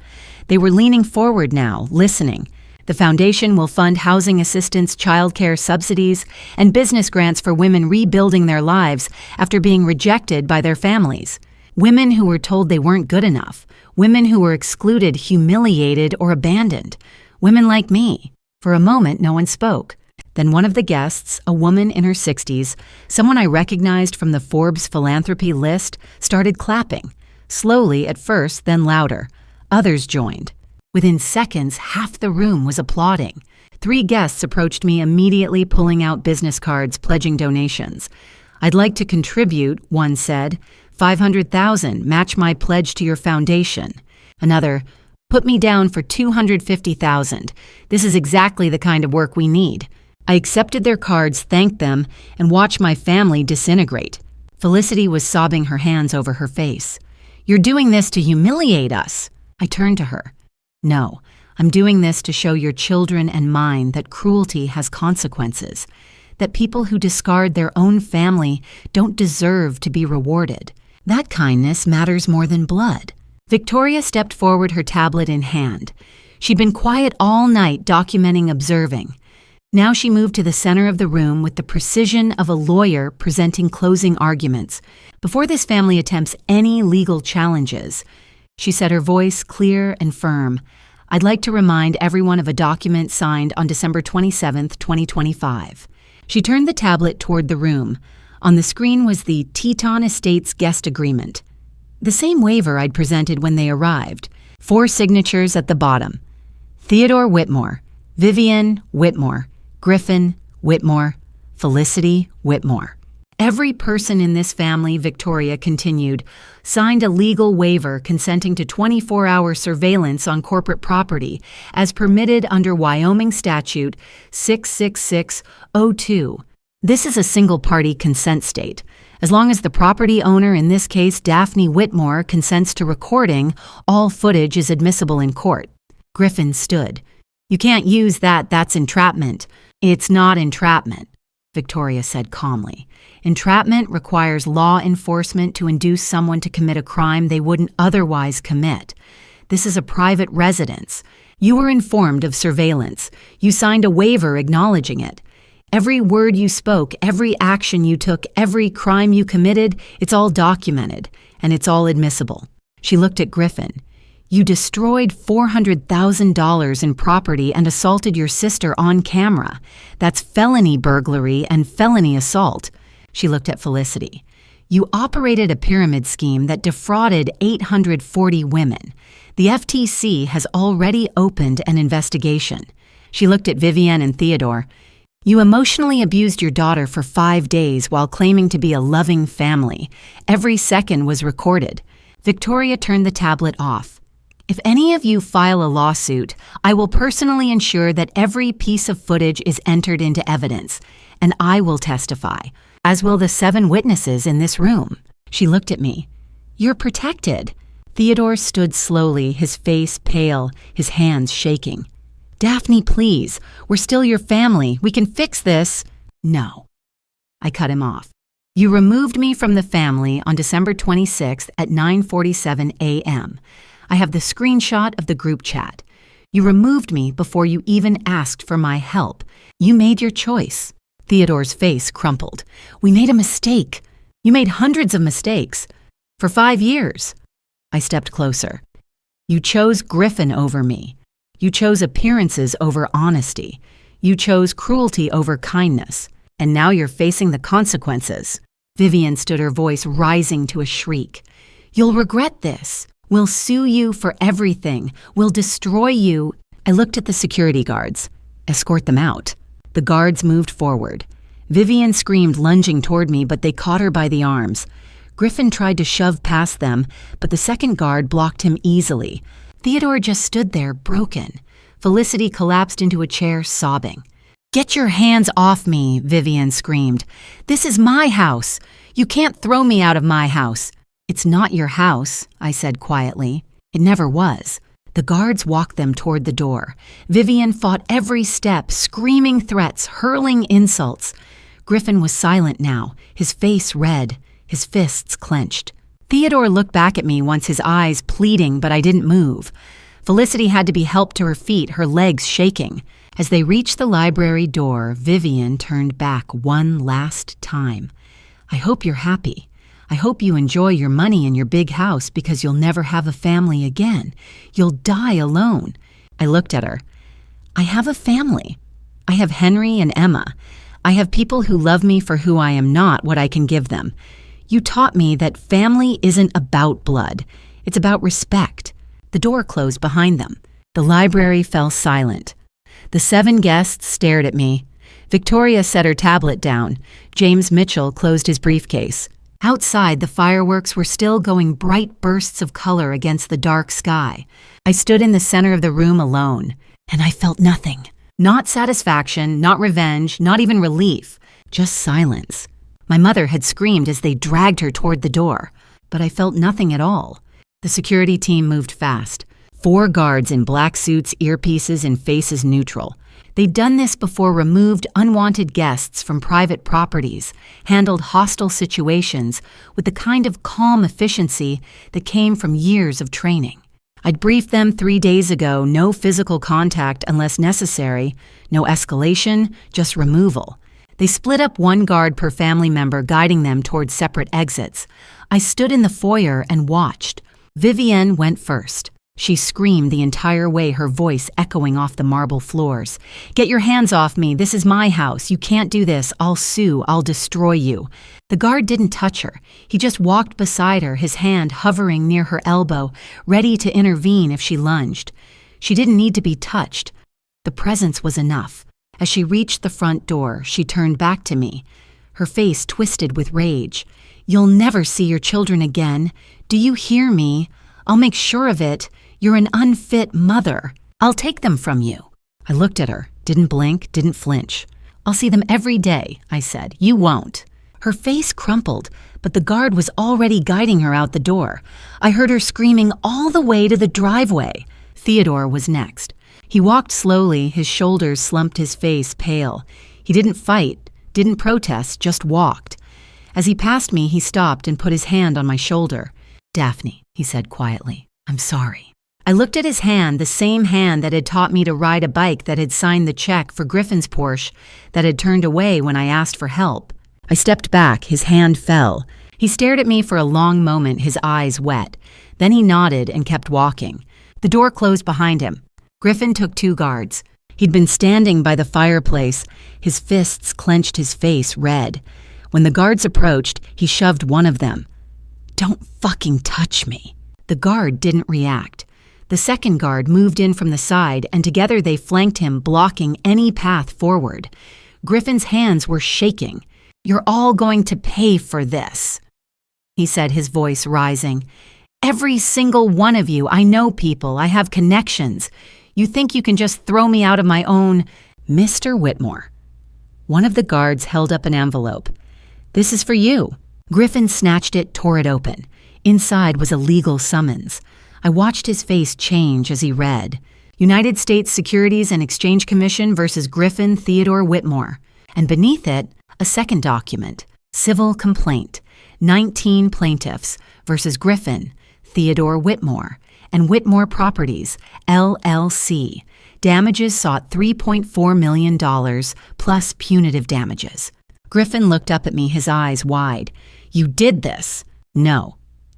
They were leaning forward now, listening. The foundation will fund housing assistance, childcare subsidies, and business grants for women rebuilding their lives after being rejected by their families. Women who were told they weren't good enough. Women who were excluded, humiliated, or abandoned. Women like me. For a moment, no one spoke. Then one of the guests, a woman in her 60s, someone I recognized from the Forbes philanthropy list, started clapping. Slowly at first, then louder. Others joined. Within seconds, half the room was applauding. 3 guests approached me immediately, pulling out business cards, pledging donations. I'd like to contribute, one said, 500,000, match my pledge to your foundation. Another, put me down for 250,000. This is exactly the kind of work we need. I accepted their cards, thanked them, and watched my family disintegrate. Felicity was sobbing her hands over her face. You're doing this to humiliate us. I turned to her. No, I'm doing this to show your children and mine that cruelty has consequences, that people who discard their own family don't deserve to be rewarded. That kindness matters more than blood. Victoria stepped forward, her tablet in hand. She'd been quiet all night, documenting, observing. Now she moved to the center of the room with the precision of a lawyer presenting closing arguments. Before this family attempts any legal challenges, she said, her voice clear and firm, I'd like to remind everyone of a document signed on December 27, 2025. She turned the tablet toward the room. On the screen was the Teton Estates guest agreement. The same waiver I'd presented when they arrived. 4 signatures at the bottom. Theodore Whitmore, Vivian Whitmore, Griffin Whitmore, Felicity Whitmore. Every person in this family, Victoria continued, signed a legal waiver consenting to 24-hour surveillance on corporate property as permitted under Wyoming Statute 66602. This is a single-party consent state. As long as the property owner, in this case Daphne Whitmore, consents to recording, all footage is admissible in court. Griffin stood. You can't use that, that's entrapment. It's not entrapment, Victoria said calmly. Entrapment requires law enforcement to induce someone to commit a crime they wouldn't otherwise commit. This is a private residence. You were informed of surveillance. You signed a waiver acknowledging it. Every word you spoke, every action you took, every crime you committed, it's all documented, and it's all admissible. She looked at Griffin. You destroyed $400,000 in property and assaulted your sister on camera. That's felony burglary and felony assault. She looked at Felicity. You operated a pyramid scheme that defrauded 840 women. The FTC has already opened an investigation. She looked at Vivian and Theodore. You emotionally abused your daughter for 5 days while claiming to be a loving family. Every second was recorded. Victoria turned the tablet off. If any of you file a lawsuit, I will personally ensure that every piece of footage is entered into evidence, and I will testify, as will the 7 witnesses in this room. She looked at me. You're protected. Theodore stood slowly, his face pale, his hands shaking. Daphne, please. We're still your family. We can fix this. No. I cut him off. You removed me from the family on December 26th at 9:47 a.m. I have the screenshot of the group chat. You removed me before you even asked for my help. You made your choice. Theodore's face crumpled. We made a mistake. You made hundreds of mistakes. For 5 years. I stepped closer. You chose Griffin over me. You chose appearances over honesty. You chose cruelty over kindness. And now you're facing the consequences. Vivian stood, her voice rising to a shriek. You'll regret this. We'll sue you for everything. We'll destroy you. I looked at the security guards. Escort them out. The guards moved forward. Vivian screamed, lunging toward me, but they caught her by the arms. Griffin tried to shove past them, but the second guard blocked him easily. Theodore just stood there, broken. Felicity collapsed into a chair, sobbing. Get your hands off me, Vivian screamed. This is my house. You can't throw me out of my house. It's not your house, I said quietly. It never was. The guards walked them toward the door. Vivian fought every step, screaming threats, hurling insults. Griffin was silent now, his face red, his fists clenched. Theodore looked back at me once, his eyes pleading, but I didn't move. Felicity had to be helped to her feet, her legs shaking. As they reached the library door, Vivian turned back one last time. I hope you're happy. I hope you enjoy your money and your big house because you'll never have a family again. You'll die alone. I looked at her. I have a family. I have Henry and Emma. I have people who love me for who I am, not what I can give them. You taught me that family isn't about blood. It's about respect. The door closed behind them. The library fell silent. The 7 guests stared at me. Victoria set her tablet down. James Mitchell closed his briefcase. Outside, the fireworks were still going bright bursts of color against the dark sky. I stood in the center of the room alone, and I felt nothing. Not satisfaction, not revenge, not even relief, just silence. My mother had screamed as they dragged her toward the door, but I felt nothing at all. The security team moved fast. 4 guards in black suits, earpieces, and faces neutral. They'd done this before, removed unwanted guests from private properties, handled hostile situations with the kind of calm efficiency that came from years of training. I'd briefed them 3 days ago, no physical contact unless necessary, no escalation, just removal. They split up 1 guard per family member, guiding them towards separate exits. I stood in the foyer and watched. Vivienne went first. She screamed the entire way, her voice echoing off the marble floors. "Get your hands off me. This is my house. You can't do this. I'll sue. I'll destroy you." The guard didn't touch her. He just walked beside her, his hand hovering near her elbow, ready to intervene if she lunged. She didn't need to be touched. The presence was enough. As she reached the front door, she turned back to me, her face twisted with rage. "You'll never see your children again. Do you hear me? I'll make sure of it. You're an unfit mother. I'll take them from you." I looked at her, didn't blink, didn't flinch. "I'll see them every day," I said. "You won't." Her face crumpled, but the guard was already guiding her out the door. I heard her screaming all the way to the driveway. Theodore was next. He walked slowly, his shoulders slumped, his face pale. He didn't fight, didn't protest, just walked. As he passed me, he stopped and put his hand on my shoulder. "Daphne," he said quietly, "I'm sorry." I looked at his hand, the same hand that had taught me to ride a bike, that had signed the check for Griffin's Porsche, that had turned away when I asked for help. I stepped back, his hand fell. He stared at me for a long moment, his eyes wet. Then he nodded and kept walking. The door closed behind him. Griffin took 2 guards. He'd been standing by the fireplace, his fists clenched, his face red. When the guards approached, he shoved one of them. "Don't fucking touch me." The guard didn't react. The second guard moved in from the side, and together they flanked him, blocking any path forward. Griffin's hands were shaking. "You're all going to pay for this," he said, his voice rising. "Every single one of you. I know people. I have connections. You think you can just throw me out of my own—" "Mr. Whitmore." One of the guards held up an envelope. "This is for you." Griffin snatched it, tore it open. Inside was a legal summons. I watched his face change as he read. United States Securities and Exchange Commission versus Griffin Theodore Whitmore. And beneath it, a second document. Civil complaint. 19 plaintiffs versus Griffin Theodore Whitmore and Whitmore Properties, LLC. Damages sought $3.4 million plus punitive damages. Griffin looked up at me, his eyes wide. "You did this." "No,"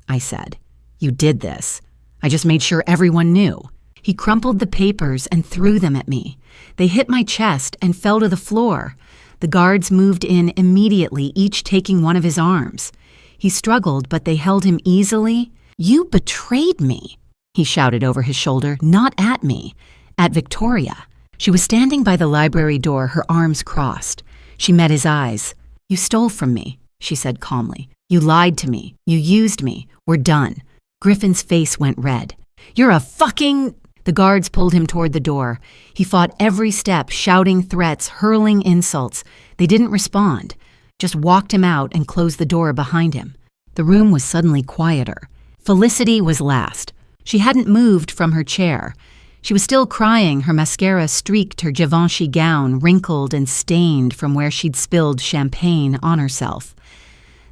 I said. "You did this. I just made sure everyone knew." He crumpled the papers and threw them at me. They hit my chest and fell to the floor. The guards moved in immediately, each taking one of his arms. He struggled, but they held him easily. "You betrayed me," he shouted over his shoulder, "not at me, at Victoria." She was standing by the library door, her arms crossed. She met his eyes. "You stole from me," she said calmly. "You lied to me. You used me. We're done." Griffin's face went red. "You're a fucking—" The guards pulled him toward the door. He fought every step, shouting threats, hurling insults. They didn't respond, just walked him out and closed the door behind him. The room was suddenly quieter. Felicity was last. She hadn't moved from her chair. She was still crying. Her mascara streaked her Givenchy gown, wrinkled and stained from where she'd spilled champagne on herself.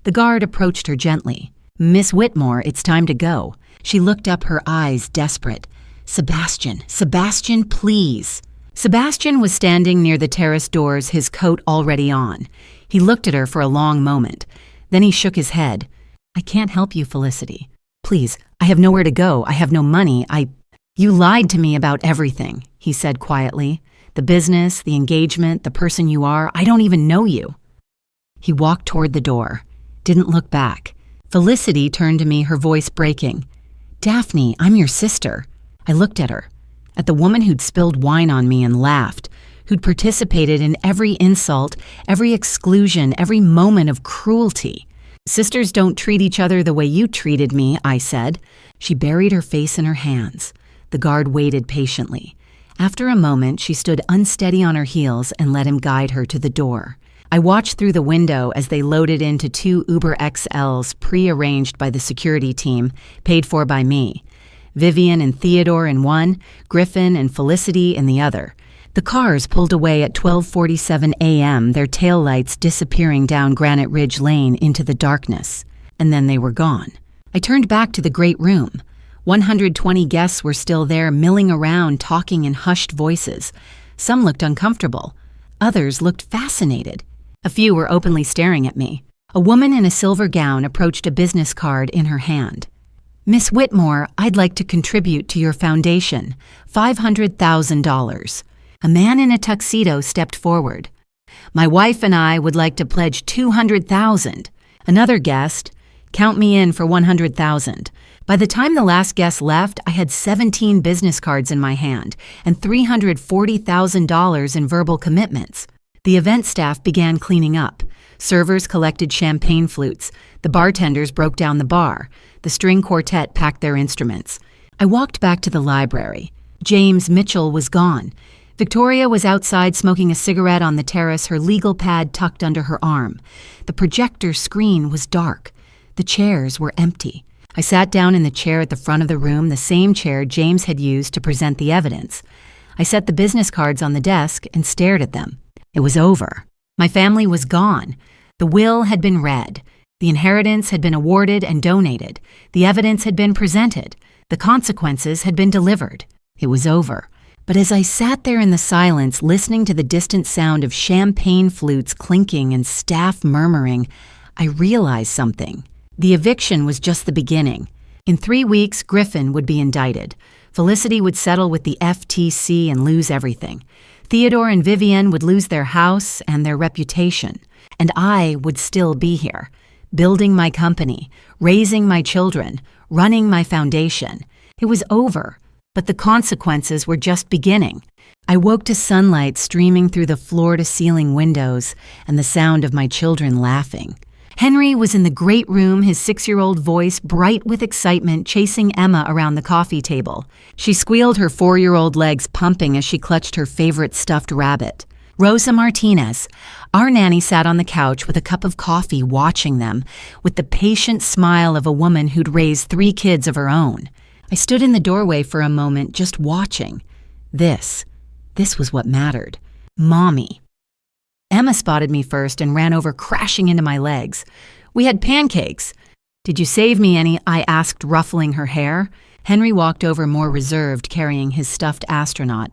The guard approached her gently. "Miss Whitmore, it's time to go." She looked up, her eyes desperate. "Sebastian, Sebastian, please." Sebastian was standing near the terrace doors, his coat already on. He looked at her for a long moment. Then he shook his head. "I can't help you, Felicity. Please, I have nowhere to go. I have no money. You lied to me about everything," he said quietly. "The business, the engagement, the person you are. I don't even know you." He walked toward the door, didn't look back. Felicity turned to me, her voice breaking. "Daphne, I'm your sister." I looked at her, at the woman who'd spilled wine on me and laughed, who'd participated in every insult, every exclusion, every moment of cruelty. Sisters don't treat each other the way you treated me, I said. She buried her face in her hands. The guard waited patiently. After a moment, she stood unsteady on her heels and let him guide her to the door. I watched through the window as they loaded into 2 Uber XLs pre-arranged by the security team, paid for by me. Vivian and Theodore in one, Griffin and Felicity in the other. The cars pulled away at 12:47 a.m., their taillights disappearing down Granite Ridge Lane into the darkness. And then they were gone. I turned back to the great room. 120 guests were still there, milling around, talking in hushed voices. Some looked uncomfortable. Others looked fascinated. A few were openly staring at me. A woman in a silver gown approached a business card in her hand. "Miss Whitmore, I'd like to contribute to your foundation. $500,000. A man in a tuxedo stepped forward. "My wife and I would like to pledge $200,000. Another guest, "Count me in for $100,000. By the time the last guest left, I had 17 business cards in my hand and $340,000 in verbal commitments. The event staff began cleaning up. Servers collected champagne flutes. The bartenders broke down the bar. The string quartet packed their instruments. I walked back to the library. James Mitchell was gone. Victoria was outside smoking a cigarette on the terrace, her legal pad tucked under her arm. The projector screen was dark. The chairs were empty. I sat down in the chair at the front of the room, the same chair James had used to present the evidence. I set the business cards on the desk and stared at them. It was over. My family was gone. The will had been read. The inheritance had been awarded and donated. The evidence had been presented. The consequences had been delivered. It was over. But as I sat there in the silence, listening to the distant sound of champagne flutes clinking and staff murmuring, I realized something. The eviction was just the beginning. In 3 weeks, Griffin would be indicted. Felicity would settle with the FTC and lose everything. Theodore and Vivian would lose their house and their reputation. And I would still be here, building my company, raising my children, running my foundation. It was over, but the consequences were just beginning. I woke to sunlight streaming through the floor-to-ceiling windows and the sound of my children laughing. Henry was in the great room, his 6-year-old voice bright with excitement, chasing Emma around the coffee table. She squealed, her 4-year-old legs pumping as she clutched her favorite stuffed rabbit. Rosa Martinez. Our nanny sat on the couch with a cup of coffee watching them, with the patient smile of a woman who'd raised 3 kids of her own. I stood in the doorway for a moment, just watching. This was what mattered. Mommy. Emma spotted me first and ran over, crashing into my legs. "We had pancakes." "Did you save me any?" I asked, ruffling her hair. Henry walked over, more reserved, carrying his stuffed astronaut.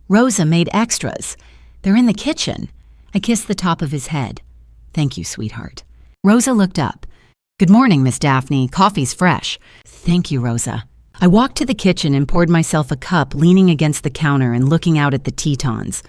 "Rosa made extras. They're in the kitchen." I kissed the top of his head. "Thank you, sweetheart." Rosa looked up. "Good morning, Miss Daphne. Coffee's fresh." "Thank you, Rosa." I walked to the kitchen and poured myself a cup, leaning against the counter and looking out at the Tetons.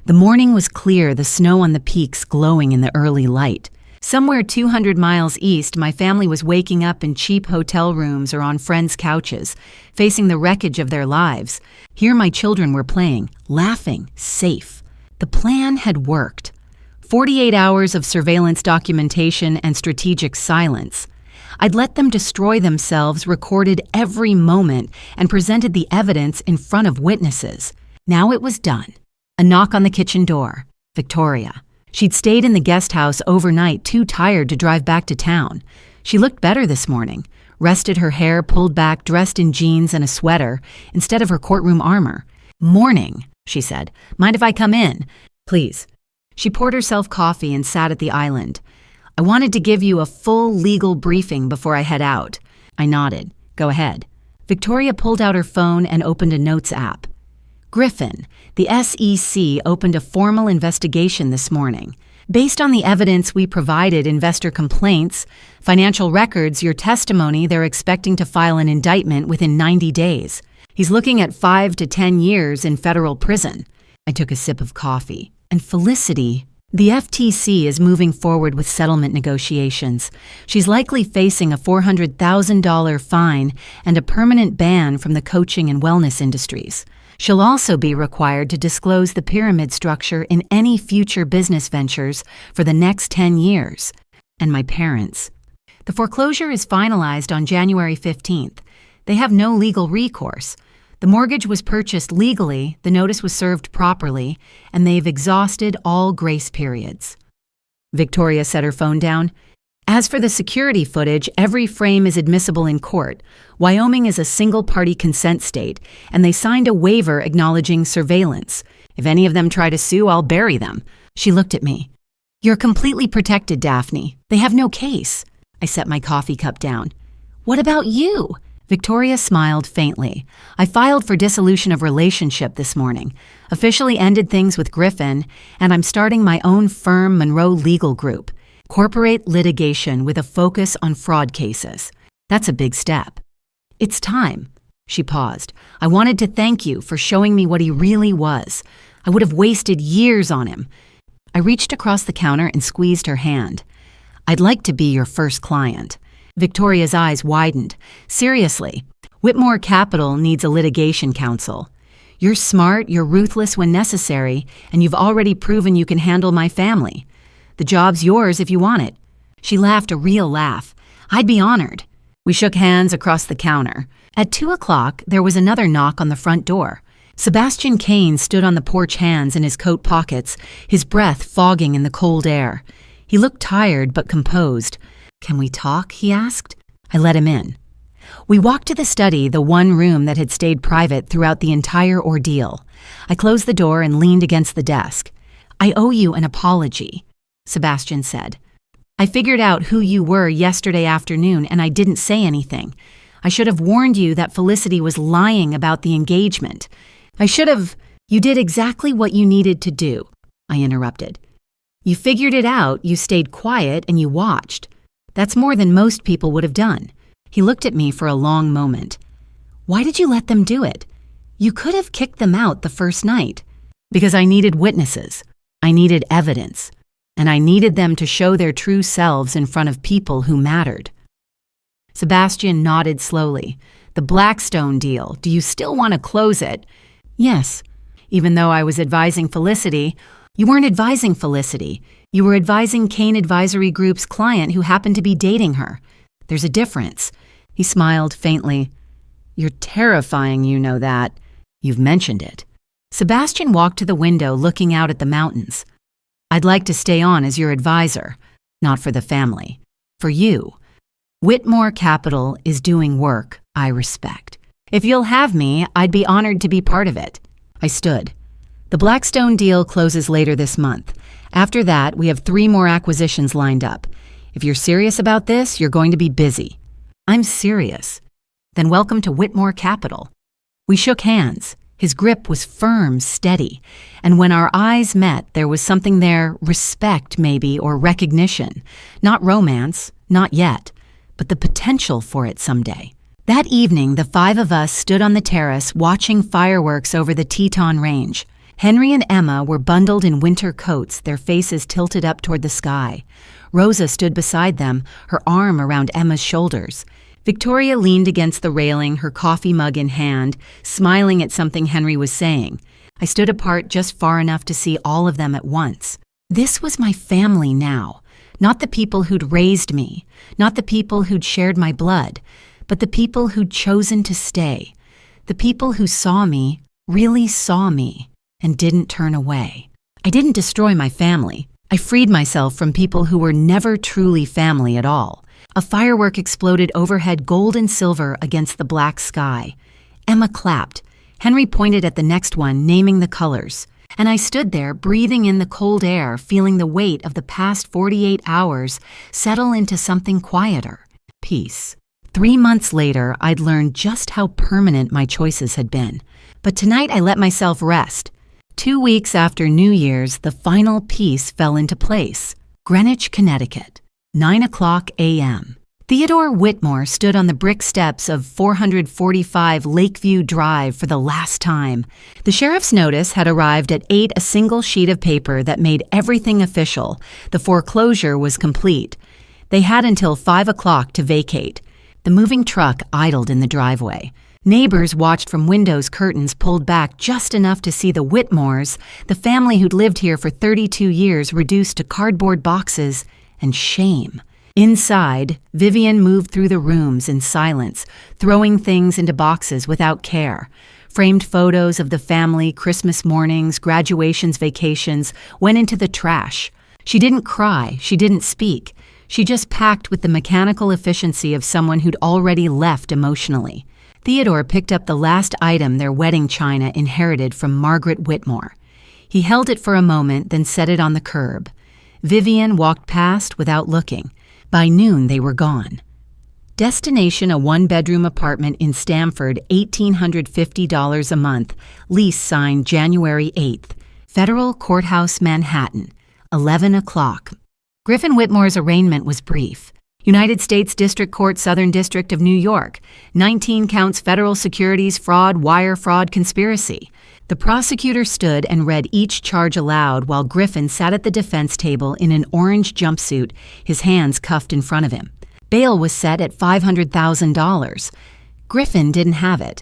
The morning was clear, the snow on the peaks glowing in the early light. Somewhere 200 miles east, my family was waking up in cheap hotel rooms or on friends' couches, facing the wreckage of their lives. Here my children were playing, laughing, safe. The plan had worked. 48 hours of surveillance documentation and strategic silence. I'd let them destroy themselves, recorded every moment, and presented the evidence in front of witnesses. Now it was done. A knock on the kitchen door. Victoria. She'd stayed in the guest house overnight, too tired to drive back to town. She looked better this morning, rested, her hair pulled back, dressed in jeans and a sweater instead of her courtroom armor. "Morning," she said. "Mind if I come in?" "Please." She poured herself coffee and sat at the island. "I wanted to give you a full legal briefing before I head out." I nodded. "Go ahead." Victoria pulled out her phone and opened a notes app. "Griffin, the SEC opened a formal investigation this morning. Based on the evidence we provided, investor complaints, financial records, your testimony, they're expecting to file an indictment within 90 days. He's looking at 5 to 10 years in federal prison." I took a sip of coffee. "And Felicity, the FTC is moving forward with settlement negotiations. She's likely facing a $400,000 fine and a permanent ban from the coaching and wellness industries. She'll also be required to disclose the pyramid structure in any future business ventures for the next 10 years. And my parents, The foreclosure is finalized on January 15th. They have no legal recourse. The mortgage was purchased legally, the notice was served properly, and they've exhausted all grace periods. Victoria set her phone down. As for the security footage, every frame is admissible in court. Wyoming is a single-party consent state, and they signed a waiver acknowledging surveillance. If any of them try to sue, I'll bury them. She looked at me. You're completely protected, Daphne. They have no case. I set my coffee cup down. What about you? Victoria smiled faintly. I filed for dissolution of relationship this morning, officially ended things with Griffin, and I'm starting my own firm, Monroe Legal Group. Corporate litigation with a focus on fraud cases. That's a big step. It's time. She paused. I wanted to thank you for showing me what he really was. I would have wasted years on him. I reached across the counter and squeezed her hand. I'd like to be your first client. Victoria's eyes widened. Seriously, Whitmore Capital needs a litigation counsel. You're smart, you're ruthless when necessary, and you've already proven you can handle my family. The job's yours if you want it. She laughed a real laugh. I'd be honored. We shook hands across the counter. At 2:00, there was another knock on the front door. Sebastian Kane stood on the porch, hands in his coat pockets, his breath fogging in the cold air. He looked tired but composed. Can we talk? He asked. I let him in. We walked to the study, the one room that had stayed private throughout the entire ordeal. I closed the door and leaned against the desk. I owe you an apology, Sebastian said. I figured out who you were yesterday afternoon and I didn't say anything. I should have warned you that Felicity was lying about the engagement. You did exactly what you needed to do, I interrupted. You figured it out, you stayed quiet, and you watched. That's more than most people would have done. He looked at me for a long moment. Why did you let them do it? You could have kicked them out the first night. Because I needed witnesses. I needed evidence. And I needed them to show their true selves in front of people who mattered. Sebastian nodded slowly. The Blackstone deal, do you still want to close it? Yes. Even though I was advising Felicity, you weren't advising Felicity. You were advising Kane Advisory Group's client who happened to be dating her. There's a difference. He smiled faintly. You're terrifying, you know that. You've mentioned it. Sebastian walked to the window looking out at the mountains. I'd like to stay on as your advisor, not for the family. For you. Whitmore Capital is doing work I respect. If you'll have me, I'd be honored to be part of it. I stood. The Blackstone deal closes later this month. After that, we have 3 more acquisitions lined up. If you're serious about this, you're going to be busy. I'm serious. Then welcome to Whitmore Capital. We shook hands. His grip was firm, steady. And when our eyes met, there was something there, respect maybe, or recognition. Not romance, not yet, but the potential for it someday. That evening, the 5 of us stood on the terrace watching fireworks over the Teton Range. Henry and Emma were bundled in winter coats, their faces tilted up toward the sky. Rosa stood beside them, her arm around Emma's shoulders. Victoria leaned against the railing, her coffee mug in hand, smiling at something Henry was saying. I stood apart just far enough to see all of them at once. This was my family now. Not the people who'd raised me, not the people who'd shared my blood, but the people who'd chosen to stay. The people who saw me, really saw me, and didn't turn away. I didn't destroy my family. I freed myself from people who were never truly family at all. A firework exploded overhead, gold and silver against the black sky. Emma clapped. Henry pointed at the next one, naming the colors. And I stood there, breathing in the cold air, feeling the weight of the past 48 hours settle into something quieter. Peace. 3 months later, I'd learned just how permanent my choices had been. But tonight I let myself rest. 2 weeks after New Year's, the final piece fell into place. Greenwich, Connecticut, 9:00 a.m. Theodore Whitmore stood on the brick steps of 445 Lakeview Drive for the last time. The sheriff's notice had arrived at 8, a single sheet of paper that made everything official. The foreclosure was complete. They had until 5 o'clock to vacate. The moving truck idled in the driveway. Neighbors watched from windows, curtains pulled back just enough to see the Whitmores, the family who'd lived here for 32 years, reduced to cardboard boxes and shame. Inside, Vivian moved through the rooms in silence, throwing things into boxes without care. Framed photos of the family, Christmas mornings, graduations, vacations, went into the trash. She didn't cry, she didn't speak. She just packed with the mechanical efficiency of someone who'd already left emotionally. Theodore picked up the last item their wedding china inherited from Margaret Whitmore. He held it for a moment, then set it on the curb. Vivian walked past without looking. By noon, they were gone. Destination: a one-bedroom apartment in Stamford, $1,850 a month. Lease signed January 8th. Federal Courthouse, Manhattan. 11 o'clock. Griffin Whitmore's arraignment was brief. United States District Court, Southern District of New York. 19 counts federal securities fraud, wire fraud, conspiracy. The prosecutor stood and read each charge aloud while Griffin sat at the defense table in an orange jumpsuit, his hands cuffed in front of him. Bail was set at $500,000. Griffin didn't have it.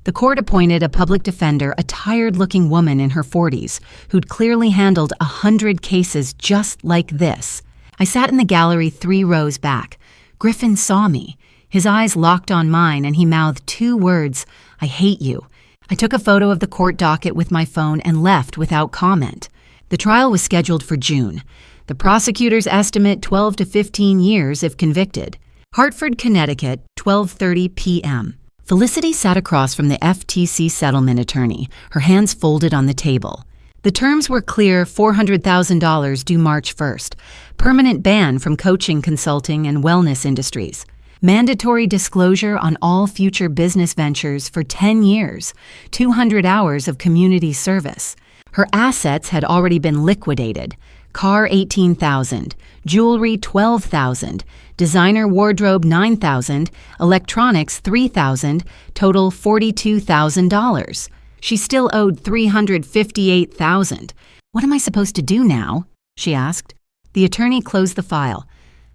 The court appointed a public defender, a tired-looking woman in her 40s, who'd clearly handled 100 cases just like this. I sat in the gallery 3 rows back. Griffin saw me. His eyes locked on mine, and he mouthed 2 words, "I hate you." I took a photo of the court docket with my phone and left without comment. The trial was scheduled for June. The prosecutors estimate 12 to 15 years if convicted. Hartford, Connecticut, 12:30 p.m. Felicity sat across from the FTC settlement attorney, her hands folded on the table. The terms were clear: $400,000 due March 1st, permanent ban from coaching, consulting, and wellness industries, mandatory disclosure on all future business ventures for 10 years, 200 hours of community service. Her assets had already been liquidated. Car $18,000, jewelry $12,000, designer wardrobe $9,000, electronics $3,000, total $42,000. She still owed $358,000. "What am I supposed to do now?" she asked. The attorney closed the file.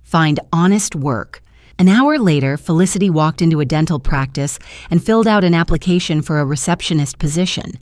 "Find honest work." An hour later, Felicity walked into a dental practice and filled out an application for a receptionist position.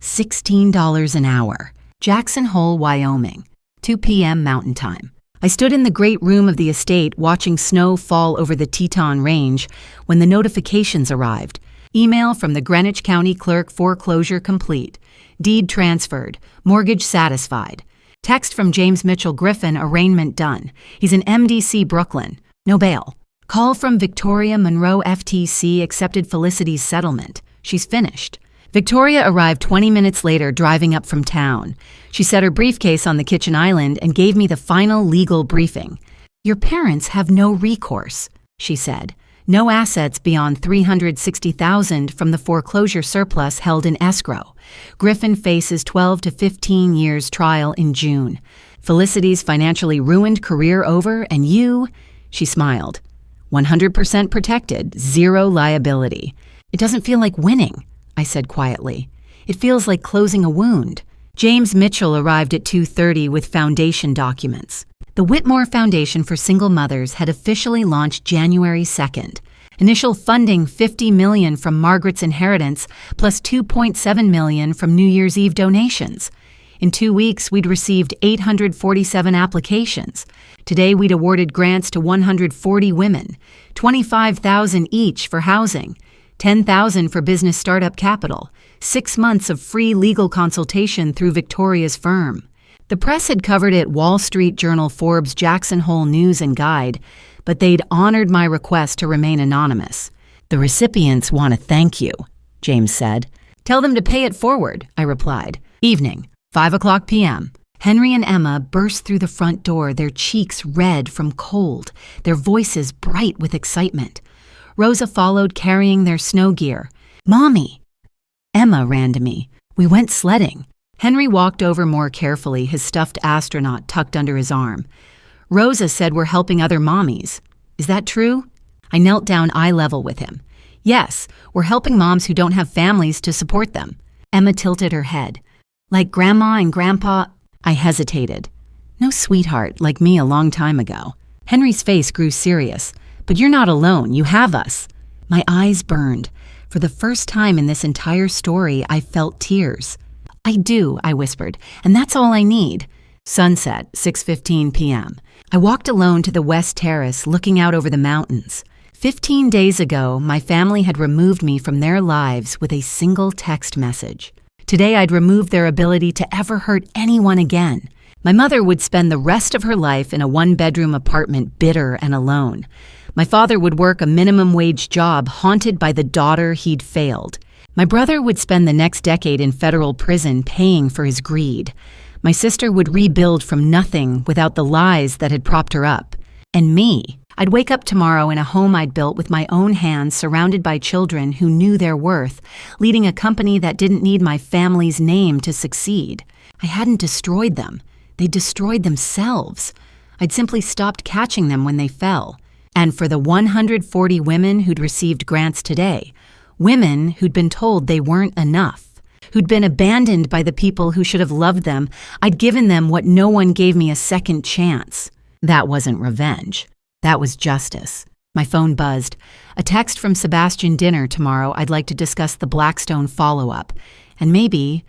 $16 an hour. Jackson Hole, Wyoming. 2 p.m. Mountain Time. I stood in the great room of the estate watching snow fall over the Teton Range when the notifications arrived. Email from the Greenwich County Clerk: foreclosure complete. Deed transferred. Mortgage satisfied. Text from James Mitchell Griffin: arraignment done. He's in MDC, Brooklyn. No bail. Call from Victoria Monroe: FTC accepted Felicity's settlement. She's finished. Victoria arrived 20 minutes later, driving up from town. She set her briefcase on the kitchen island and gave me the final legal briefing. "Your parents have no recourse," she said. "No assets beyond $360,000 from the foreclosure surplus held in escrow. Griffin faces 12 to 15 years trial in June. Felicity's financially ruined, career over, and you," she smiled, "100% protected, zero liability." "It doesn't feel like winning," I said quietly. "It feels like closing a wound." James Mitchell arrived at 2:30 with foundation documents. The Whitmore Foundation for Single Mothers had officially launched January 2nd. Initial funding $50 million from Margaret's inheritance, plus $2.7 million from New Year's Eve donations. In 2 weeks, we'd received 847 applications. Today, we'd awarded grants to 140 women, $25,000 each for housing, $10,000 for business startup capital, 6 months of free legal consultation through Victoria's firm. The press had covered it: Wall Street Journal, Forbes, Jackson Hole News and Guide, but they'd honored my request to remain anonymous. "The recipients want to thank you," James said. "Tell them to pay it forward," I replied. Evening, 5 p.m. Henry and Emma burst through the front door, their cheeks red from cold, their voices bright with excitement. Rosa followed, carrying their snow gear. "Mommy!" Emma ran to me. "We went sledding." Henry walked over more carefully, his stuffed astronaut tucked under his arm. "Rosa said we're helping other mommies. Is that true?" I knelt down eye level with him. "Yes, we're helping moms who don't have families to support them." Emma tilted her head. "Like Grandma and Grandpa?" I hesitated. "No, sweetheart, like me a long time ago." Henry's face grew serious. "But you're not alone. You have us." My eyes burned. For the first time in this entire story, I felt tears. "I do," I whispered, "and that's all I need." Sunset, 6:15 p.m. I walked alone to the West Terrace, looking out over the mountains. 15 days ago, my family had removed me from their lives with a single text message. Today, I'd removed their ability to ever hurt anyone again. My mother would spend the rest of her life in a one-bedroom apartment, bitter and alone. My father would work a minimum-wage job, haunted by the daughter he'd failed. My brother would spend the next decade in federal prison, paying for his greed. My sister would rebuild from nothing without the lies that had propped her up. And me, I'd wake up tomorrow in a home I'd built with my own hands, surrounded by children who knew their worth, leading a company that didn't need my family's name to succeed. I hadn't destroyed them. They destroyed themselves. I'd simply stopped catching them when they fell. And for the 140 women who'd received grants today, women who'd been told they weren't enough, who'd been abandoned by the people who should have loved them, I'd given them what no one gave me a second chance. That wasn't revenge. That was justice. My phone buzzed. A text from Sebastian Dinner tomorrow. I'd like to discuss the Blackstone follow-up. And maybe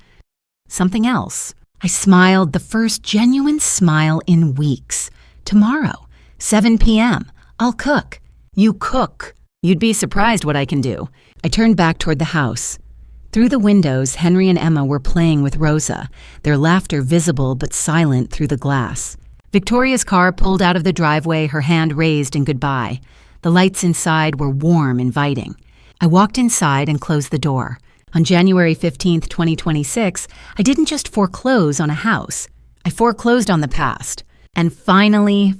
something else. I smiled, the first genuine smile in weeks. Tomorrow, 7 p.m. I'll cook. You cook. You'd be surprised what I can do. I turned back toward the house. Through the windows, Henry and Emma were playing with Rosa, their laughter visible but silent through the glass. Victoria's car pulled out of the driveway, her hand raised in goodbye. The lights inside were warm, inviting. I walked inside and closed the door. On January 15th, 2026, I didn't just foreclose on a house. I foreclosed on the past. And finally,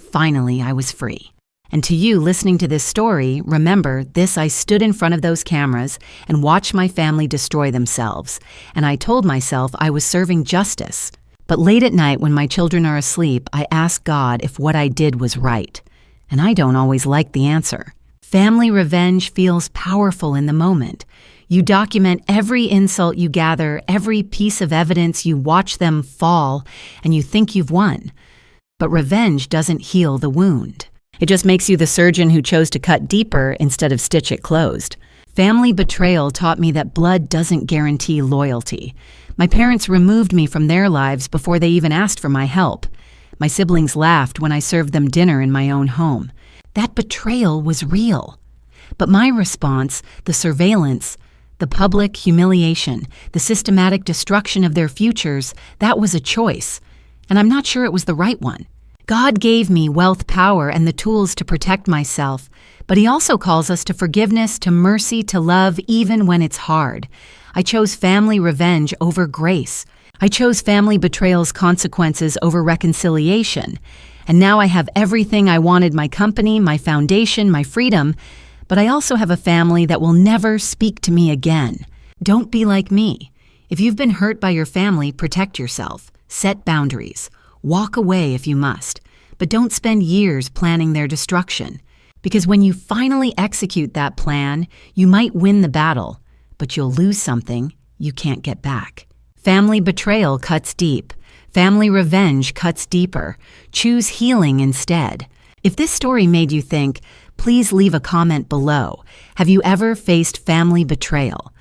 I was free. And to you listening to this story, remember this: I stood in front of those cameras and watched my family destroy themselves. And I told myself I was serving justice. But late at night when my children are asleep, I ask God if what I did was right. And I don't always like the answer. Family revenge feels powerful in the moment. You document every insult you gather, every piece of evidence, you watch them fall, and you think you've won. But revenge doesn't heal the wound. It just makes you the surgeon who chose to cut deeper instead of stitch it closed. Family betrayal taught me that blood doesn't guarantee loyalty. My parents removed me from their lives before they even asked for my help. My siblings laughed when I served them dinner in my own home. That betrayal was real. But my response, the surveillance, the public humiliation, the systematic destruction of their futures, that was a choice. And I'm not sure it was the right one. God gave me wealth, power, and the tools to protect myself, but He also calls us to forgiveness, to mercy, to love, even when it's hard. I chose family revenge over grace. I chose family betrayal's consequences over reconciliation. And now I have everything I wanted: my company, my foundation, my freedom, but I also have a family that will never speak to me again. Don't be like me. If you've been hurt by your family, protect yourself. Set boundaries. Walk away if you must, but don't spend years planning their destruction. Because when you finally execute that plan, you might win the battle, but you'll lose something you can't get back. Family betrayal cuts deep. Family revenge cuts deeper. Choose healing instead. If this story made you think, please leave a comment below. Have you ever faced family betrayal?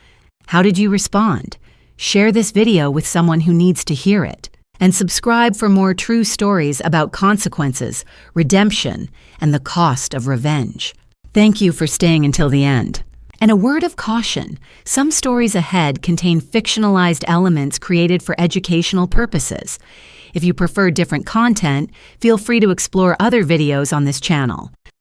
How did you respond? Share this video with someone who needs to hear it. And subscribe for more true stories about consequences, redemption, and the cost of revenge. Thank you for staying until the end. And a word of caution: some stories ahead contain fictionalized elements created for educational purposes. If you prefer different content, feel free to explore other videos on this channel.